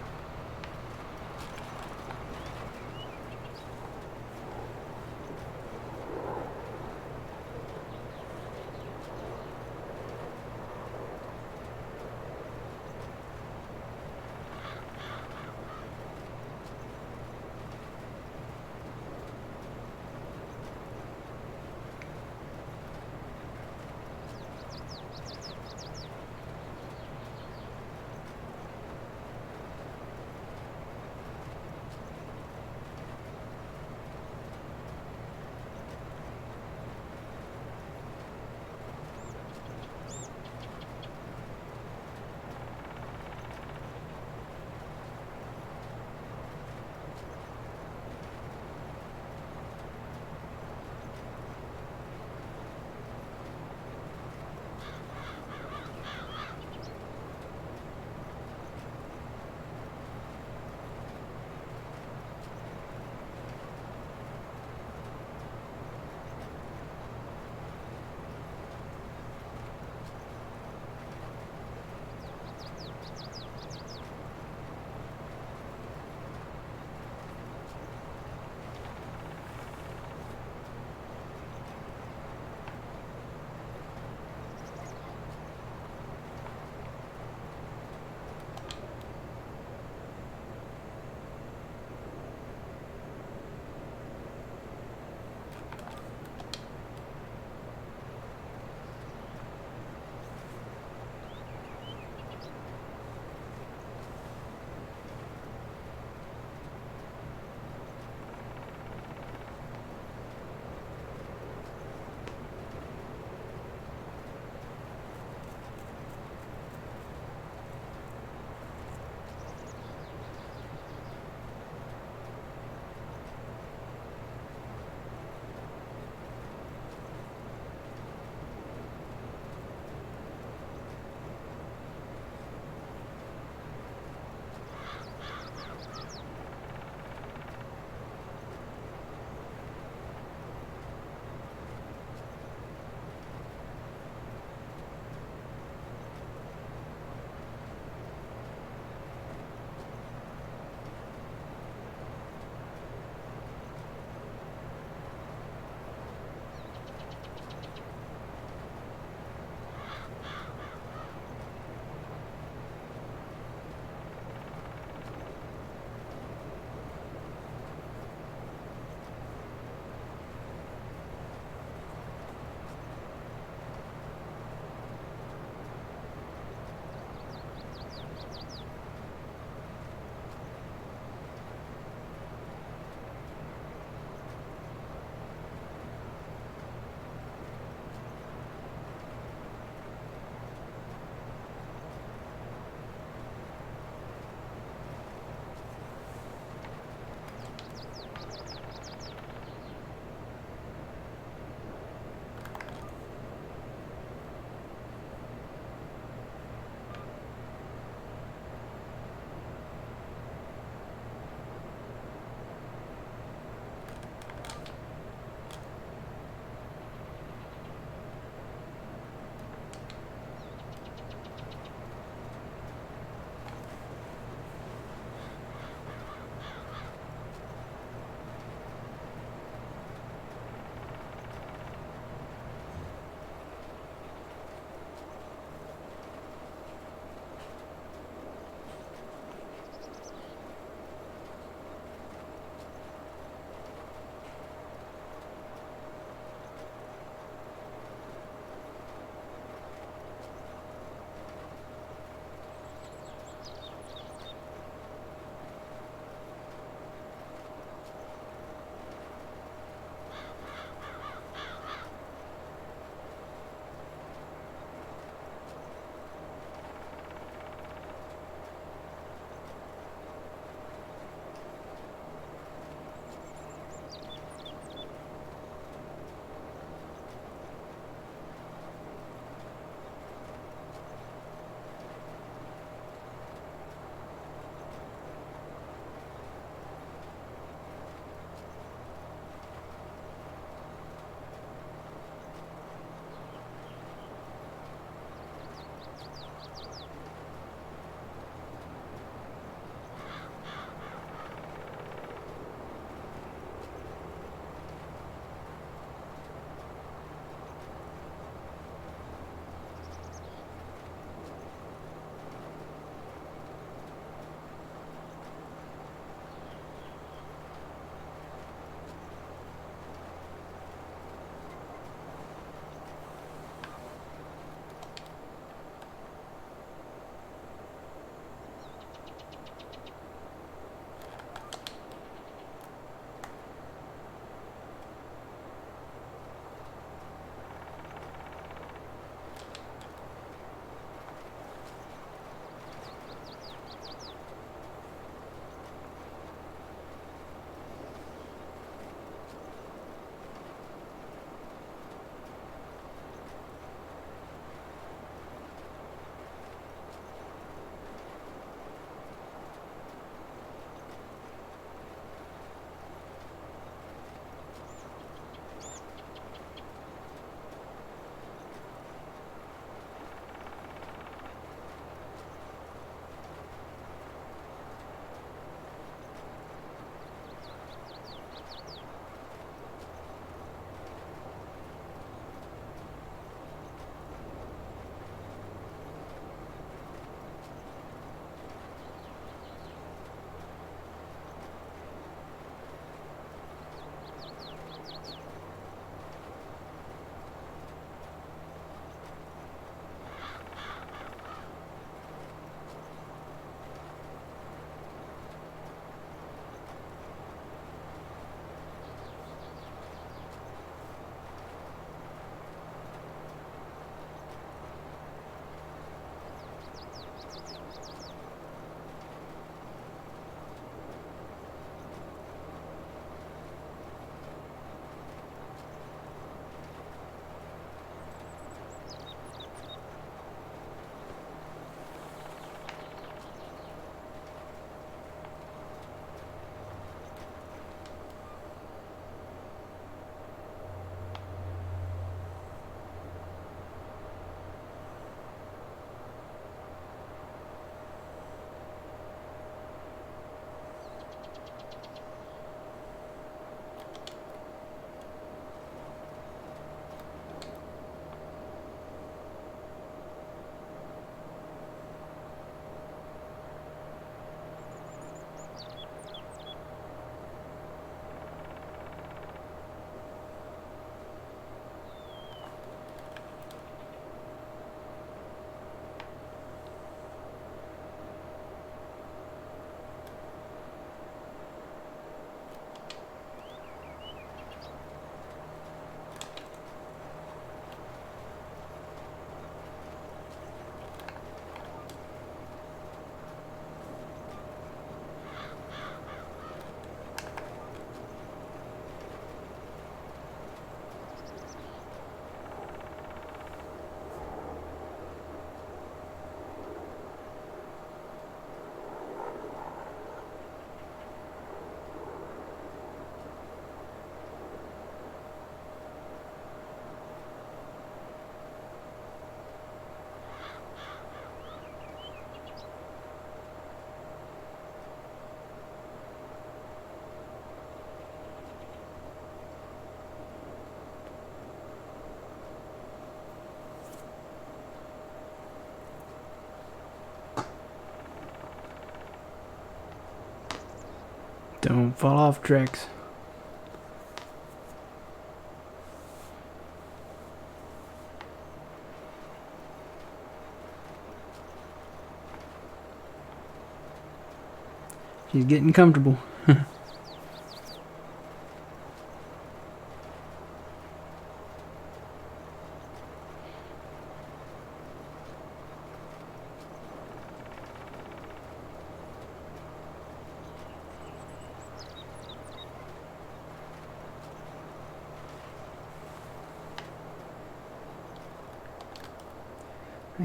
Don't fall off tracks. She's getting comfortable.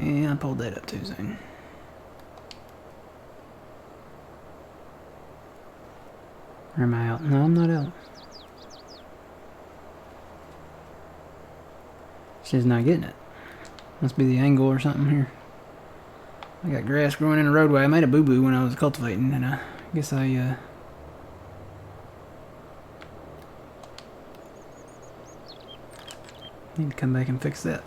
Yeah, I pulled that up too soon. Or am I out? No, I'm not out. She's not getting it. Must be the angle or something here. I got grass growing in the roadway. I made a boo-boo when I was cultivating, and I guess I need to come back and fix that.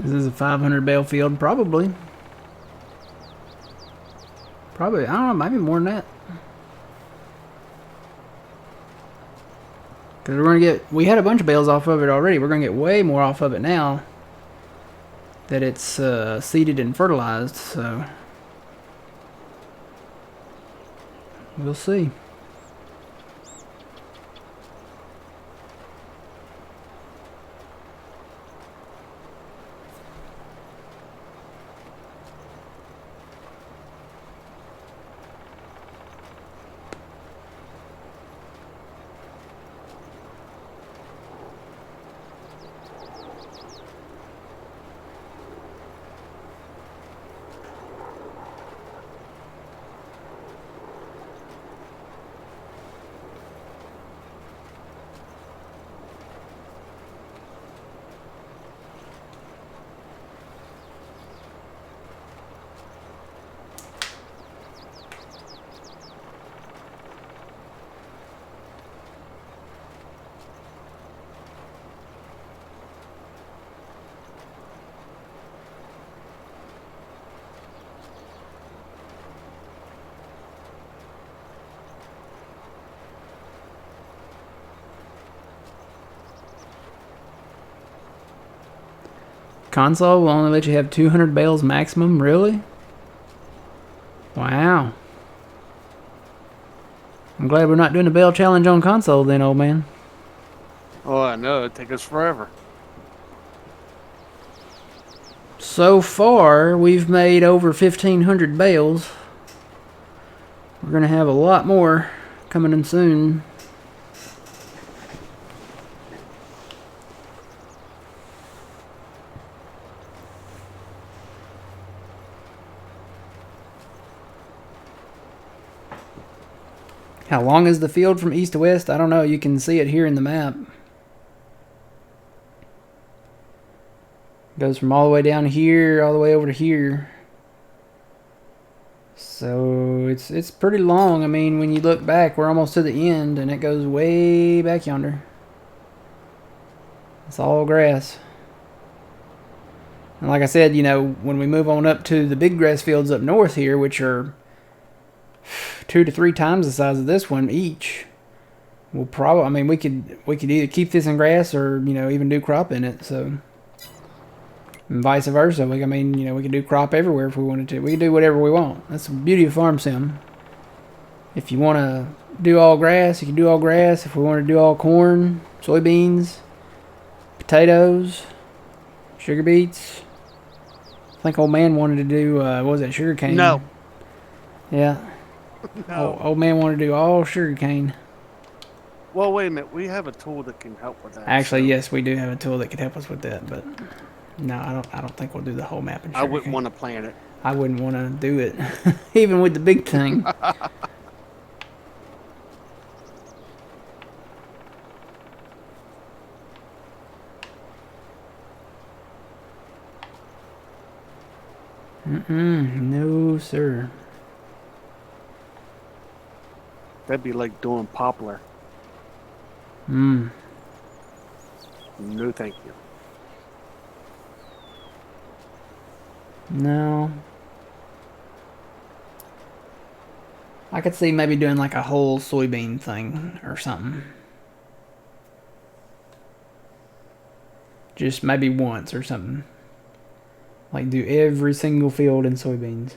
This is a 500 bale field, probably. Probably, I don't know, maybe more than that. Because we're going to get, we had a bunch of bales off of it already. We're going to get way more off of it now that it's seeded and fertilized, so we'll see. Console will only let you have 200 bales maximum? Really? Wow. I'm glad we're not doing a bale challenge on console then, old man. Oh, I know. It'd take us forever. So far, we've made over 1,500 bales. We're going to have a lot more coming in soon. How long is the field from east to west? I don't know. You can see it here in the map. Goes from all the way down here, all the way over to here. So it's pretty long. I mean, when you look back, we're almost to the end, and it goes way back yonder. It's all grass. And like I said, you know, when we move on up to the big grass fields up north here, which are 2 to 3 times the size of this one each, we'll probably, I mean, we could either keep this in grass or, you know, even do crop in it. So, and vice versa. I mean, you know, we could do crop everywhere if we wanted to. We can do whatever we want. That's the beauty of Farm Sim. If you want to do all grass, you can do all grass. If we want to do all corn, soybeans, potatoes, sugar beets. I think old man wanted to do, what was that, sugar cane? No. Yeah. No. Old man wanted to do all sugar cane. Well, wait a minute. We have a tool that can help with that. Actually, so yes, we do have a tool that could help us with that, but no, I don't think we'll do the whole map in sugar I wouldn't cane. want to plant it. I wouldn't want to do it, even with the big thing. No, sir. That'd be like doing poplar. Mm. No, thank you. No. I could see maybe doing like a whole soybean thing or something. Just maybe once or something. Like do every single field in soybeans.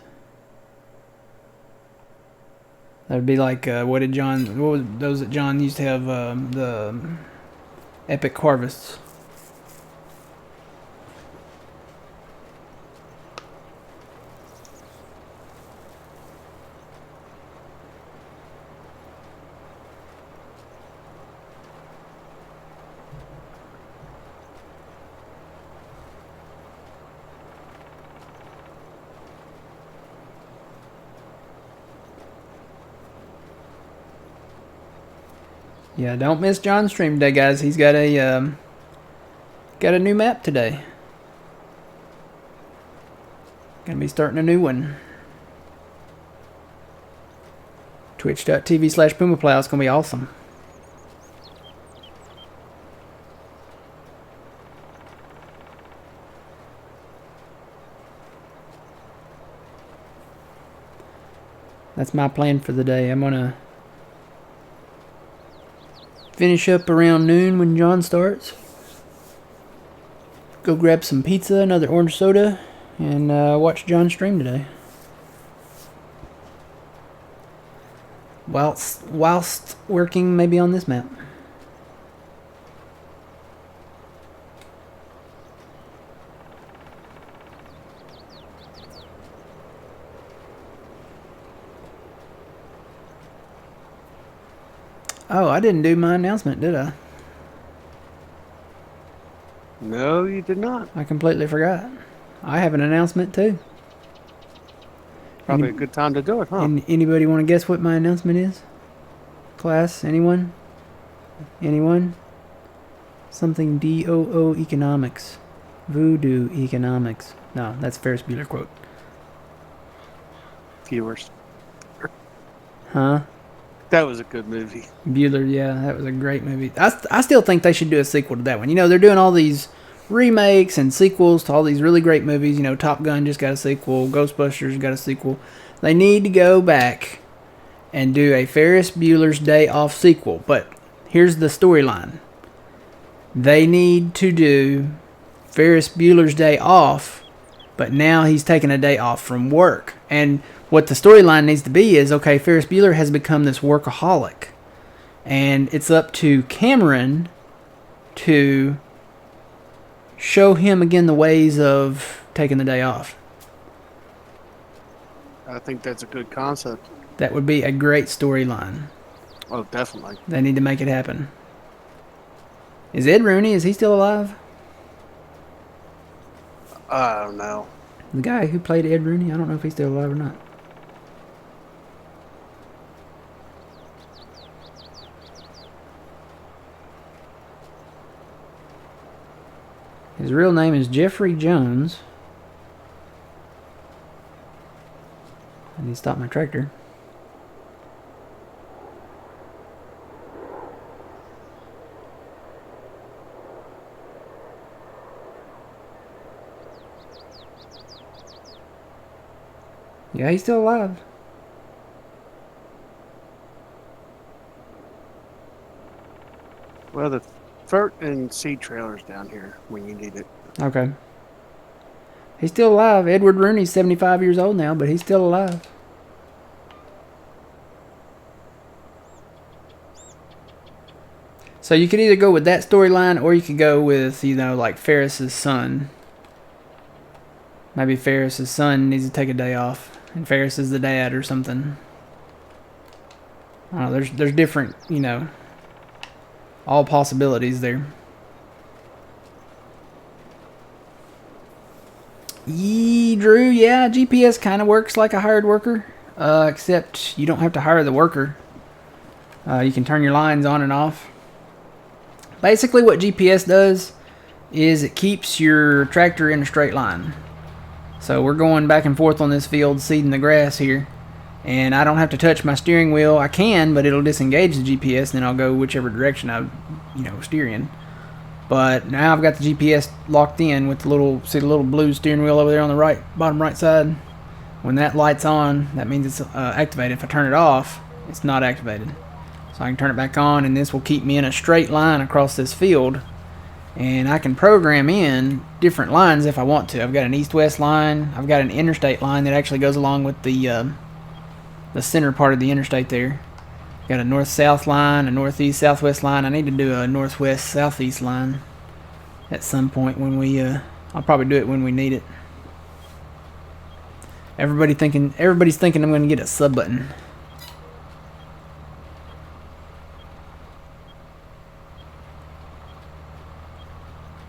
That would be like, what was those that John used to have, the epic harvests. Yeah, don't miss John's stream today, guys. He's got a new map today. Gonna be starting a new one. Twitch.tv/PumaPlow. It's gonna be awesome. That's my plan for the day. I'm gonna finish up around noon when John starts. Go grab some pizza, another orange soda, and watch John stream today. Whilst working maybe on this map. Oh, I didn't do my announcement, did I? No, you did not. I completely forgot. I have an announcement too. Probably a good time to do it, huh? Anybody want to guess what my announcement is? Class, anyone? Anyone? Something DOO economics. Voodoo economics. No, that's Ferris Bueller quote. Viewers. Huh? That was a good movie. Bueller, yeah, that was a great movie. I still think they should do a sequel to that one. You know, they're doing all these remakes and sequels to all these really great movies. You know, Top Gun just got a sequel. Ghostbusters got a sequel. They need to go back and do a Ferris Bueller's Day Off sequel. But here's the storyline. They need to do Ferris Bueller's Day Off, but now he's taking a day off from work. And what the storyline needs to be is, okay, Ferris Bueller has become this workaholic. And it's up to Cameron to show him again the ways of taking the day off. I think that's a good concept. That would be a great storyline. Oh, definitely. They need to make it happen. Is Ed Rooney, is he still alive? I don't know. The guy who played Ed Rooney, I don't know if he's still alive or not. His real name is Jeffrey Jones. I need to stop my tractor. Yeah, he's still alive. Well, the FERT and C trailer's down here when you need it. Okay. He's still alive. Edward Rooney's 75 years old now, but he's still alive. So you could either go with that storyline, or you could go with, you know, like Ferris's son. Maybe Ferris's son needs to take a day off, and Ferris is the dad or something. I don't know, there's different, you know, all possibilities there. Drew, yeah, GPS kind of works like a hired worker, except you don't have to hire the worker. You can turn your lines on and off. Basically what GPS does is it keeps your tractor in a straight line. So we're going back and forth on this field seeding the grass here, and I don't have to touch my steering wheel. I can, but it'll disengage the GPS, and then I'll go whichever direction I, steer in. But now I've got the GPS locked in with the little blue steering wheel over there on the bottom right side. When that light's on, that means it's activated. If I turn it off, it's not activated. So I can turn it back on, and this will keep me in a straight line across this field. And I can program in different lines if I want to. I've got an east-west line. I've got an interstate line that actually goes along with the center part of the interstate there. Got a north-south line, a northeast-southwest line. I need to do a northwest-southeast line at some point when we. I'll probably do it when we need it. Everybody's thinking I'm going to get a sub button.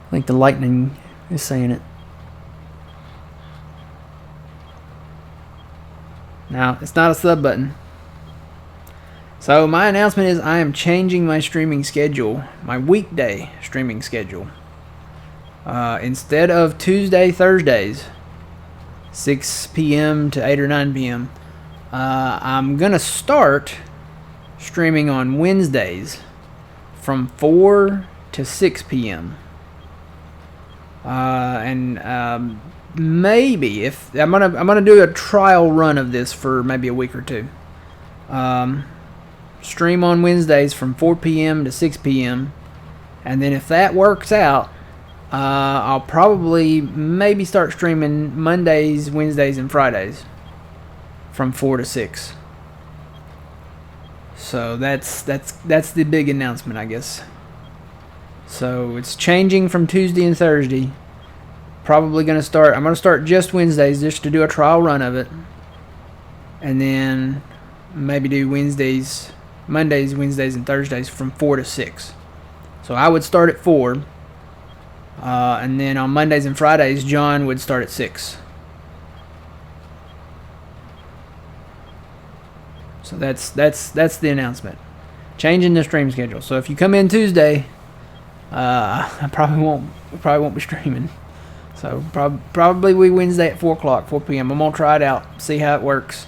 I think the lightning is saying it. Now, it's not a sub button. So my announcement is I am changing my streaming schedule, my weekday streaming schedule. Instead of Tuesday, Thursdays, 6 p.m. to 8 or 9 p.m., I'm going to start streaming on Wednesdays from 4 to 6 p.m. maybe if I'm gonna do a trial run of this for maybe a week or two. Stream on Wednesdays from 4 p.m. to 6 p.m. and then if that works out, I'll probably maybe start streaming Mondays, Wednesdays, and Fridays from 4 to 6. So that's the big announcement, I guess. So it's changing from Tuesday and Thursday. Probably gonna start. I'm gonna start just Wednesdays just to do a trial run of it, and then maybe do Mondays, Wednesdays, and Thursdays from 4 to 6. So I would start at 4, and then on Mondays and Fridays, John would start at 6. So that's the announcement. Changing the stream schedule. So if you come in Tuesday, I probably won't be streaming. So probably we Wednesday at 4 p.m. I'm gonna try it out, see how it works.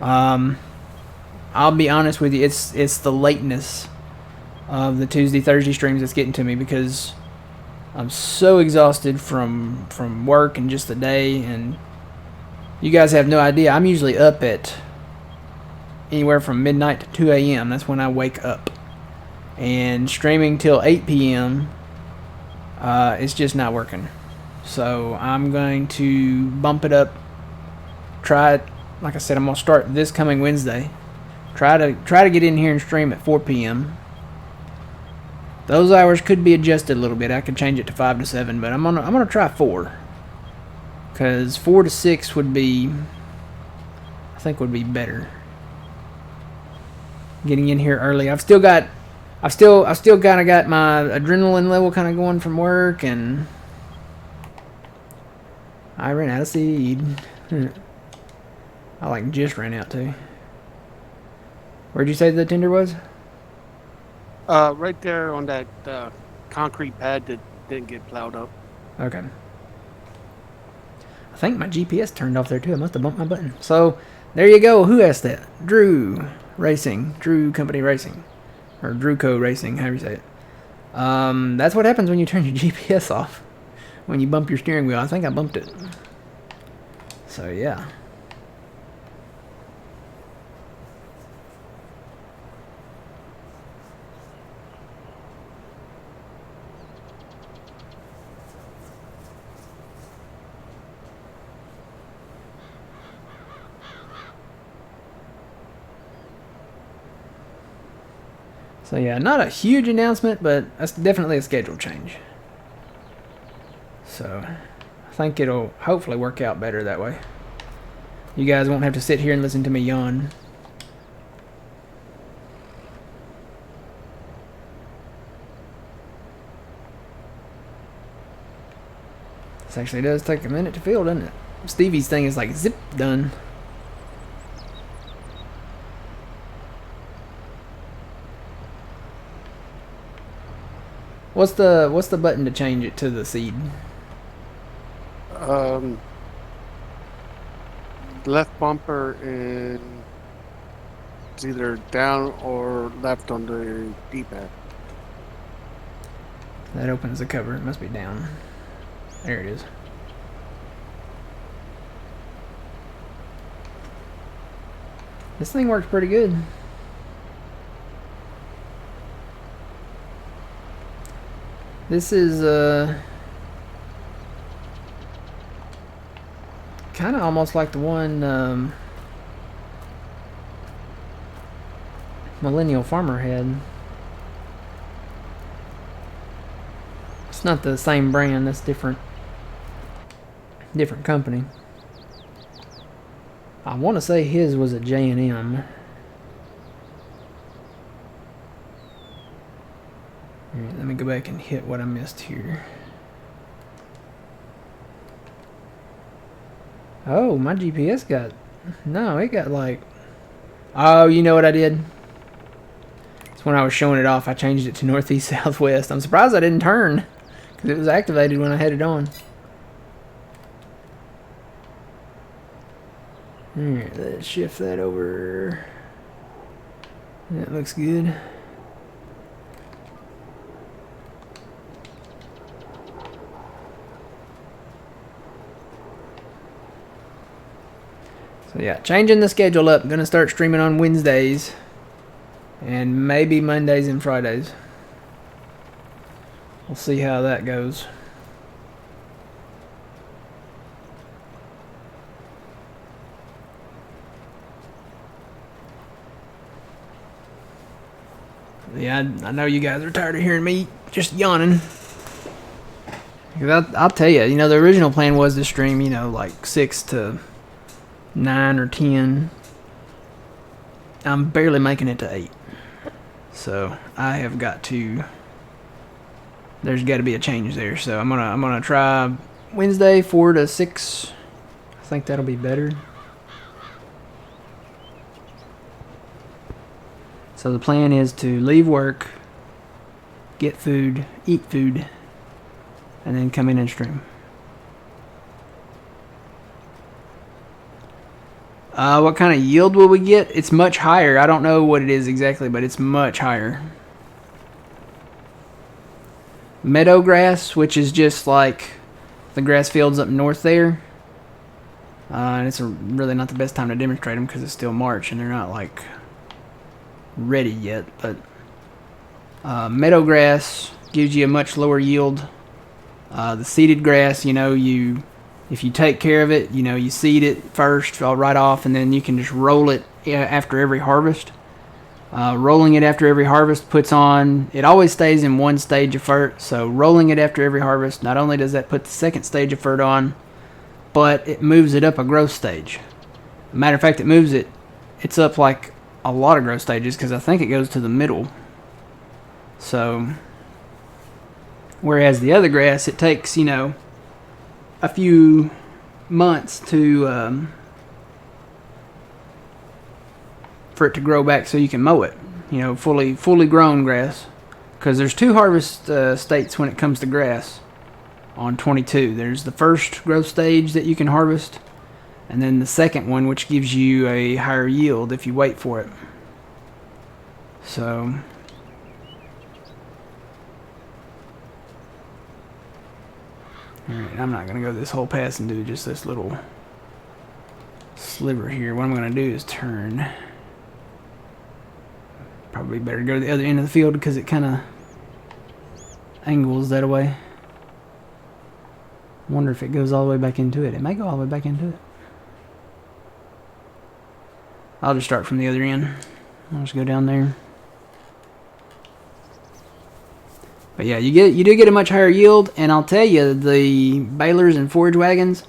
I'll be honest with you, it's the lateness of the Tuesday, Thursday streams that's getting to me because I'm so exhausted from work and just the day, and you guys have no idea. I'm usually up at anywhere from midnight to 2 a.m. That's when I wake up. And streaming till 8 p.m. It's just not working. So I'm going to bump it up. Try it. Like I said, I'm going to start this coming Wednesday. Try to get in here and stream at 4 p.m. Those hours could be adjusted a little bit. I could change it to 5 to 7, but I'm gonna try 4. Cause 4 to 6 would be, I think, would be better. Getting in here early. I've still kind of got my adrenaline level kind of going from work, and I ran out of seed. I just ran out too. Where'd you say the tender was? Right there on that concrete pad that didn't get plowed up. Okay. I think my GPS turned off there too. I must have bumped my button. So there you go. Who asked that? Drew Racing. Drew Company Racing. Or Drewco Racing, however you say it. That's what happens when you turn your GPS off. When you bump your steering wheel. I think I bumped it. So yeah. So yeah, not a huge announcement, but that's definitely a schedule change. So I think it'll hopefully work out better that way. You guys won't have to sit here and listen to me yawn. This actually does take a minute to fill, doesn't it? Stevie's thing is like zip done. What's the button to change it to the seed? Left bumper and it's either down or left on the D-pad. That opens the cover. It must be down. There it is. This thing works pretty good. This is kind of almost like the one Millennial Farmer had. It's not the same brand. That's different company. I want to say his was a J&M. Alright, let me go back and hit what I missed here. Oh, my GPS got... No, it got like... Oh, you know what I did? It's when I was showing it off, I changed it to northeast, southwest. I'm surprised I didn't turn, because it was activated when I had it on. Alright, let's shift that over. That looks good. So yeah, changing the schedule up. Gonna start streaming on Wednesdays. And maybe Mondays and Fridays. We'll see how that goes. Yeah, I know you guys are tired of hearing me just yawning. I'll tell you, the original plan was to stream, like 6 to 9 or 10. I'm barely making it to 8. So I have got to. There's got to be a change there. So I'm gonna try Wednesday 4 to 6. I think that'll be better. So the plan is to leave work, get food, eat food, and then come in and stream. What kind of yield will we get? It's much higher. I don't know what it is exactly, but it's much higher. Meadow grass, which is just like the grass fields up north there. And it's really not the best time to demonstrate them because it's still March and they're not like ready yet. But meadow grass gives you a much lower yield. The seeded grass, if you take care of it, you seed it first right off, and then you can just roll it after every harvest. Rolling it after every harvest puts on, it always stays in one stage of fert, so rolling it after every harvest, not only does that put the second stage of fert on, but it moves it up a growth stage. Matter of fact, it's up like a lot of growth stages, because I think it goes to the middle. So, whereas the other grass, it takes, a few months to for it to grow back so you can mow it, fully grown grass, because there's 2 harvest states when it comes to grass on 22. There's the first growth stage that you can harvest, and then the second one, which gives you a higher yield if you wait for it. So alright, I'm not going to go this whole pass and do just this little sliver here. What I'm going to do is turn. Probably better go to the other end of the field because it kind of angles that way. Wonder if it goes all the way back into it. It may go all the way back into it. I'll just start from the other end. I'll just go down there. But yeah, you do get a much higher yield, and I'll tell you, the balers and forage wagons,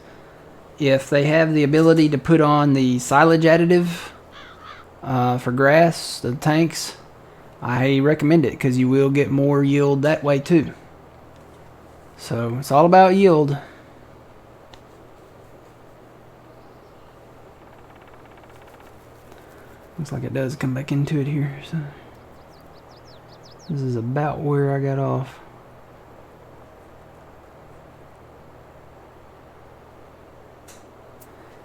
if they have the ability to put on the silage additive for grass, the tanks, I recommend it because you will get more yield that way too. So it's all about yield. Looks like it does come back into it here. So this is about where I got off.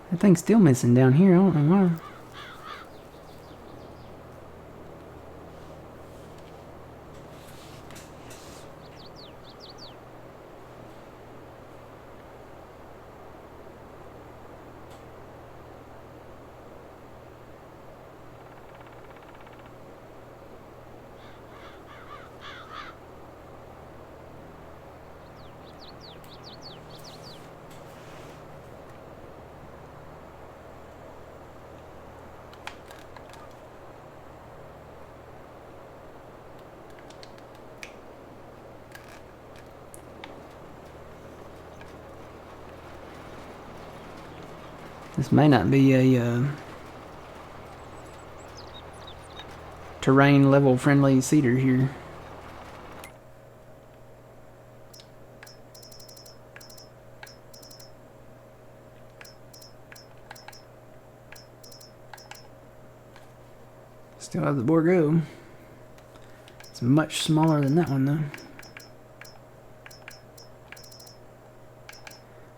That thing's still missing down here. I don't know why. This may not be a terrain level friendly seeder here. Still have the Borgo. It's much smaller than that one though.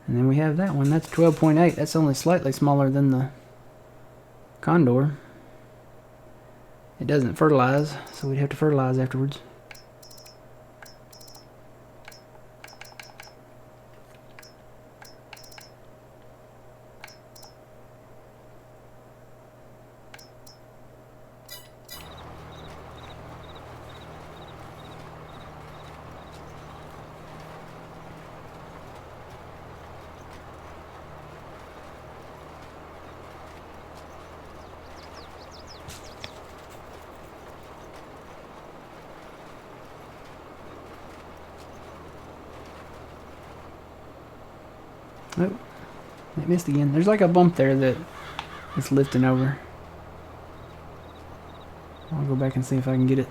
And then we have that one. That's 12.8. That's only slightly smaller than the Condor. It doesn't fertilize, so we'd have to fertilize afterwards. Oh, it missed again. There's like a bump there that it's lifting over. I'll go back and see if I can get it.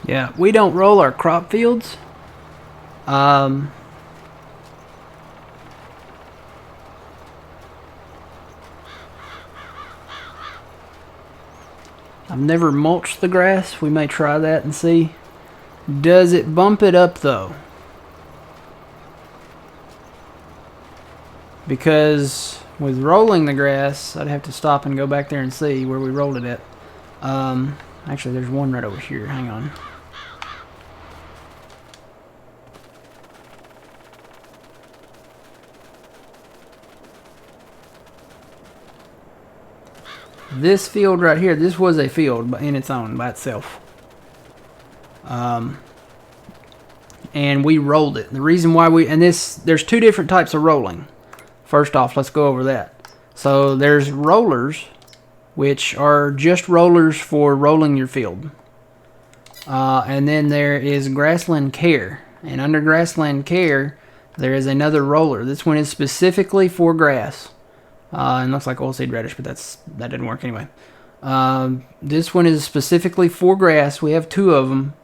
Yeah, we don't roll our crop fields. I've never mulched the grass. We may try that and see. Does it bump it up though? Because with rolling the grass, I'd have to stop and go back there and see where we rolled it at. Actually, there's one right over here. Hang on. This field right here, this was a field in its own, by itself. And we rolled it. The reason why there's two different types of rolling. First off, let's go over that. So there's rollers, which are just rollers for rolling your field. And then there is grassland care. And under grassland care, there is another roller. This one is specifically for grass. And looks like oilseed radish, but that didn't work anyway. This one is specifically for grass. We have two of them.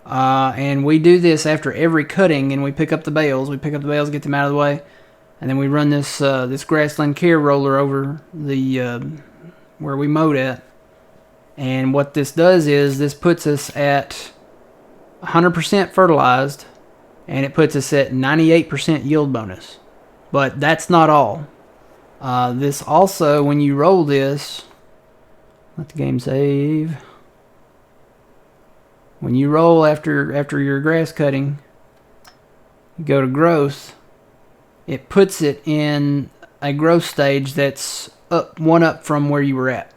And we do this after every cutting, and we pick up the bales. We pick up the bales, get them out of the way. And then we run this this grassland care roller over the where we mowed at. And what this does is this puts us at 100% fertilized, and it puts us at 98% yield bonus. But that's not all. This also, when you roll this, let the game save. When you roll after your grass cutting, you go to growth. It puts it in a growth stage that's one up from where you were at.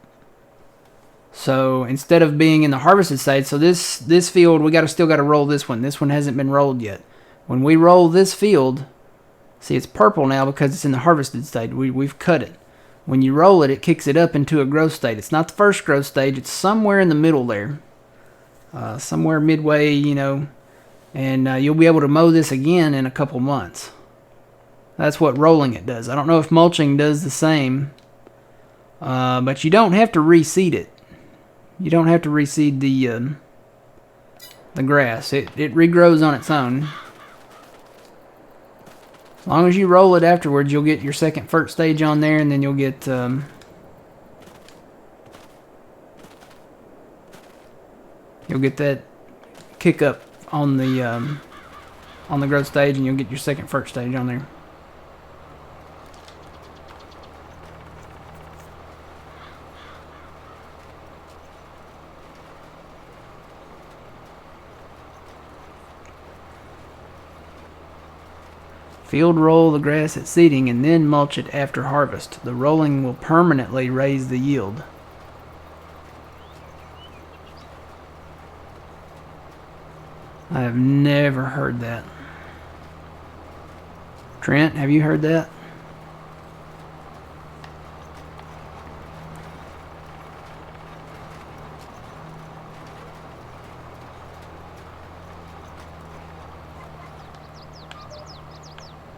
So instead of being in the harvested stage, so this field we still got to roll this one. This one hasn't been rolled yet. When we roll this field, see it's purple now because it's in the harvested stage. We've cut it. When you roll it, it kicks it up into a growth state. It's not the first growth stage. It's somewhere in the middle there, somewhere midway, you know. And you'll be able to mow this again in a couple months. That's what rolling it does. I don't know if mulching does the same, but you don't have to reseed it. You don't have to reseed the grass. It regrows on its own. As long as you roll it afterwards, you'll get your second fert stage on there, and then you'll get that kick up on the growth stage, and you'll get your second fert stage on there. Field roll the grass at seeding and then mulch it after harvest. The rolling will permanently raise the yield. I have never heard that. Trent, have you heard that?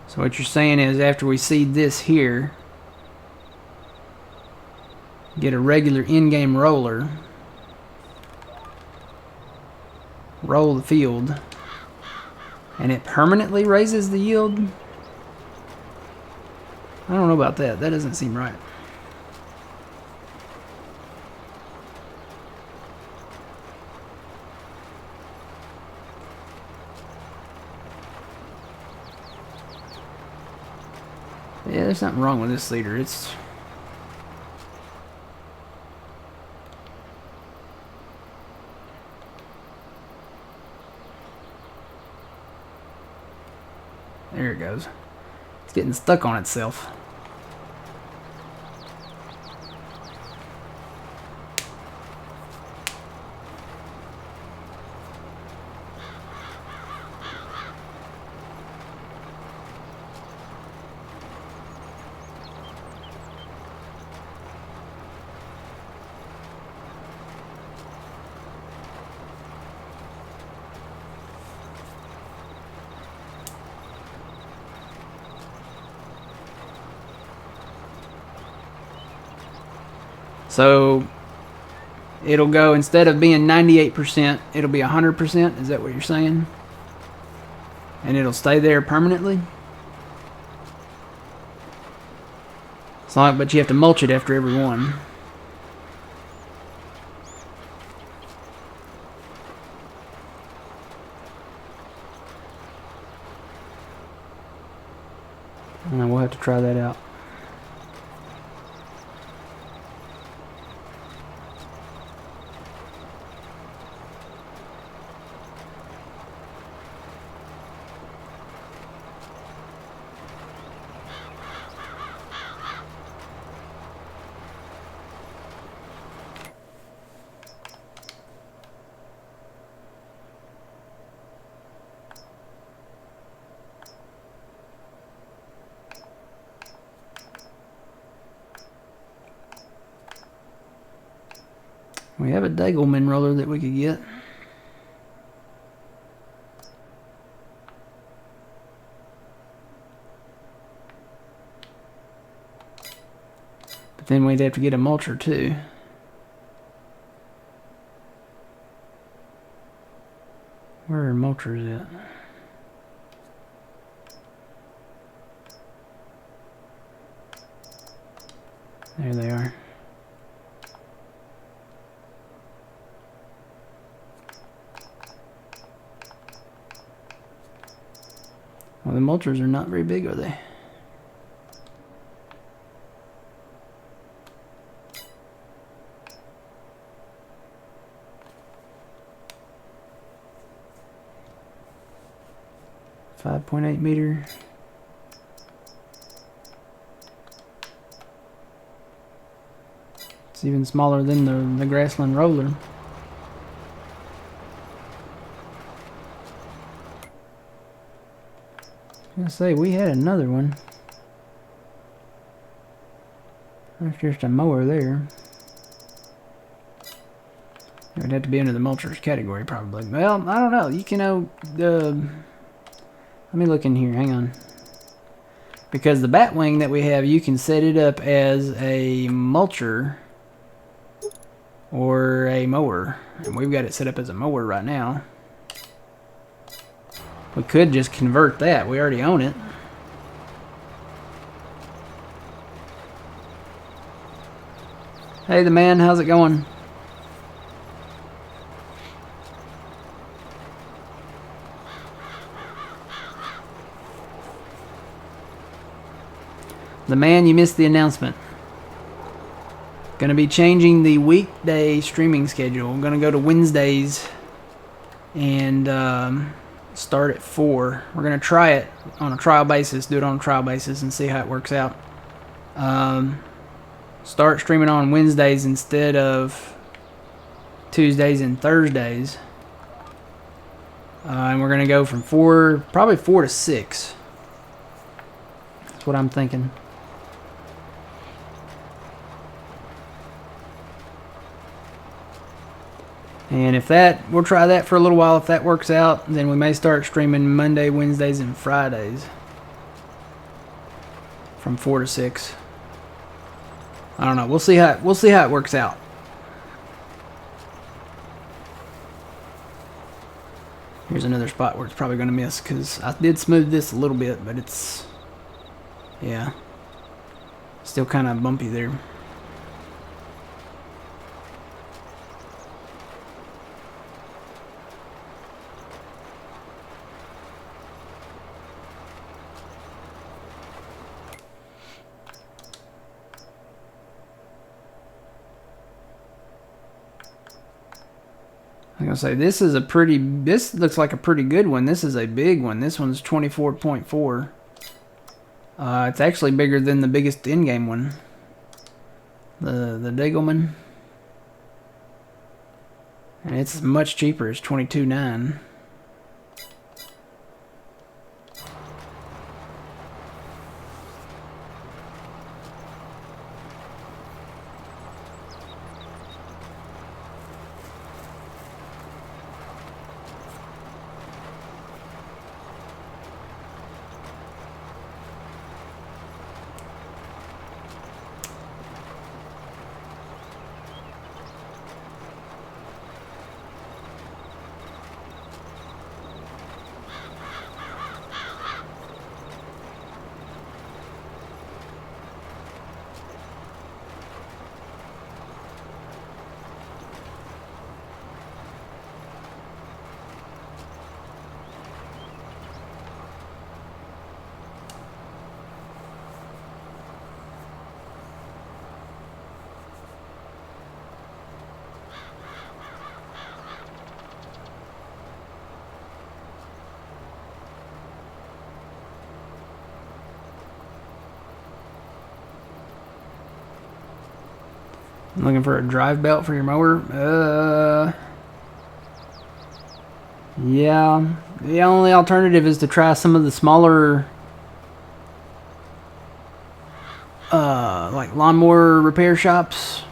So what you're saying is after we seed this here, get a regular in-game roller, roll the field, and it permanently raises the yield? I don't know about that. That doesn't seem right. Yeah, there's nothing wrong with this seeder. There it goes. It's getting stuck on itself. So it'll go, instead of being 98%, it'll be 100%. Is that what you're saying? And it'll stay there permanently? It's like, but you have to mulch it after every one. And we'll have to try that out. We have a Degelman roller that we could get. But then we'd have to get a mulcher too. Where are mulchers at? There they are. Well, the mulchers are not very big, are they? .8 meter. It's even smaller than the Grassland roller. I was gonna say, we had another one. There's just a mower there. It would have to be under the mulchers category, probably. Well, I don't know. You can know the. Let me look in here. Hang on. Because the Batwing that we have, you can set it up as a mulcher or a mower, and we've got it set up as a mower right now. We could just convert that. We already own it. Hey, the man, how's it going? The man, you missed the announcement. Gonna be changing the weekday streaming schedule. I'm gonna go to Wednesdays and start at 4. We're gonna try it on a trial basis, do it on a trial basis and see how it works out. Start streaming on Wednesdays instead of Tuesdays and Thursdays. And we're gonna go from probably 4 to 6. That's what I'm thinking. And if that, we'll try that for a little while. If that works out, then we may start streaming Monday, Wednesdays, and Fridays from 4 to 6. I don't know. We'll see how it works out. Here's another spot where it's probably going to miss because I did smooth this a little bit, but it's, yeah, still kind of bumpy there. I'm gonna say this looks like a pretty good one. This is a big one. This one's 24.4. It's actually bigger than the biggest in-game one, the Degelman, and it's much cheaper. It's 22.9. Looking for a drive belt for your mower? Yeah. The only alternative is to try some of the smaller, like lawnmower repair shops.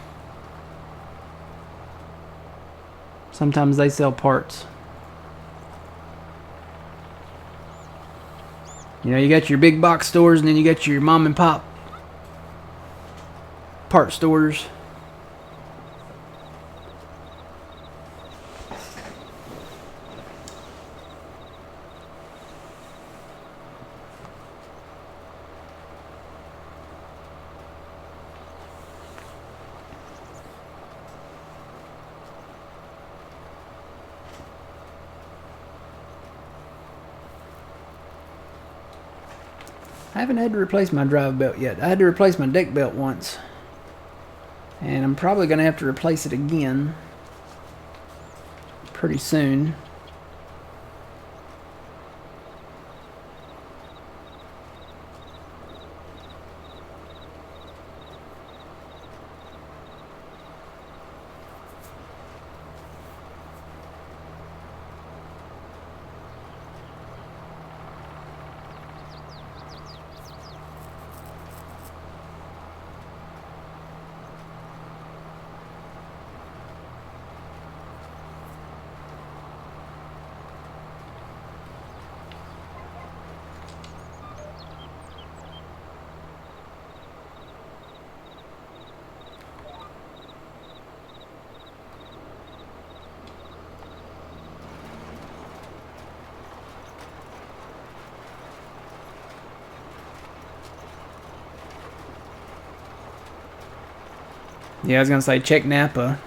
Sometimes they sell parts. You know, you got your big box stores and then you got your mom and pop part stores. I haven't had to replace my drive belt yet. I had to replace my deck belt once. And I'm probably going to have to replace it again pretty soon. Yeah, I was gonna say check Napa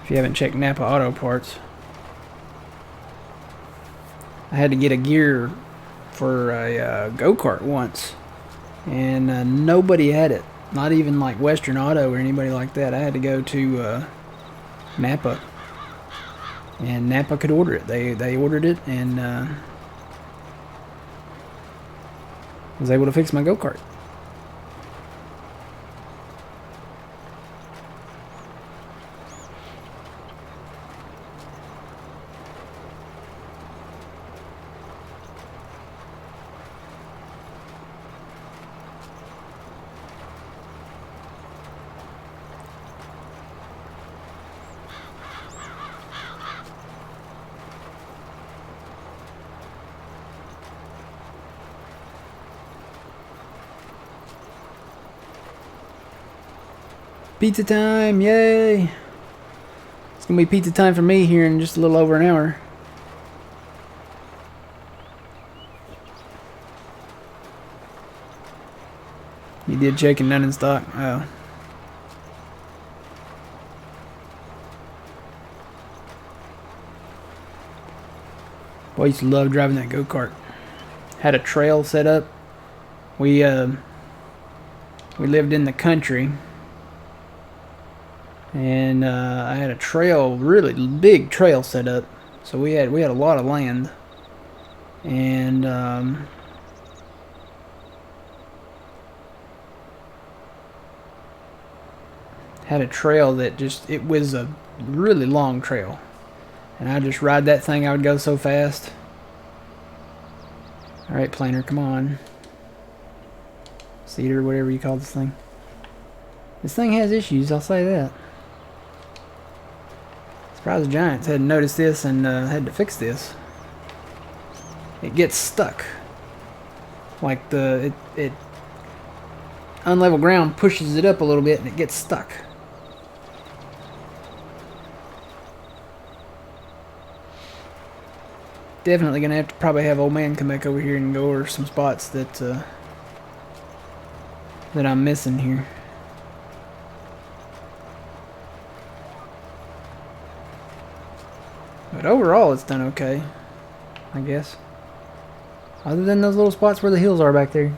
if you haven't checked Napa Auto Parts. I had to get a gear for a go-kart once, and nobody had it. Not even like Western Auto or anybody like that. I had to go to Napa, and Napa could order it. They ordered it and was able to fix my go-kart. Pizza time, yay! It's gonna be pizza time for me here in just a little over an hour. You did chicken, none in stock. Oh. Boy, I used to love driving that go-kart. Had a trail set up. We lived in the country. And I had a trail, really big trail set up. So we had a lot of land. And had a trail that it was a really long trail. And I just ride that thing, I would go so fast. Alright, planer, come on. Cedar, whatever you call this thing. This thing has issues, I'll say that. Surprised the Giants hadn't noticed this and had to fix this. It gets stuck. Like it unlevel ground pushes it up a little bit and it gets stuck. Definitely gonna have to probably have old man come back over here and go over some spots that I'm missing here. But overall, it's done okay, I guess. Other than those little spots where the hills are back there.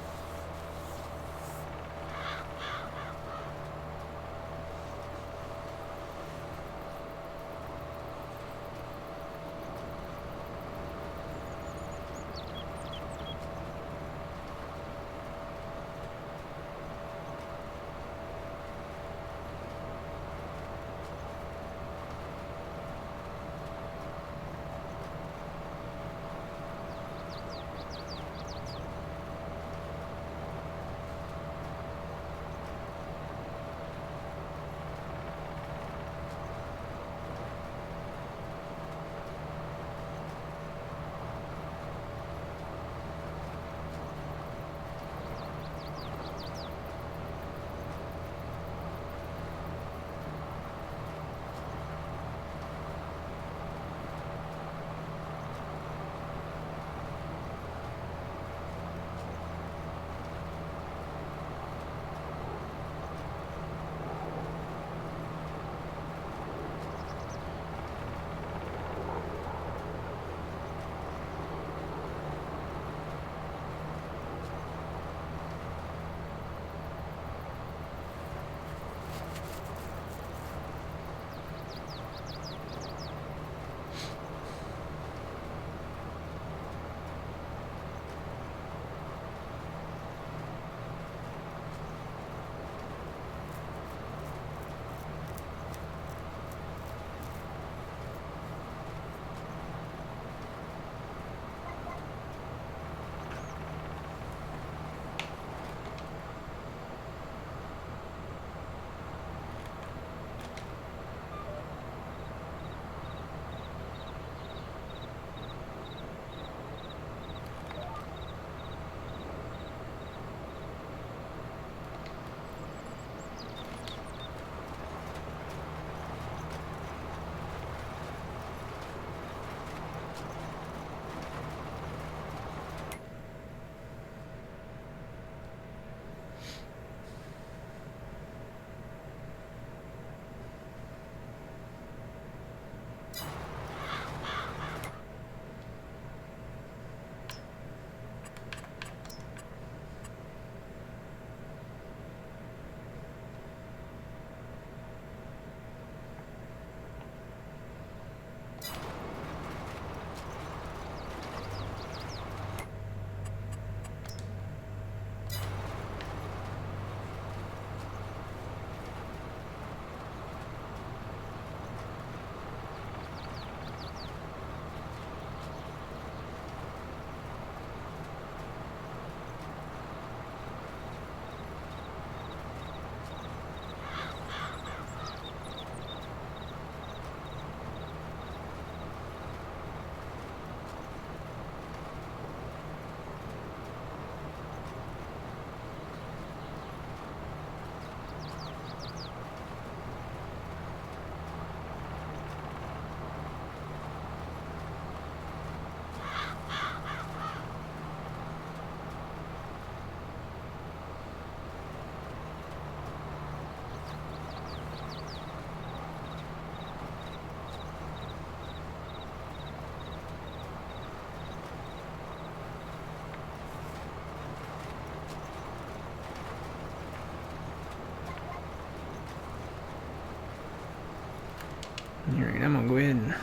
Alright, I'm gonna go ahead and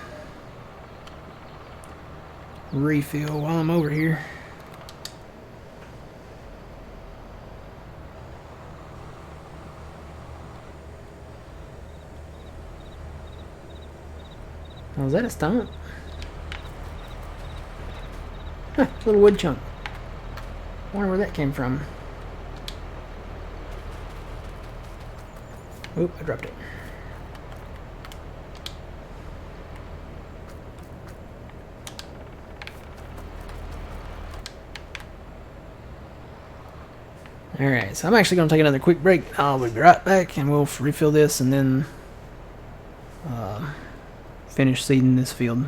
refill while I'm over here. Oh, is that a stump? Huh, it's a little wood chunk. I wonder where that came from. Oop, I dropped it. Alright, so I'm actually going to take another quick break. I'll be right back and we'll refill this and then finish seeding this field.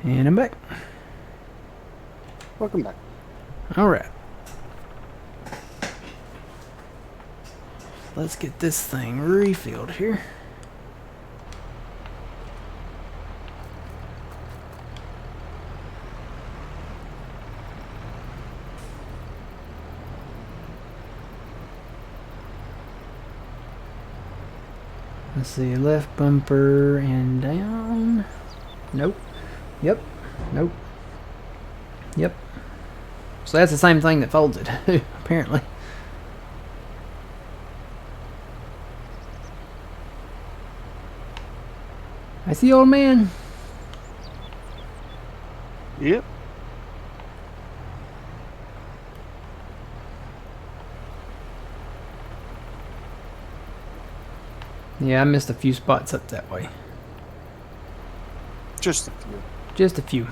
And I'm back. Welcome back. Alright. Let's get this thing refilled here. Let's see, left bumper and down. Nope. Yep. Nope. Yep. So that's the same thing that folds it, apparently. I see, old man. Yep. Yeah, I missed a few spots up that way. Just a few. Just a few.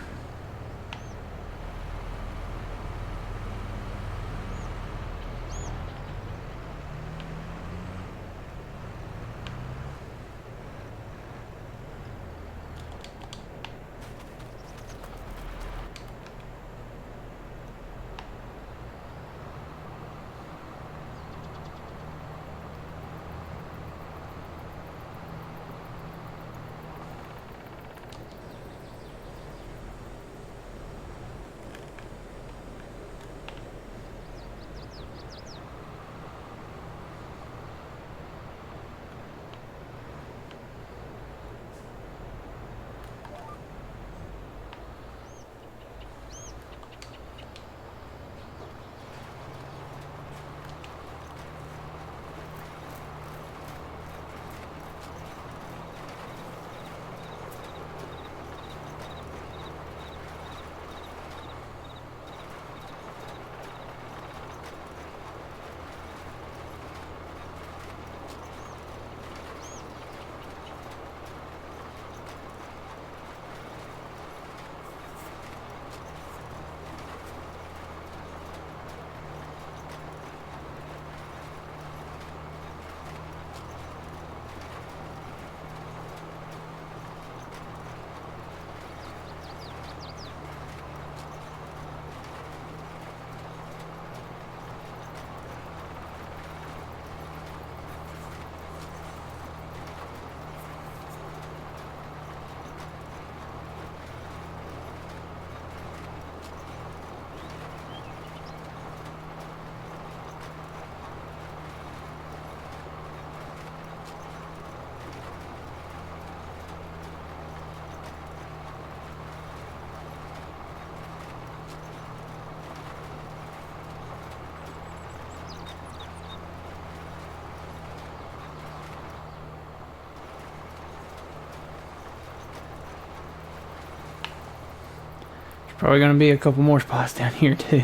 Probably gonna be a couple more spots down here too.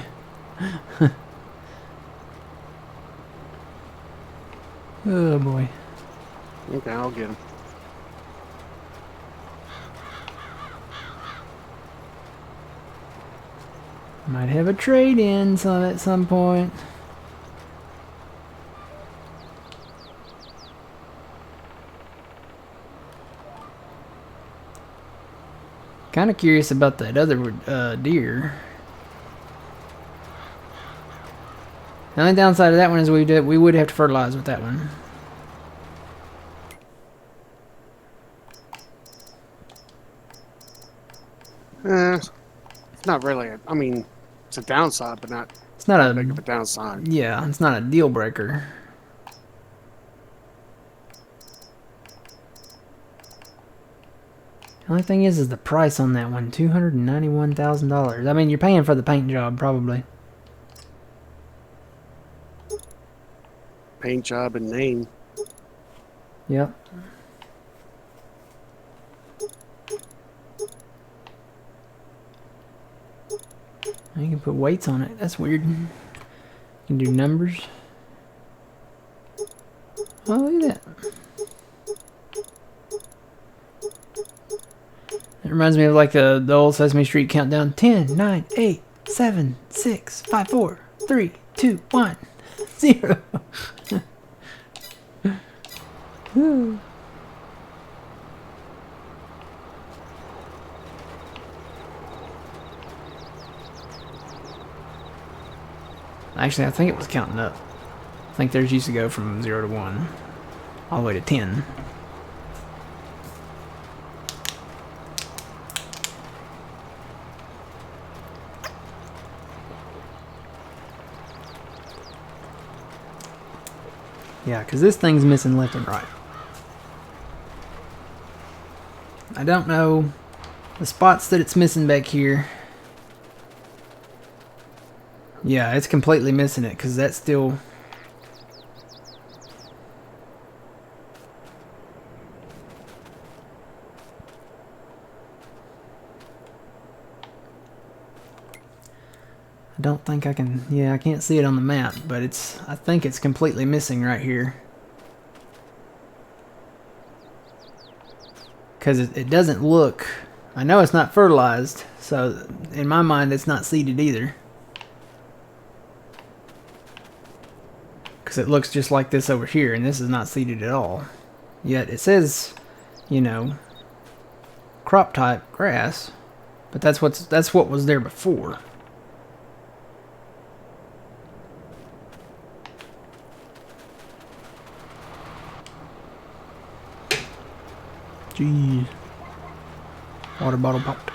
Oh boy. Okay, I'll get him. Might have a trade-in some at some point. Kind of curious about that other deer. The only downside of that one is we would have to fertilize with that one. It's not really. I mean, it's a downside, but not It's not a big of a downside. yeah. It's not a deal breaker. The only thing is the price on that one, $291,000. I mean, you're paying for the paint job, probably. Paint job and name. Yep. You can put weights on it. That's weird. You can do numbers. Oh, look at that. It reminds me of like the old Sesame Street countdown. 10, 9, 8, 7, 6, 5, 4, 3, 2, 1, 0. Actually, I think it was counting up. I think theirs used to go from 0 to 1, all the way to 10. Yeah, because this thing's missing left and right. I don't know The spots that it's missing back here. Yeah, it's completely missing it because that's still... I don't think I can... Yeah, I can't see it on the map, but it's... I think it's completely missing right here. Because it doesn't look... I know it's not fertilized, so in my mind it's not seeded either. Because it looks just like this over here, and this is not seeded at all. Yet it says, you know, crop type grass, but that's what was there before. Jeez. Water bottle popped.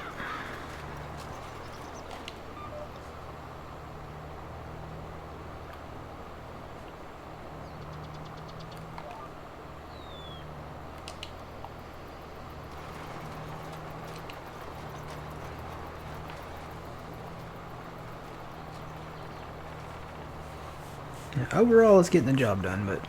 Yeah, overall, it's getting the job done, but...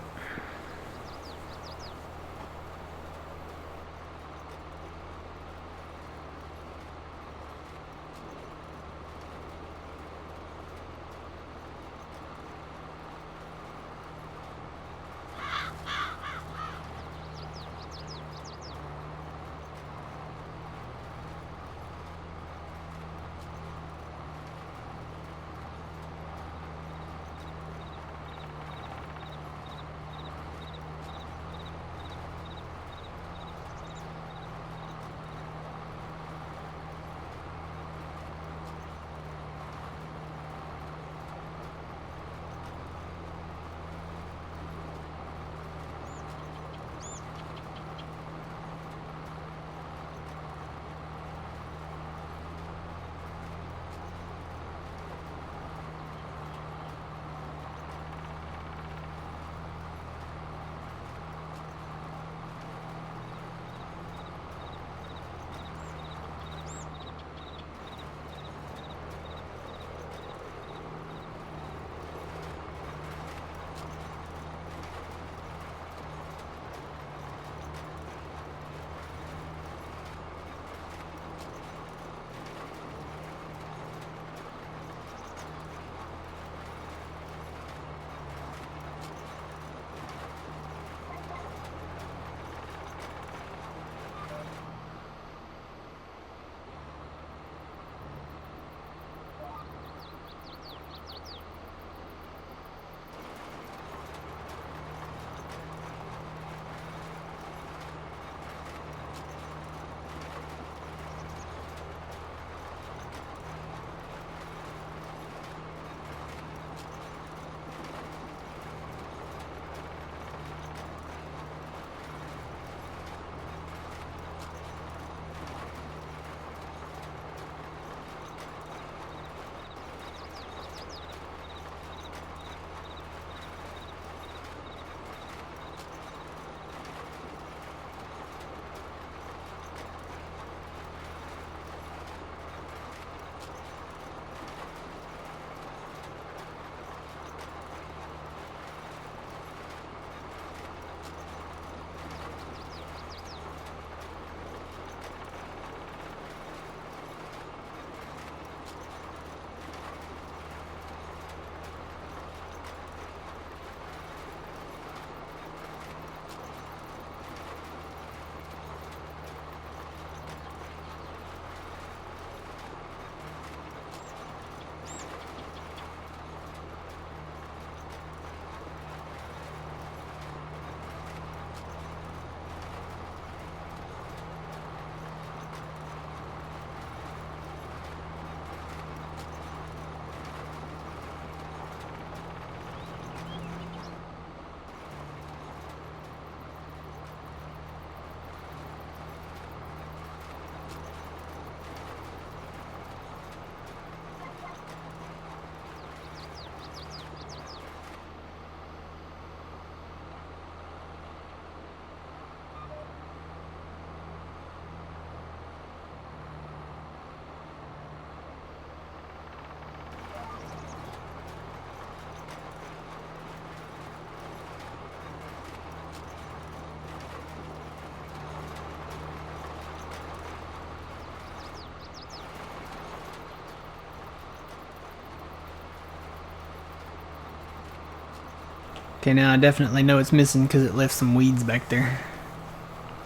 Okay, now I definitely know it's missing because it left some weeds back there.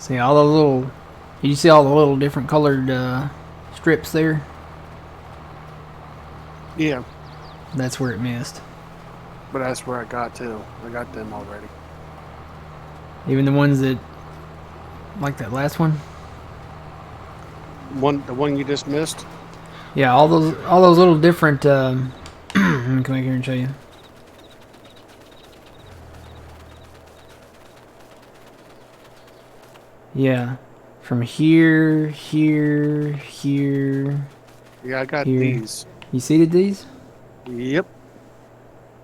See all the little... You see all the little different colored strips there? Yeah, That's where it missed. but that's where I got to. I got them already. Even the ones that... Like that last one? The one you just missed. Yeah, all those little different... let me come back here and show you. Yeah. From here, here, here... Yeah, I got Here. these. You seeded these? Yep.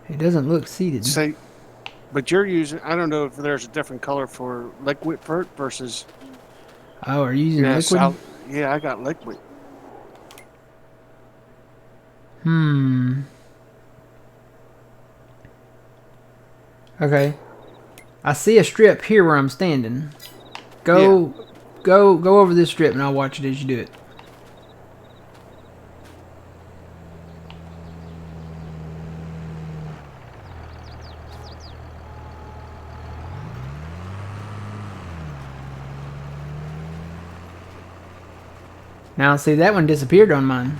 It doesn't look seeded. Say, but you're using. I don't know if there's a different color for liquid versus. Oh, are you using liquid? Yeah, I got liquid. Okay. I see a strip here where I'm standing. Go over this strip and I'll watch it as you do it. Now see that one disappeared on mine.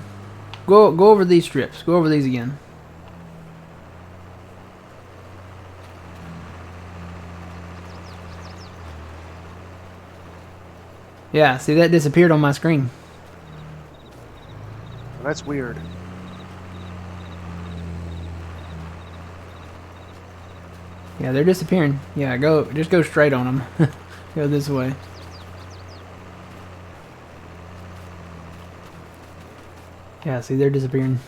Go over these strips. Go over these again. Yeah, see that disappeared on my screen. Well, that's weird. Yeah, they're disappearing. Yeah, just go straight on them. Go this way. Yeah, see they're disappearing.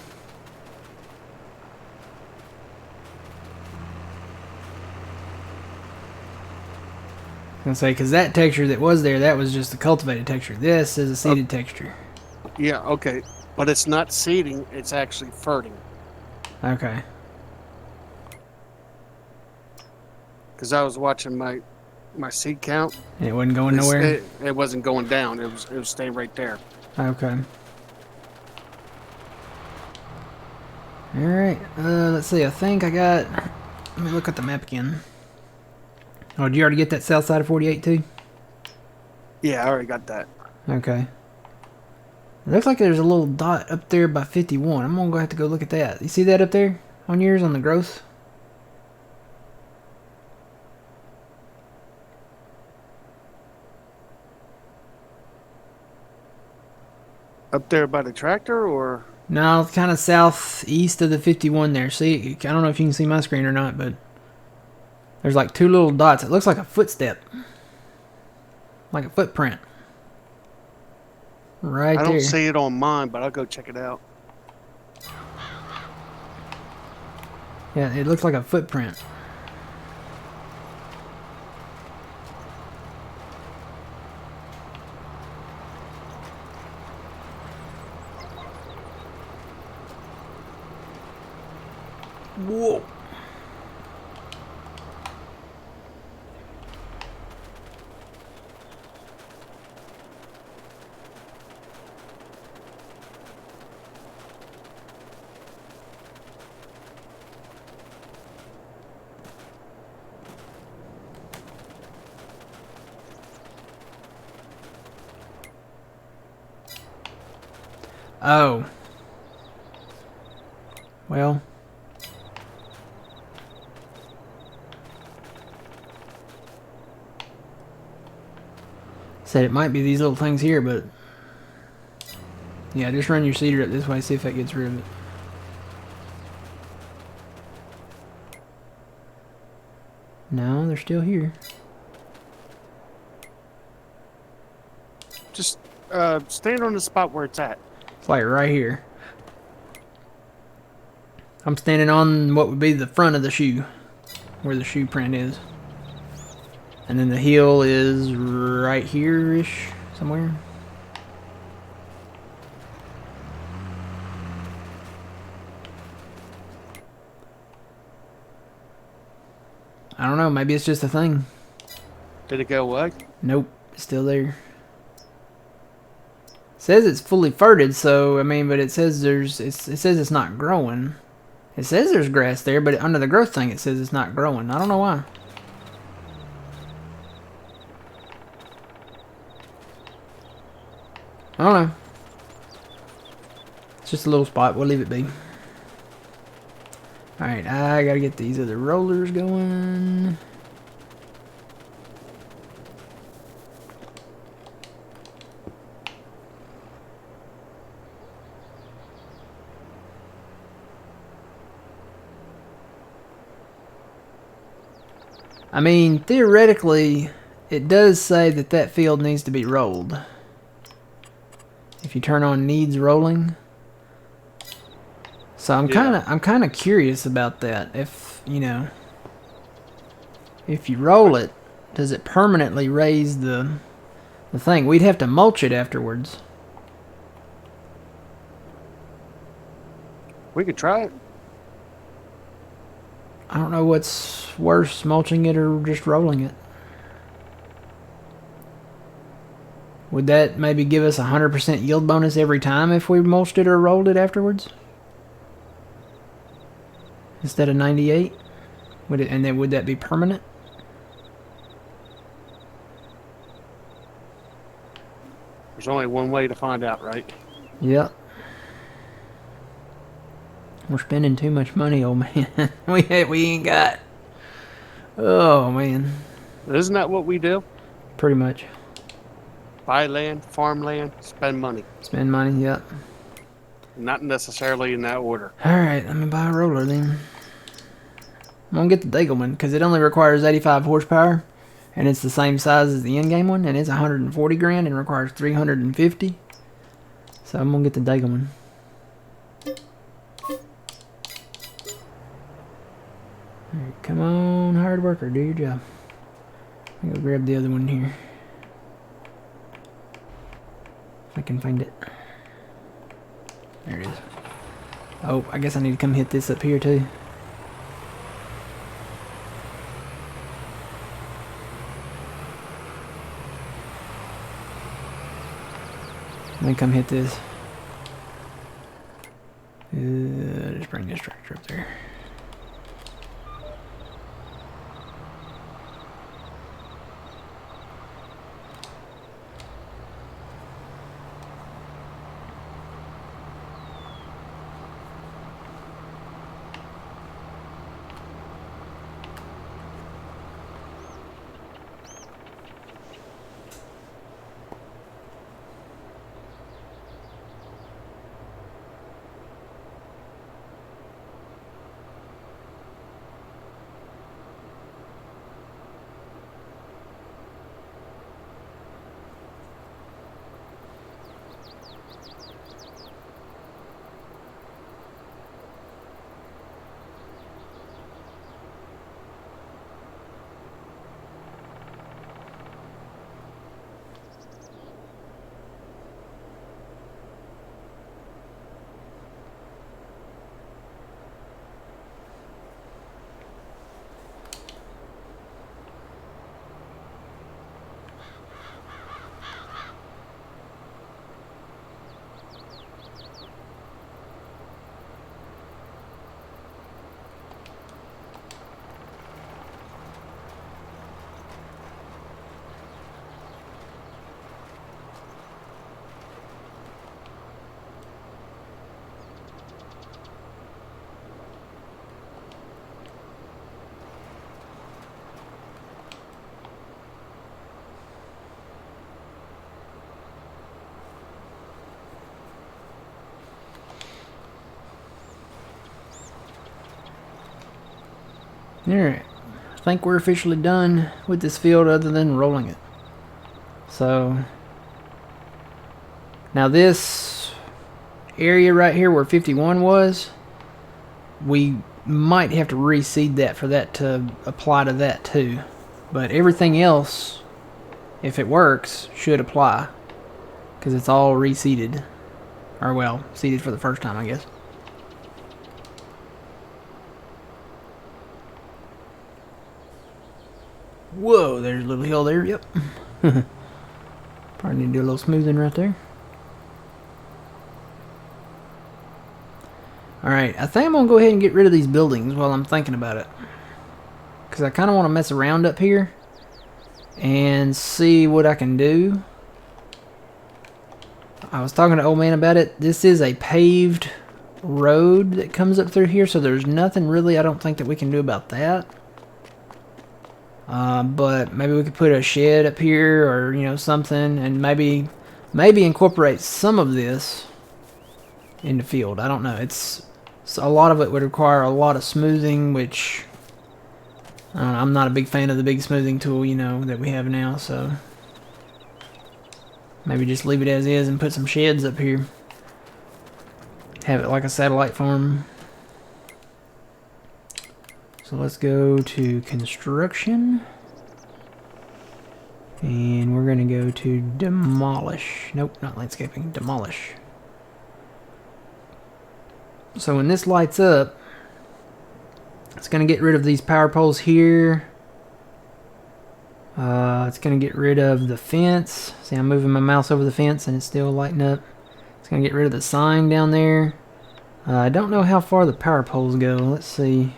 I was gonna say, because that texture that was there, that was just a cultivated texture. This is a seeded texture. Yeah, okay, but it's not seeding; it's actually ferting. Okay. Because I was watching my seed count. And it wasn't going nowhere? It wasn't going down. It was staying right there. Okay. Alright, let's see, I think I got... Let me look at the map again. Oh, did you already get that south side of 48 too? Yeah, I already got that. Okay. It looks like there's a little dot up there by 51. I'm gonna have to go look at that. You see that up there? On yours, on the growth? Up there by the tractor, or? No, it's kind of southeast of the 51 there. See, I don't know if you can see my screen or not, but there's like two little dots. It looks like a footstep. Like a footprint. Right there. I don't see it on mine, but I'll go check it out. Yeah, it looks like a footprint. Whoa. Oh. Well. Said it might be these little things here, but yeah, just run your seeder up this way, see if that gets rid of it. No, they're still here. Just stand on the spot where it's at. It's like right here. I'm standing on what would be the front of the shoe, where the shoe print is. And then the heel is right here-ish, somewhere. I don't know, maybe it's just a thing. Did it go away? Nope, it's still there. It says it's fully ferted, so I mean, but it says it says it's not growing. It says there's grass there, but under the growth thing it says it's not growing. I don't know why. I don't know. It's just a little spot. We'll leave it be. Alright, I gotta get these other rollers going. I mean, theoretically, it does say that that field needs to be rolled. If you turn on needs rolling. So I'm kind of curious about that. If, you know, if you roll it, does it permanently raise the thing? We'd have to mulch it afterwards. We could try it. I don't know what's worse, mulching it or just rolling it. Would that maybe give us a 100% yield bonus every time if we mulched it or rolled it afterwards? Instead of 98? Would it, and then would that be permanent? There's only one way to find out, right? Yep. We're spending too much money, old man. we ain't got. Oh man. Isn't that what we do? Pretty much. Buy land, farm land, spend money. Spend money, yep. Not necessarily in that order. Alright, let me buy a roller then. I'm gonna get the Daigle one because it only requires 85 horsepower and it's the same size as the in-game one and it's 140 grand and requires 350. So I'm gonna get the Daigle one. Alright, come on, hard worker, do your job. I'm gonna grab the other one here. If I can find it. There it is. Oh, I guess I need to come hit this up here too. Let me come hit this. Just bring this tractor up there. Alright, I think we're officially done with this field other than rolling it. So, now this area right here where 51 was, we might have to reseed that for that to apply to that too. But everything else, if it works, should apply. Because it's all reseeded. Or well, seeded for the first time, I guess. Whoa, there's a little hill there, yep. Probably need to do a little smoothing right there. Alright, I think I'm going to go ahead and get rid of these buildings while I'm thinking about it. Because I kind of want to mess around up here and see what I can do. I was talking to old man about it. This is a paved road that comes up through here, so there's nothing really I don't think that we can do about that. But maybe we could put a shed up here, or you know, something, and maybe incorporate some of this in the field. I don't know. It's a lot of it would require a lot of smoothing, which I don't know, I'm not a big fan of the big smoothing tool, you know, that we have now. So maybe just leave it as is and put some sheds up here. Have it like a satellite farm. So let's go to construction. And we're going to go to demolish. Nope, not landscaping. Demolish. So when this lights up, it's going to get rid of these power poles here. It's going to get rid of the fence. See, I'm moving my mouse over the fence and it's still lighting up. It's going to get rid of the sign down there. I don't know how far the power poles go. Let's see.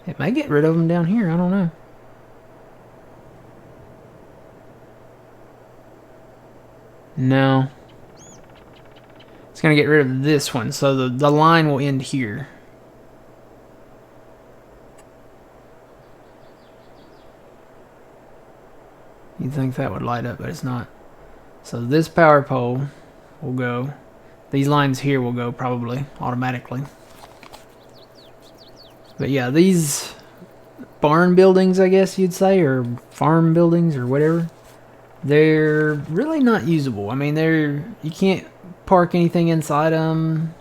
It may get rid of them down here. I don't know. No. It's going to get rid of this one. So the line will end here. You'd think that would light up, but it's not. So this power pole will go. These lines here will go probably automatically. But yeah, these barn buildings, I guess you'd say, or farm buildings or whatever, they're really not usable. I mean, you can't park anything inside them.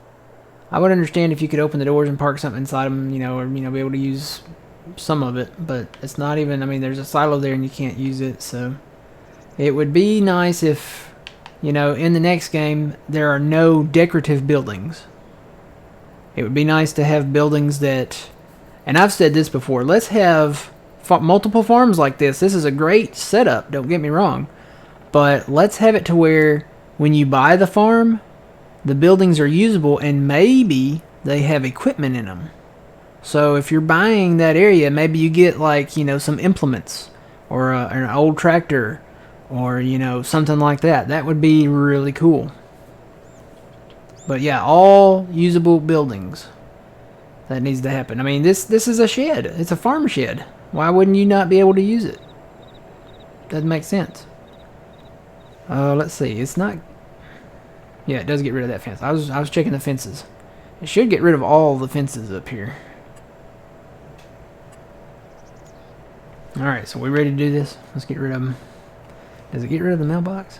I would understand if you could open the doors and park something inside them, you know, or be able to use some of it, but it's not even, I mean, there's a silo there and you can't use it. So it would be nice if, in the next game there are no decorative buildings. It would be nice to have buildings that, and I've said this before, let's have multiple farms like this. This is a great setup, don't get me wrong, but let's have it to where when you buy the farm, the buildings are usable and maybe they have equipment in them. So if you're buying that area, maybe you get like, some implements or an old tractor or, something like that. That would be really cool. But yeah, all usable buildings. That needs to happen. I mean, this is a shed. It's a farm shed. Why wouldn't you not be able to use it? Doesn't make sense. Let's see. It's not... Yeah, it does get rid of that fence. I was checking the fences. It should get rid of all the fences up here. Alright, so we ready to do this? Let's get rid of them. Does it get rid of the mailbox?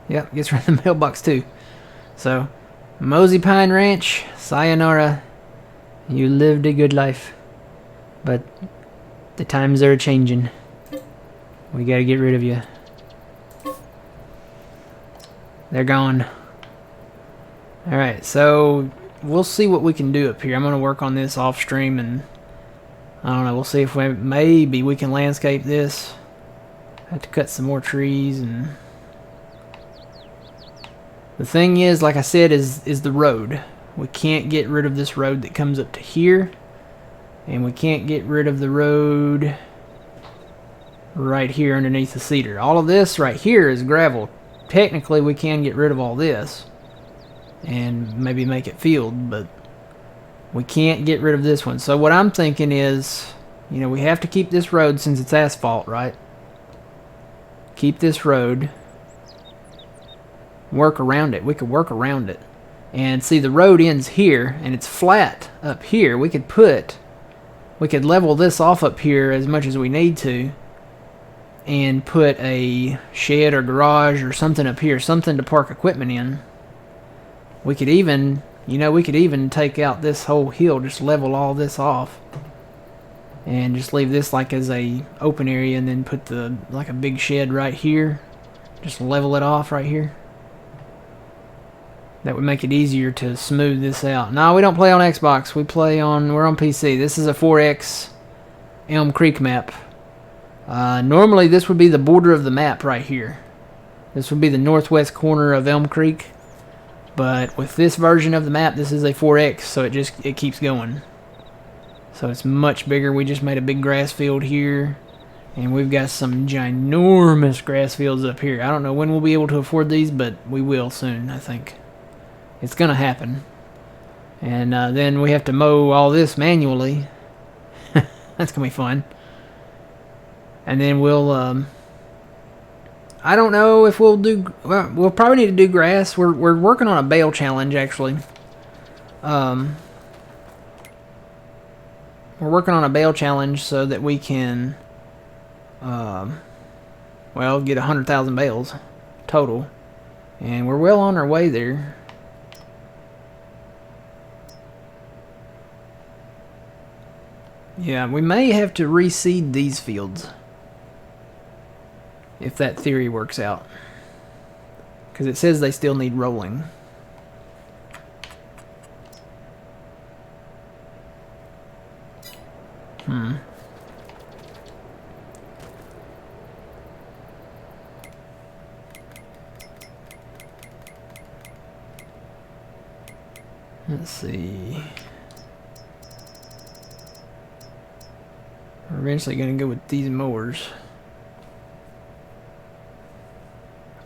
Yep, it gets rid of the mailbox too. So, Mosey Pine Ranch, sayonara. You lived a good life. But the times are changing. We gotta get rid of you. They're gone. Alright, so we'll see what we can do up here. I'm gonna work on this off stream and I don't know, we'll see if maybe we can landscape this. Have to cut some more trees. And the thing is, like I said, is the road. We can't get rid of this road that comes up to here, and we can't get rid of the road right here underneath the cedar. All of this right here is gravel. Technically we can get rid of all this and maybe make it field, but we can't get rid of this one. So what I'm thinking is, we have to keep this road since it's asphalt, right? Keep this road. Work around it. We could work around it. And see, the road ends here, and it's flat up here. We could level this off up here as much as we need to, and put a shed or garage or something up here, something to park equipment in. We could even... we could even take out this whole hill, just level all this off, and just leave this like as a open area, and then put like a big shed right here. Just level it off right here. That would make it easier to smooth this out. No, we don't play on Xbox. We're on PC. This is a 4X Elm Creek map. Normally this would be the border of the map right here. This would be the northwest corner of Elm Creek. But with this version of the map, this is a 4X, so it keeps going. So it's much bigger. We just made a big grass field here. And we've got some ginormous grass fields up here. I don't know when we'll be able to afford these, but we will soon, I think. It's going to happen. And then we have to mow all this manually. That's going to be fun. And then we'll... I don't know if we'll do... Well, we'll probably need to do grass. We're working on a bale challenge, actually. We're working on a bale challenge so that we can... well, get 100,000 bales total, and we're well on our way there. Yeah, we may have to reseed these fields if that theory works out, because it says they still need rolling. Let's see. We're eventually going to go with these mowers.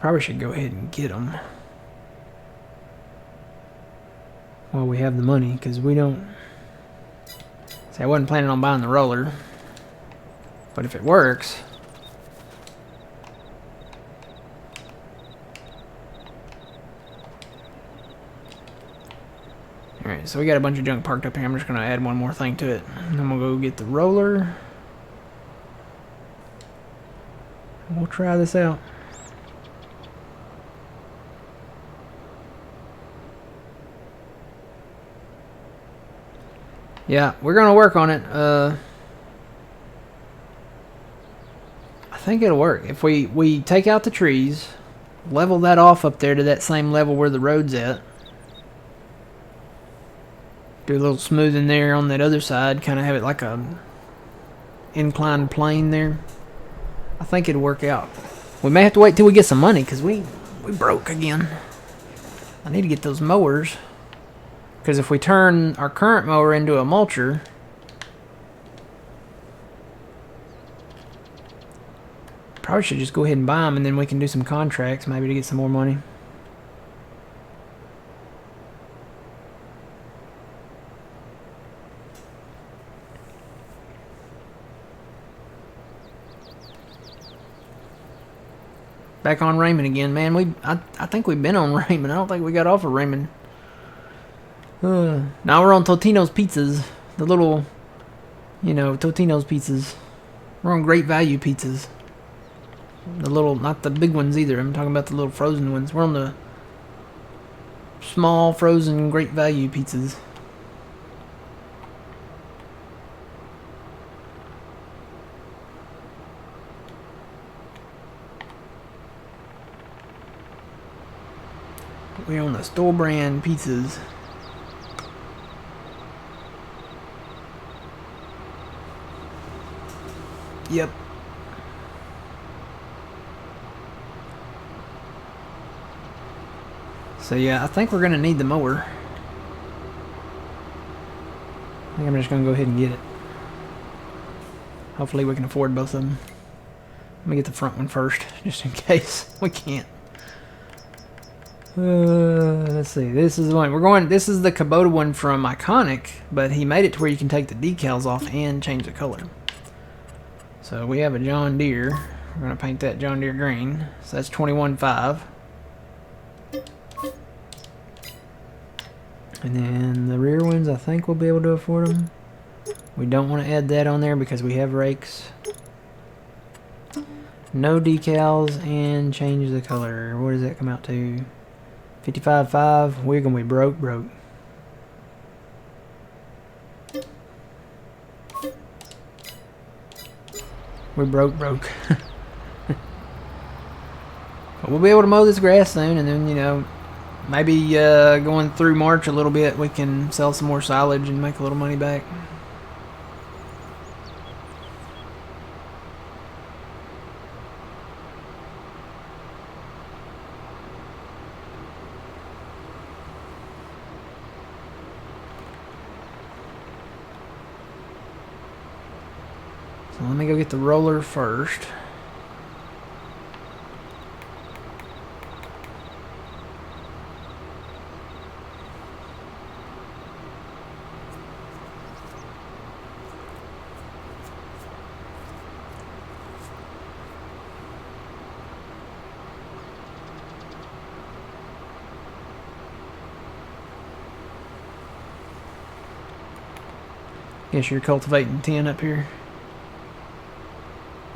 Probably should go ahead and get them while we have the money, because we don't... See, I wasn't planning on buying the roller, but if it works... Alright, so we got a bunch of junk parked up here. I'm just going to add one more thing to it. And then we'll go get the roller. We'll try this out. Yeah, we're going to work on it. I think it'll work. If we take out the trees, level that off up there to that same level where the road's at. Do a little smoothing there on that other side, kind of have it like a inclined plane there. I think it'll work out. We may have to wait till we get some money, because we broke again. I need to get those mowers, because if we turn our current mower into a mulcher, probably should just go ahead and buy them, and then we can do some contracts maybe to get some more money. Back on Raymond again, man. I think we've been on Raymond. I don't think we got off of Raymond. Now we're on Totino's Pizzas. The little, you know, Totino's Pizzas. We're on Great Value Pizzas. The little, not the big ones either. I'm talking about the little frozen ones. We're on the small frozen Great Value Pizzas. We're on the store brand pizzas. Yep. So yeah, I think we're gonna need the mower. I think I'm just gonna go ahead and get it. Hopefully we can afford both of them. Let me get the front one first, just in case we can't. Let's see. This is the one we're going. This is the Kubota one from Iconic, but he made it to where you can take the decals off and change the color. So we have a John Deere. We're gonna paint that John Deere green. So that's 21.5. And then the rear ones, I think we'll be able to afford them. We don't want to add that on there because we have rakes. No decals and change the color. What does that come out to? 55.5. We're gonna be broke. We're broke. But we'll be able to mow this grass soon, and then, you know, maybe going through March a little bit, we can sell some more silage and make a little money back. let me go get the roller first. Guess you're cultivating 10 up here.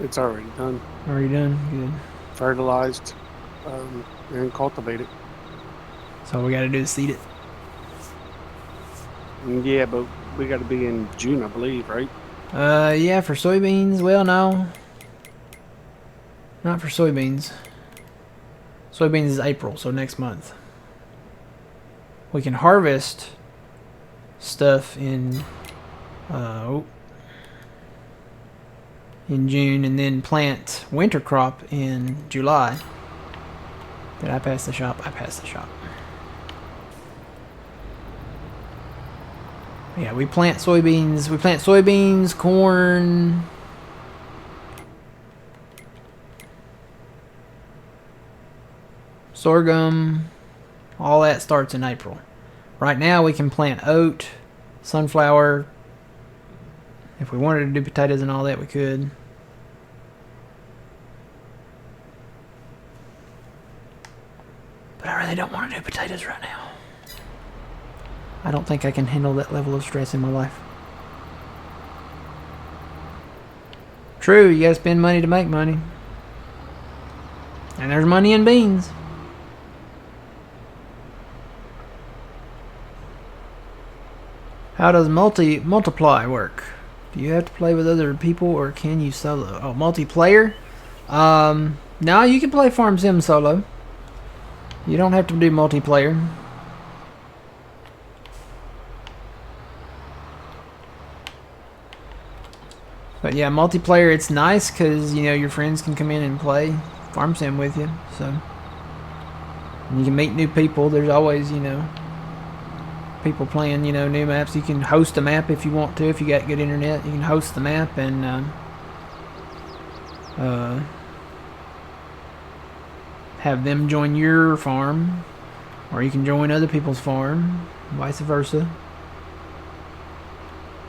It's already done. Already done? Good. Fertilized and cultivated. So all we gotta do is seed it. Yeah, but we got to be in June, I believe, right? Yeah, for soybeans, well, no. Not for soybeans. Soybeans is April, so next month. We can harvest stuff in June and then plant winter crop in July. Did I pass the shop? I passed the shop. Yeah, we plant soybeans. We plant soybeans, corn. Sorghum. All that starts in April. Right now we can plant oat, sunflower. If we wanted to do potatoes and all that, we could. But I really don't want to do potatoes right now. I don't think I can handle that level of stress in my life. True, you gotta spend money to make money. And there's money in beans. How does multiply work? Do you have to play with other people or can you solo? Oh, multiplayer? No, you can play Farm Sim solo. You don't have to do multiplayer. But yeah, multiplayer, it's nice because, you know, your friends can come in and play Farm Sim with you. So, and you can meet new people. There's always, you know, people playing, you know, new maps. You can host a map if you want to. If you got good internet, you can host the map and have them join your farm, or you can join other people's farm, vice versa.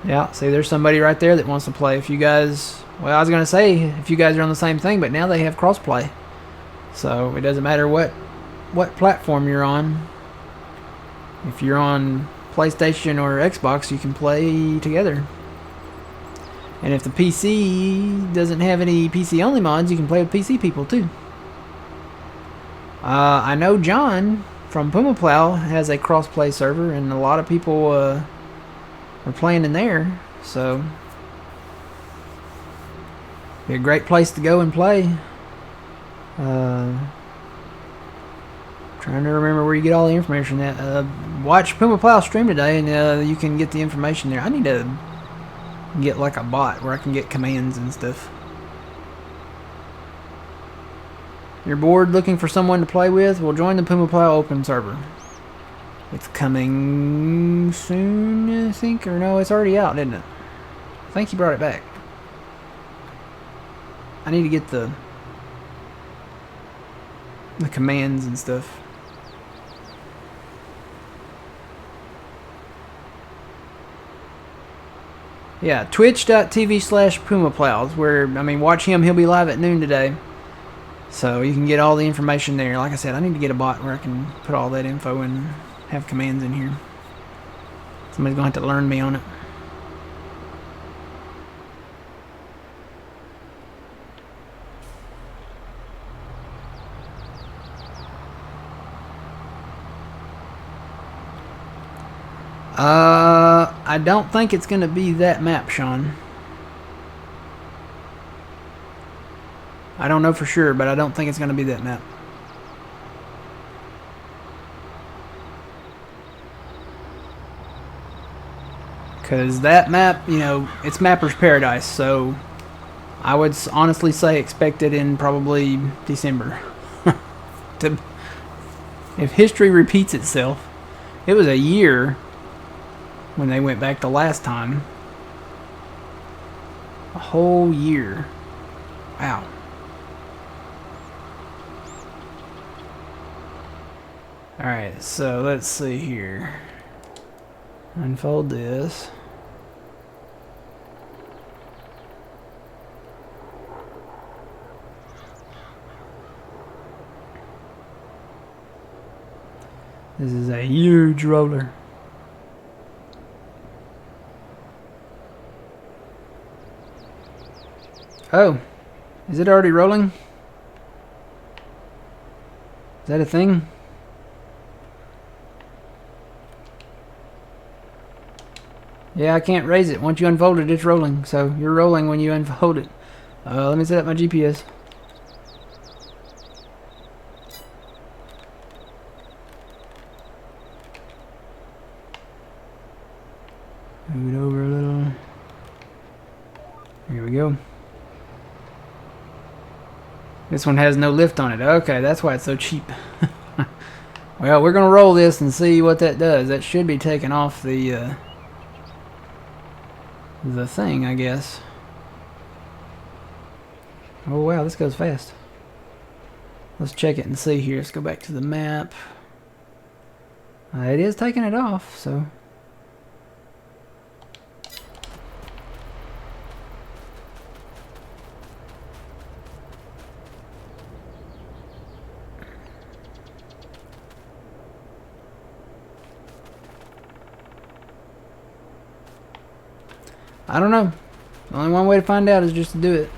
Yeah, see, there's somebody right there that wants to play. If you guys, well, I was gonna say if you guys are on the same thing, but now they have crossplay, so it doesn't matter what platform you're on. If you're on PlayStation or Xbox, you can play together. And if the PC doesn't have any PC-only mods, you can play with PC people too. I know John from Puma Plow has a cross-play server, and a lot of people are playing in there, so be a great place to go and play. Trying to remember where you get all the information at. Watch Puma Plow stream today, and you can get the information there. I need to get like a bot where I can get commands and stuff. You're bored looking for someone to play with? Well, join the Puma Plow open server. It's coming soon, I think, or no, it's already out, isn't it? I think he brought it back. I need to get the commands and stuff. Yeah, twitch.tv/PumaPlows, where, I mean, watch him. He'll be live at noon today. So you can get all the information there. Like I said, I need to get a bot where I can put all that info and have commands in here. Somebody's going to have to learn me on it. I don't think it's going to be that map, Sean. I don't know for sure, but I don't think it's going to be that map. Because that map, you know, it's Mapper's Paradise, so I would honestly say expect it in probably December. If history repeats itself, it was a year when they went back the last time. A whole year. Wow. Alright, so let's see here. Unfold this. This is a huge roller. Oh, is it already rolling? Is that a thing? Yeah, I can't raise it. Once you unfold it, it's rolling. So you're rolling when you unfold it. Let me set up my GPS. Move it over a little. Here we go. This one has no lift on it. Okay, that's why it's so cheap. Well, we're gonna roll this and see what that does. That should be taking off the thing, I guess. Oh wow, this goes fast. Let's check it and see here. Let's go back to the map. It is taking it off, so. I don't know. Only one way to find out is just to do it.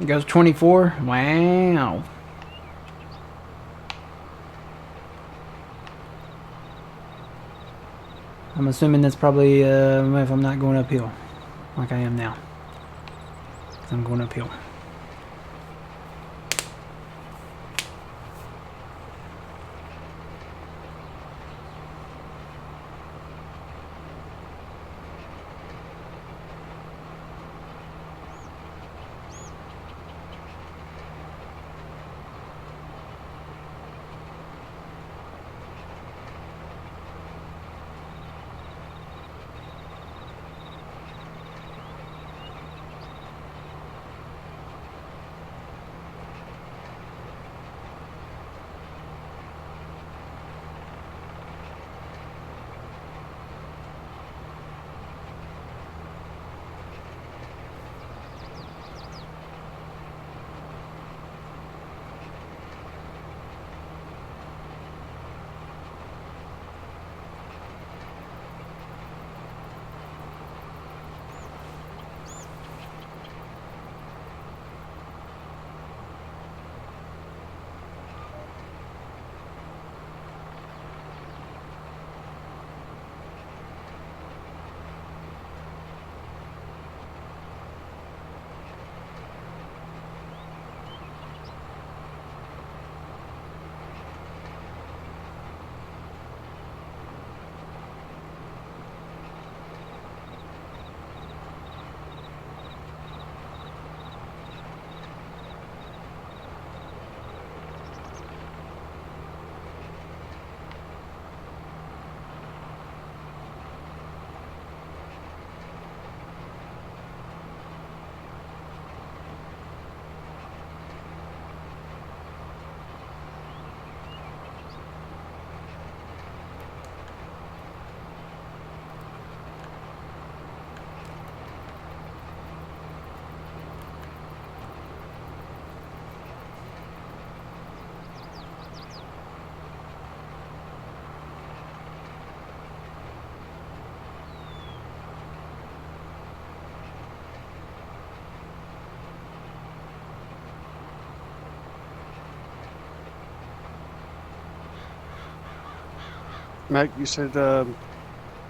It goes 24. Wow. I'm assuming that's probably if I'm not going uphill like I am now. 'Cause I'm going uphill. Mac, you said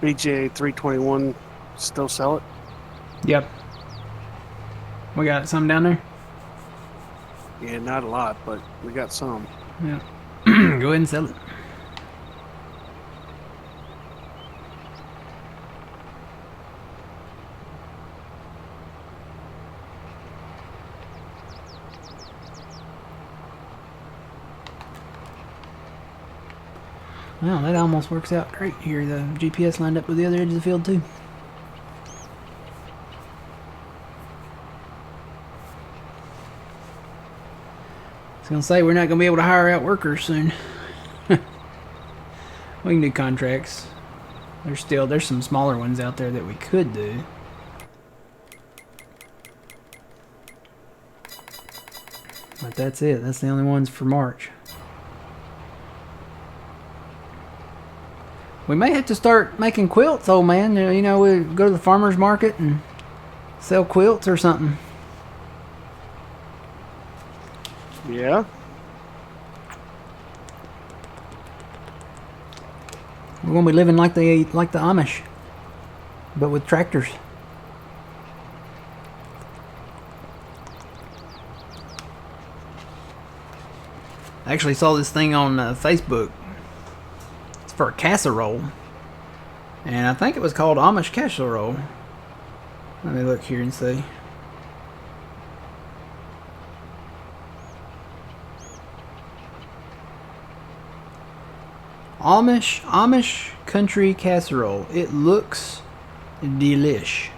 BJ 321 still sell it? Yep. We got some down there? Yeah, not a lot, but we got some. Yeah. Go ahead and sell it. Well, that almost works out great here. The GPS lined up with the other edge of the field too. was gonna say we're not gonna be able to hire out workers soon. We can do contracts. There's some smaller ones out there that we could do. But that's it. That's the only ones for March. We may have to start making quilts, old man. You know, we go to the farmer's market and sell quilts or something. Yeah. We're gonna be living like the Amish, but with tractors. I actually saw this thing on Facebook. It's for a casserole, and I think it was called Amish casserole. Let me look here and see. Amish country casserole. It looks delish.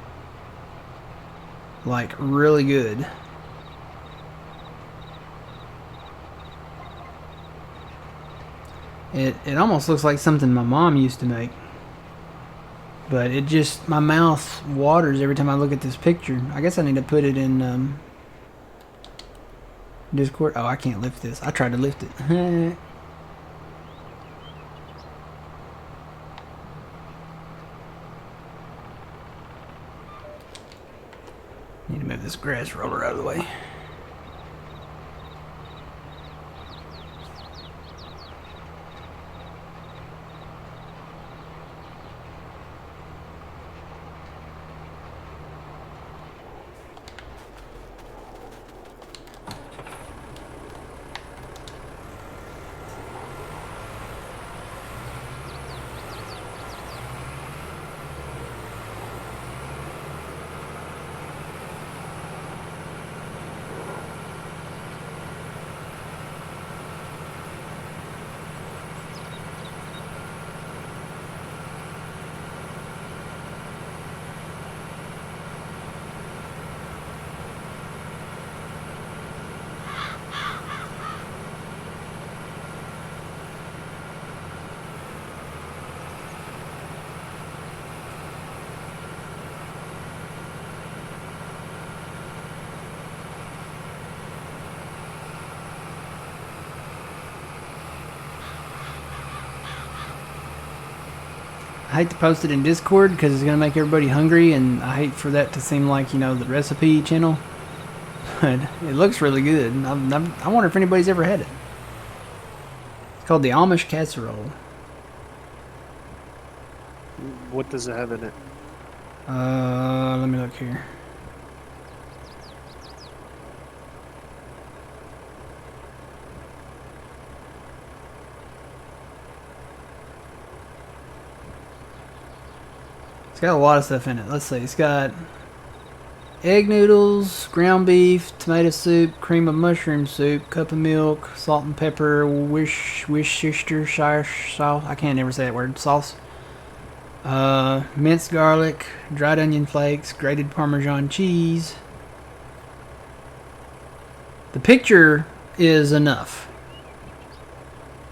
Like really good. It almost looks like something my mom used to make. But it just, my mouth waters every time I look at this picture. I guess I need to put it in Discord. Oh, I can't lift this. I tried to lift it. Need to move this grass roller out of the way. I hate to post it in Discord because it's going to make everybody hungry, and I hate for that to seem like, you know, the recipe channel. But it looks really good. I wonder if anybody's ever had it. It's called the Amish casserole. What does it have in it? Let me look here. It's got a lot of stuff in it. Let's see. It's got egg noodles, ground beef, tomato soup, cream of mushroom soup, cup of milk, salt and pepper, Worcestershire sauce. I can't ever say that word. Sauce. Minced garlic, dried onion flakes, grated Parmesan cheese. The picture is enough.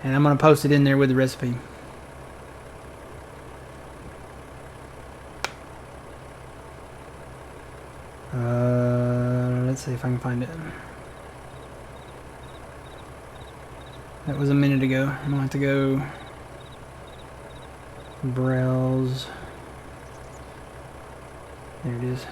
And I'm going to post it in there with the recipe. Let's see if I can find it. That was a minute ago. I'm gonna have to go browse. There it is.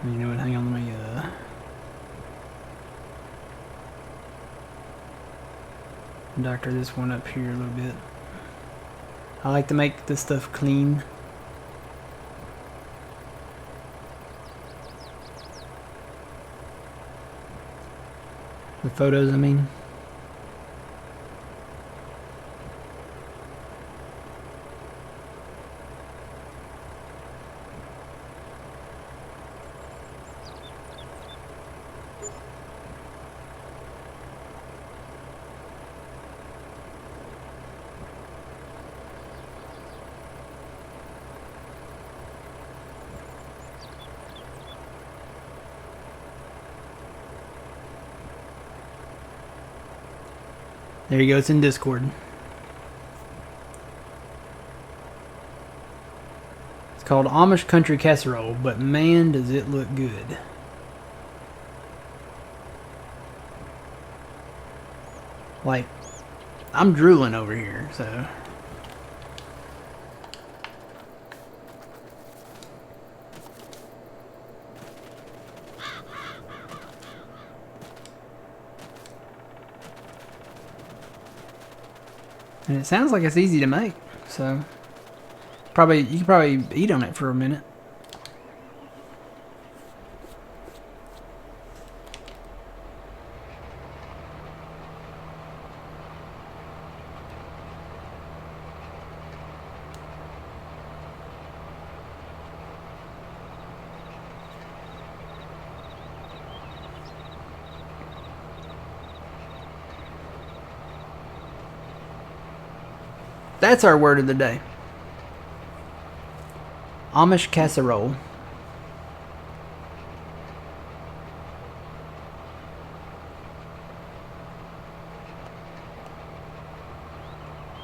You know what? Hang on, let me doctor this one up here a little bit. I like to make this stuff clean. The photos, I mean. There you go. It's in Discord. It's called Amish Country Casserole, but man, does it look good. Like, I'm drooling over here, so... And it sounds like it's easy to make, so... you could probably eat on it for a minute. That's our word of the day. Amish casserole.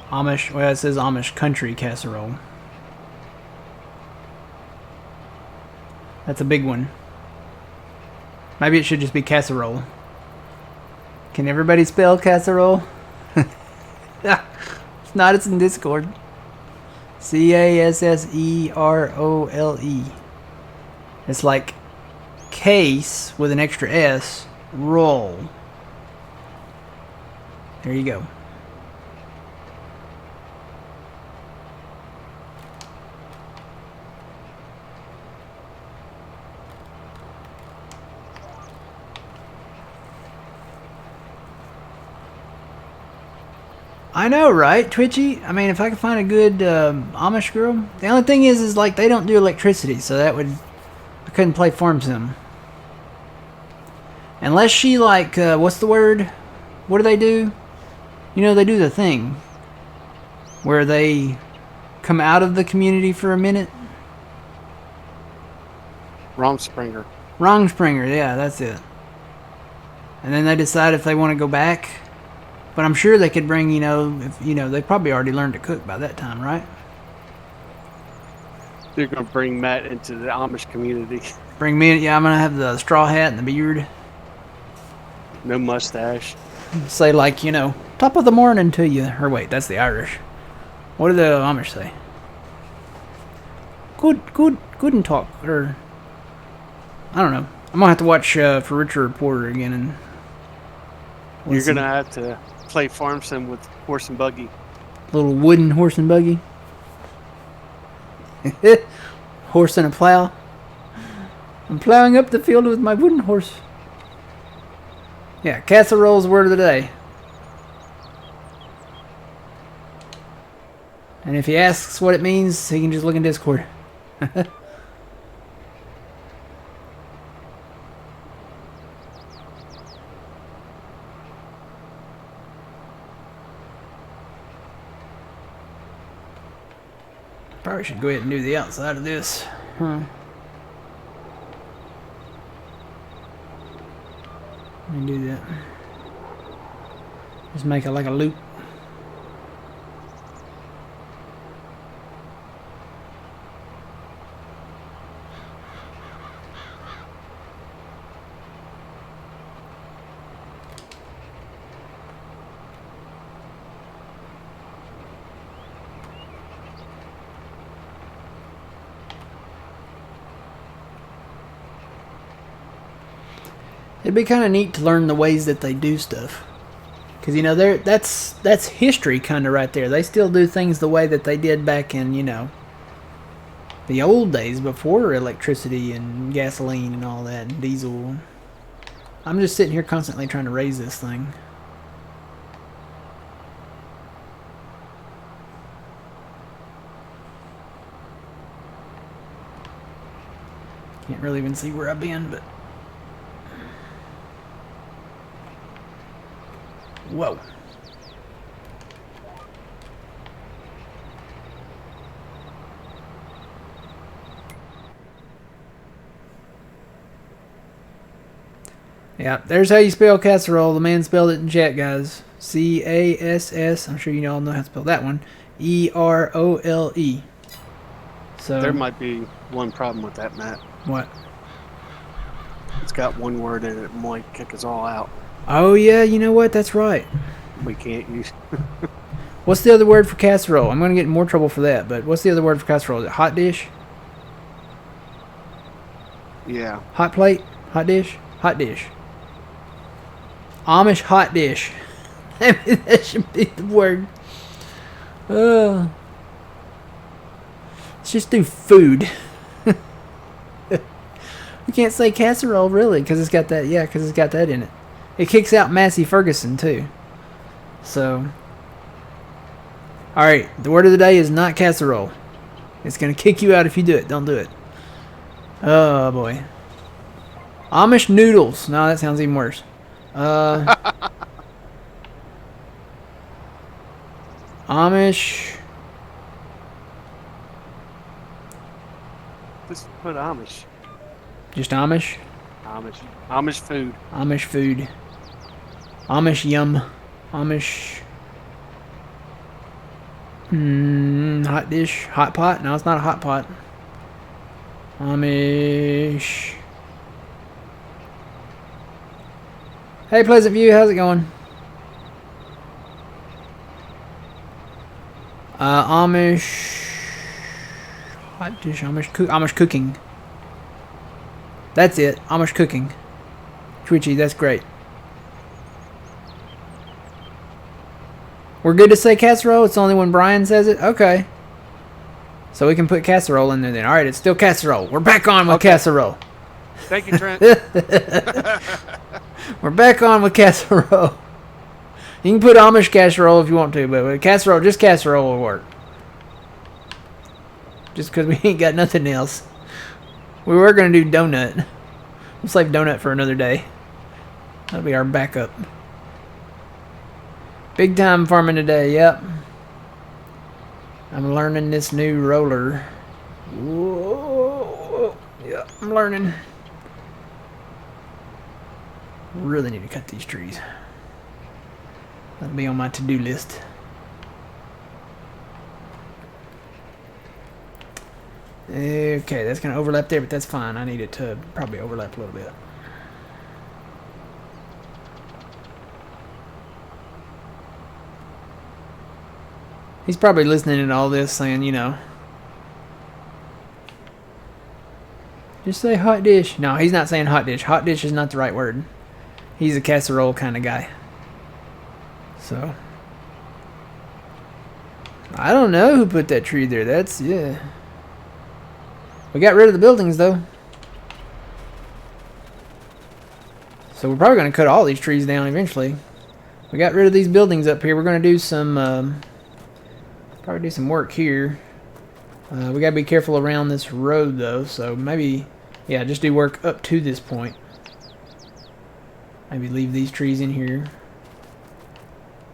Amish, well, it says Amish country casserole. That's a big one. Maybe it should just be casserole. Can everybody spell casserole? If not, it's in Discord. C-A-S-S-E-R-O-L-E. It's like case with an extra S, roll. There you go. I know, right, Twitchy? I mean, if I could find a good Amish girl. The only thing is like they don't do electricity, so that would... I couldn't play Farm Sim. Unless she, like, what's the word? What do they do? You know, they do the thing where they come out of the community for a minute. Romspringer. Rongspringer, yeah, that's it. And then they decide if they want to go back. But I'm sure they could bring, you know, they probably already learned to cook by that time, right? They're going to bring Matt into the Amish community. Bring me, yeah, I'm going to have the straw hat and the beard. No mustache. Say, like, you know, top of the morning to you. Or wait, that's the Irish. What do the Amish say? Good talk. Or, I don't know. I'm going to have to watch For Richer Reporter again. And you're going to have to play Farm Sim with horse and buggy. Little wooden horse and buggy. Horse and a plow. I'm plowing up the field with my wooden horse. Yeah, casserole's word of the day. And if he asks what it means, he can just look in Discord. Probably should go ahead and do the outside of this. Let me do that. Just make it like a loop. It'd be kind of neat to learn the ways that they do stuff. Because, you know, that's history kind of right there. They still do things the way that they did back in, you know, the old days before electricity and gasoline and all that, and diesel. I'm just sitting here constantly trying to raise this thing. Can't really even see where I've been, but... Whoa. Yeah, there's how you spell casserole. The man spelled it in chat, guys. C-A-S-S. I'm sure you all know how to spell that one. E-R-O-L-E. So There might be one problem with that, Matt. what? It's got one word in it. It might kick us all out. Oh yeah, you know what? That's right. We can't use. What's the other word for casserole? I'm gonna get in more trouble for that. But what's the other word for casserole? Is it hot dish? Yeah. Hot plate? Hot dish? Hot dish. Amish hot dish. That should be the word. Let's just do food. We can't say casserole really because it's got that. Yeah, because it's got that in it. It kicks out Massey Ferguson too. So, all right. The word of the day is not casserole. It's gonna kick you out if you do it. Don't do it. Oh boy. Amish noodles. No, that sounds even worse. Amish. Just put Amish. Just Amish. Amish food. Amish food. Amish yum. Amish. Hot dish. Hot pot. No, it's not a hot pot. Amish. Hey, Pleasant View, how's it going? Amish. Hot dish. Amish cooking. That's it. Amish cooking. Twitchy, that's great. We're good to say casserole? It's only when Brian says it? Okay. So we can put casserole in there then. Alright, it's still casserole. We're back on with casserole. Thank you, Trent. We're back on with casserole. You can put Amish casserole if you want to, but casserole, just casserole will work. Just because we ain't got nothing else. We were going to do donut. We'll save donut for another day. That'll be our backup. Big time farming today, yep. I'm learning this new roller. Whoa. Yeah, I'm learning. Really need to cut these trees. That'll be on my to-do list. Okay, that's going to overlap there, but that's fine. I need it to probably overlap a little bit. He's probably listening to all this saying, you know, just say hot dish. No, he's not saying hot dish. Hot dish is not the right word. He's a casserole kind of guy. So, I don't know who put that tree there. That's, yeah. We got rid of the buildings, though. So we're probably going to cut all these trees down eventually. We got rid of these buildings up here. We're going to do some, probably do some work here. We got to be careful around this road, though. So maybe, yeah, just do work up to this point. Maybe leave these trees in here.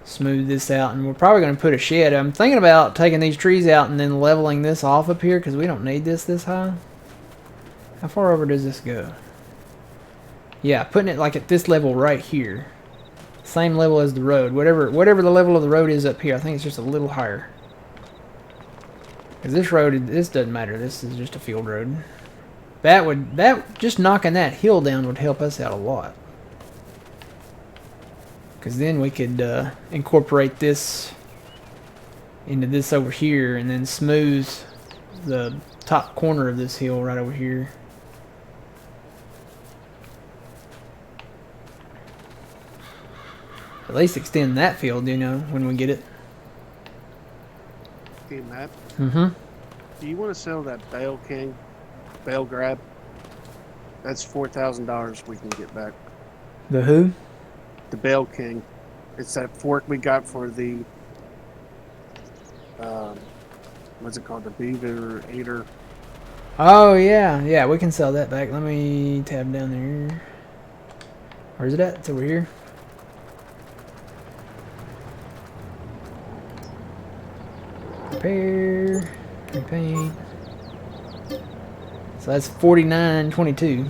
Smooth this out. And we're probably going to put a shed. I'm thinking about taking these trees out and then leveling this off up here because we don't need this high. How far over does this go? Yeah, putting it like at this level right here. Same level as the road. Whatever the level of the road is up here, I think it's just a little higher. Because this road, this doesn't matter. This is just a field road. Just knocking that hill down would help us out a lot. Because then we could incorporate this into this over here and then smooth the top corner of this hill right over here. At least extend that field, you know, when we get it. Hey, Matt. Mm-hmm. Do you want to sell that Bale King? Bale Grab? That's $4,000 we can get back. The who? The Bale King. It's that fork we got for the, what's it called? The Beaver Eater. Oh, yeah. Yeah, we can sell that back. Let me tab down there. Where's it at? It's over here. Repair. Repaint. So that's $49.22.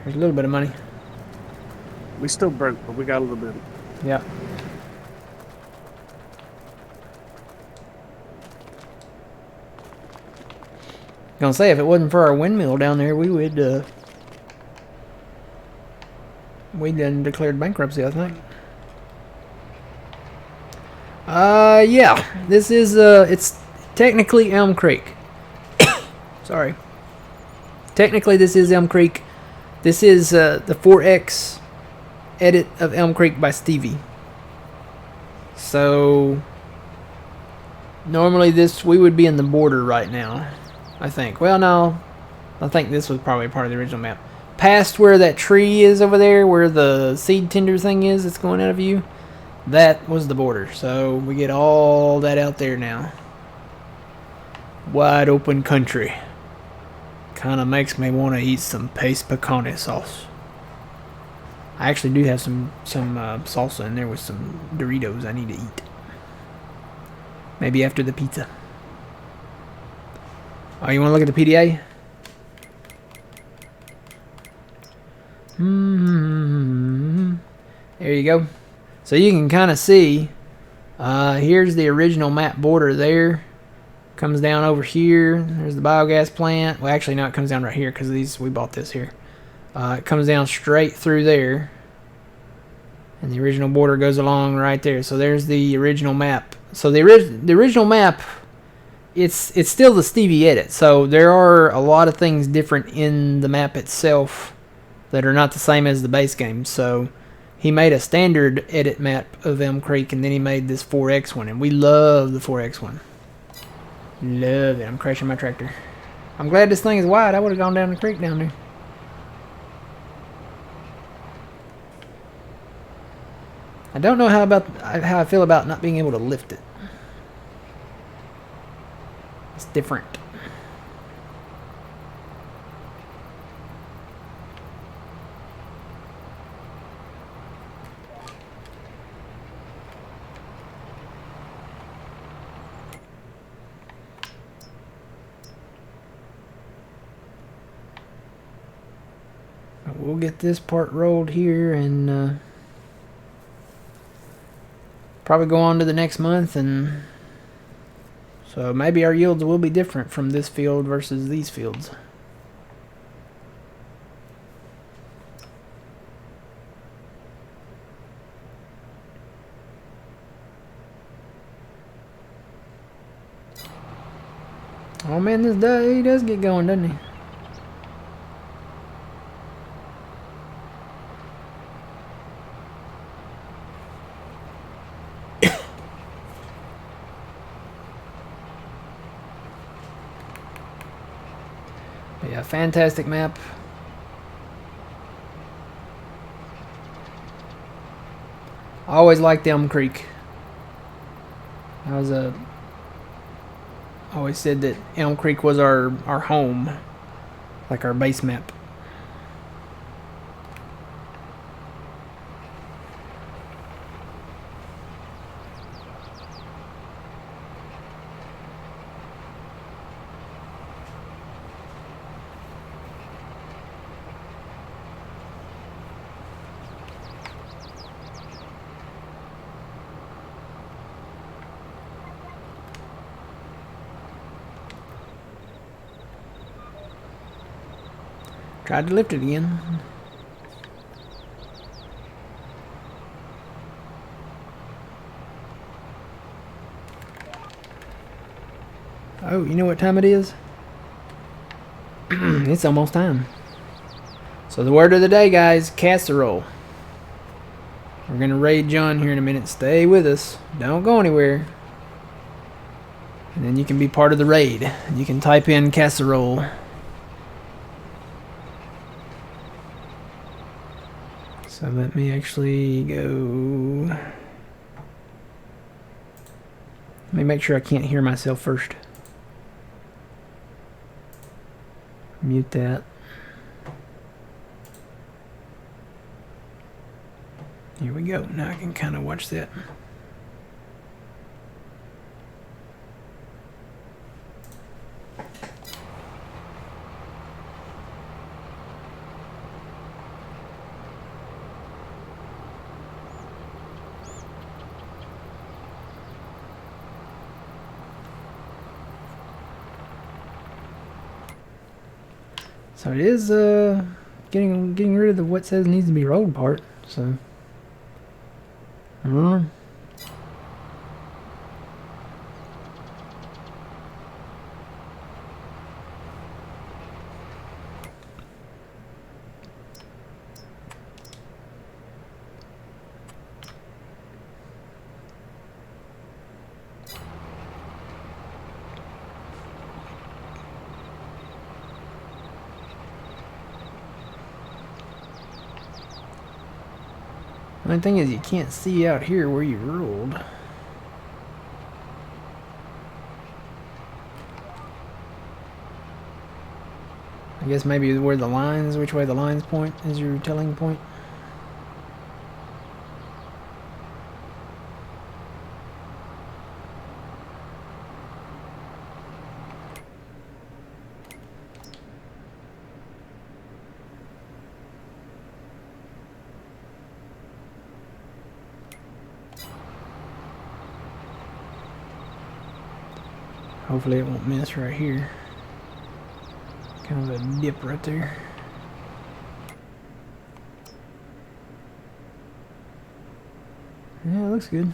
There's a little bit of money. We still broke, but we got a little bit. Yep. Gonna say, if it wasn't for our windmill down there, we would, we'd done declared bankruptcy, I think. Yeah. This is, it's technically Elm Creek. Sorry. Technically, this is Elm Creek. This is, the 4X edit of Elm Creek by Stevie. So, normally we would be in the border right now, I think. Well, no. I think this was probably part of the original map. Past where that tree is over there, where the seed tender thing is that's going out of view, that was the border. So, we get all that out there now. Wide open country. Kind of makes me want to eat some paste picante sauce. I actually do have some salsa in there with some Doritos I need to eat. Maybe after the pizza. Oh, you want to look at the PDA? There you go. So you can kind of see, here's the original map border there. Comes down over here. There's the biogas plant. Well, actually, no, it comes down right here because we bought this here. It comes down straight through there. And the original border goes along right there. So there's the original map. So the original map, it's still the Stevie edit. So there are a lot of things different in the map itself that are not the same as the base game. So he made a standard edit map of Elm Creek, and then he made this 4X one. And we love the 4X one. Love it. I'm crashing my tractor. I'm glad this thing is wide. I would have gone down the creek down there. I don't know how I feel about not being able to lift it. It's different. We'll get this part rolled here and probably go on to the next month, and so maybe our yields will be different from this field versus these fields. Oh man, this day does get going, doesn't he? Yeah, fantastic map. I always liked Elm Creek. I always said that Elm Creek was our home, like our base map. Tried to lift it again. Oh, you know what time it is? It's almost time. So the word of the day, guys, casserole. We're going to raid John here in a minute. Stay with us. Don't go anywhere. And then you can be part of the raid. You can type in casserole. So let me actually go. Let me make sure I can't hear myself first. Mute that. Here we go. Now I can kind of watch that. So it is getting rid of the what says needs to be rolled part. So I don't know. The only thing is you can't see out here where you rolled. I guess maybe where the lines, which way the lines point is your telling point. Hopefully it won't miss right here. Kind of a dip right there. Yeah, it looks good.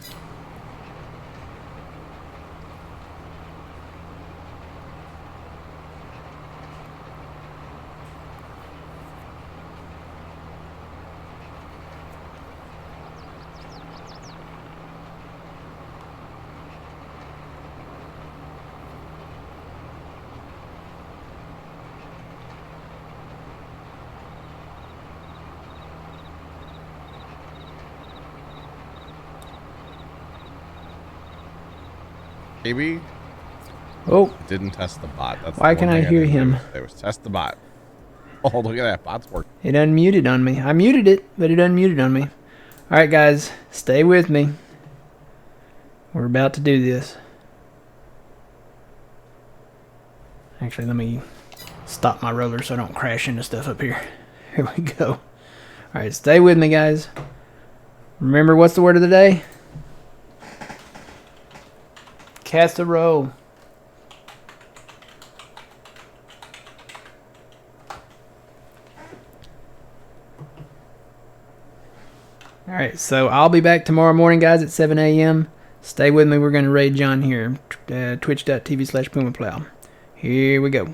Maybe Oh, didn't test the bot. That's why the can one I thing hear didn't do. him? There was test the bot. Oh, look at that. Bot's working. it unmuted on me. I muted it, but it unmuted on me. Alright guys, stay with me. We're about to do this. Actually, let me stop my roller so I don't crash into stuff up here. Here we go. Alright, stay with me guys. Remember, what's the word of the day? Cast a roll. Alright, so I'll be back tomorrow morning, guys, at 7 a.m. Stay with me. We're going to raid John here. Twitch.tv/PumaPlow. Here we go.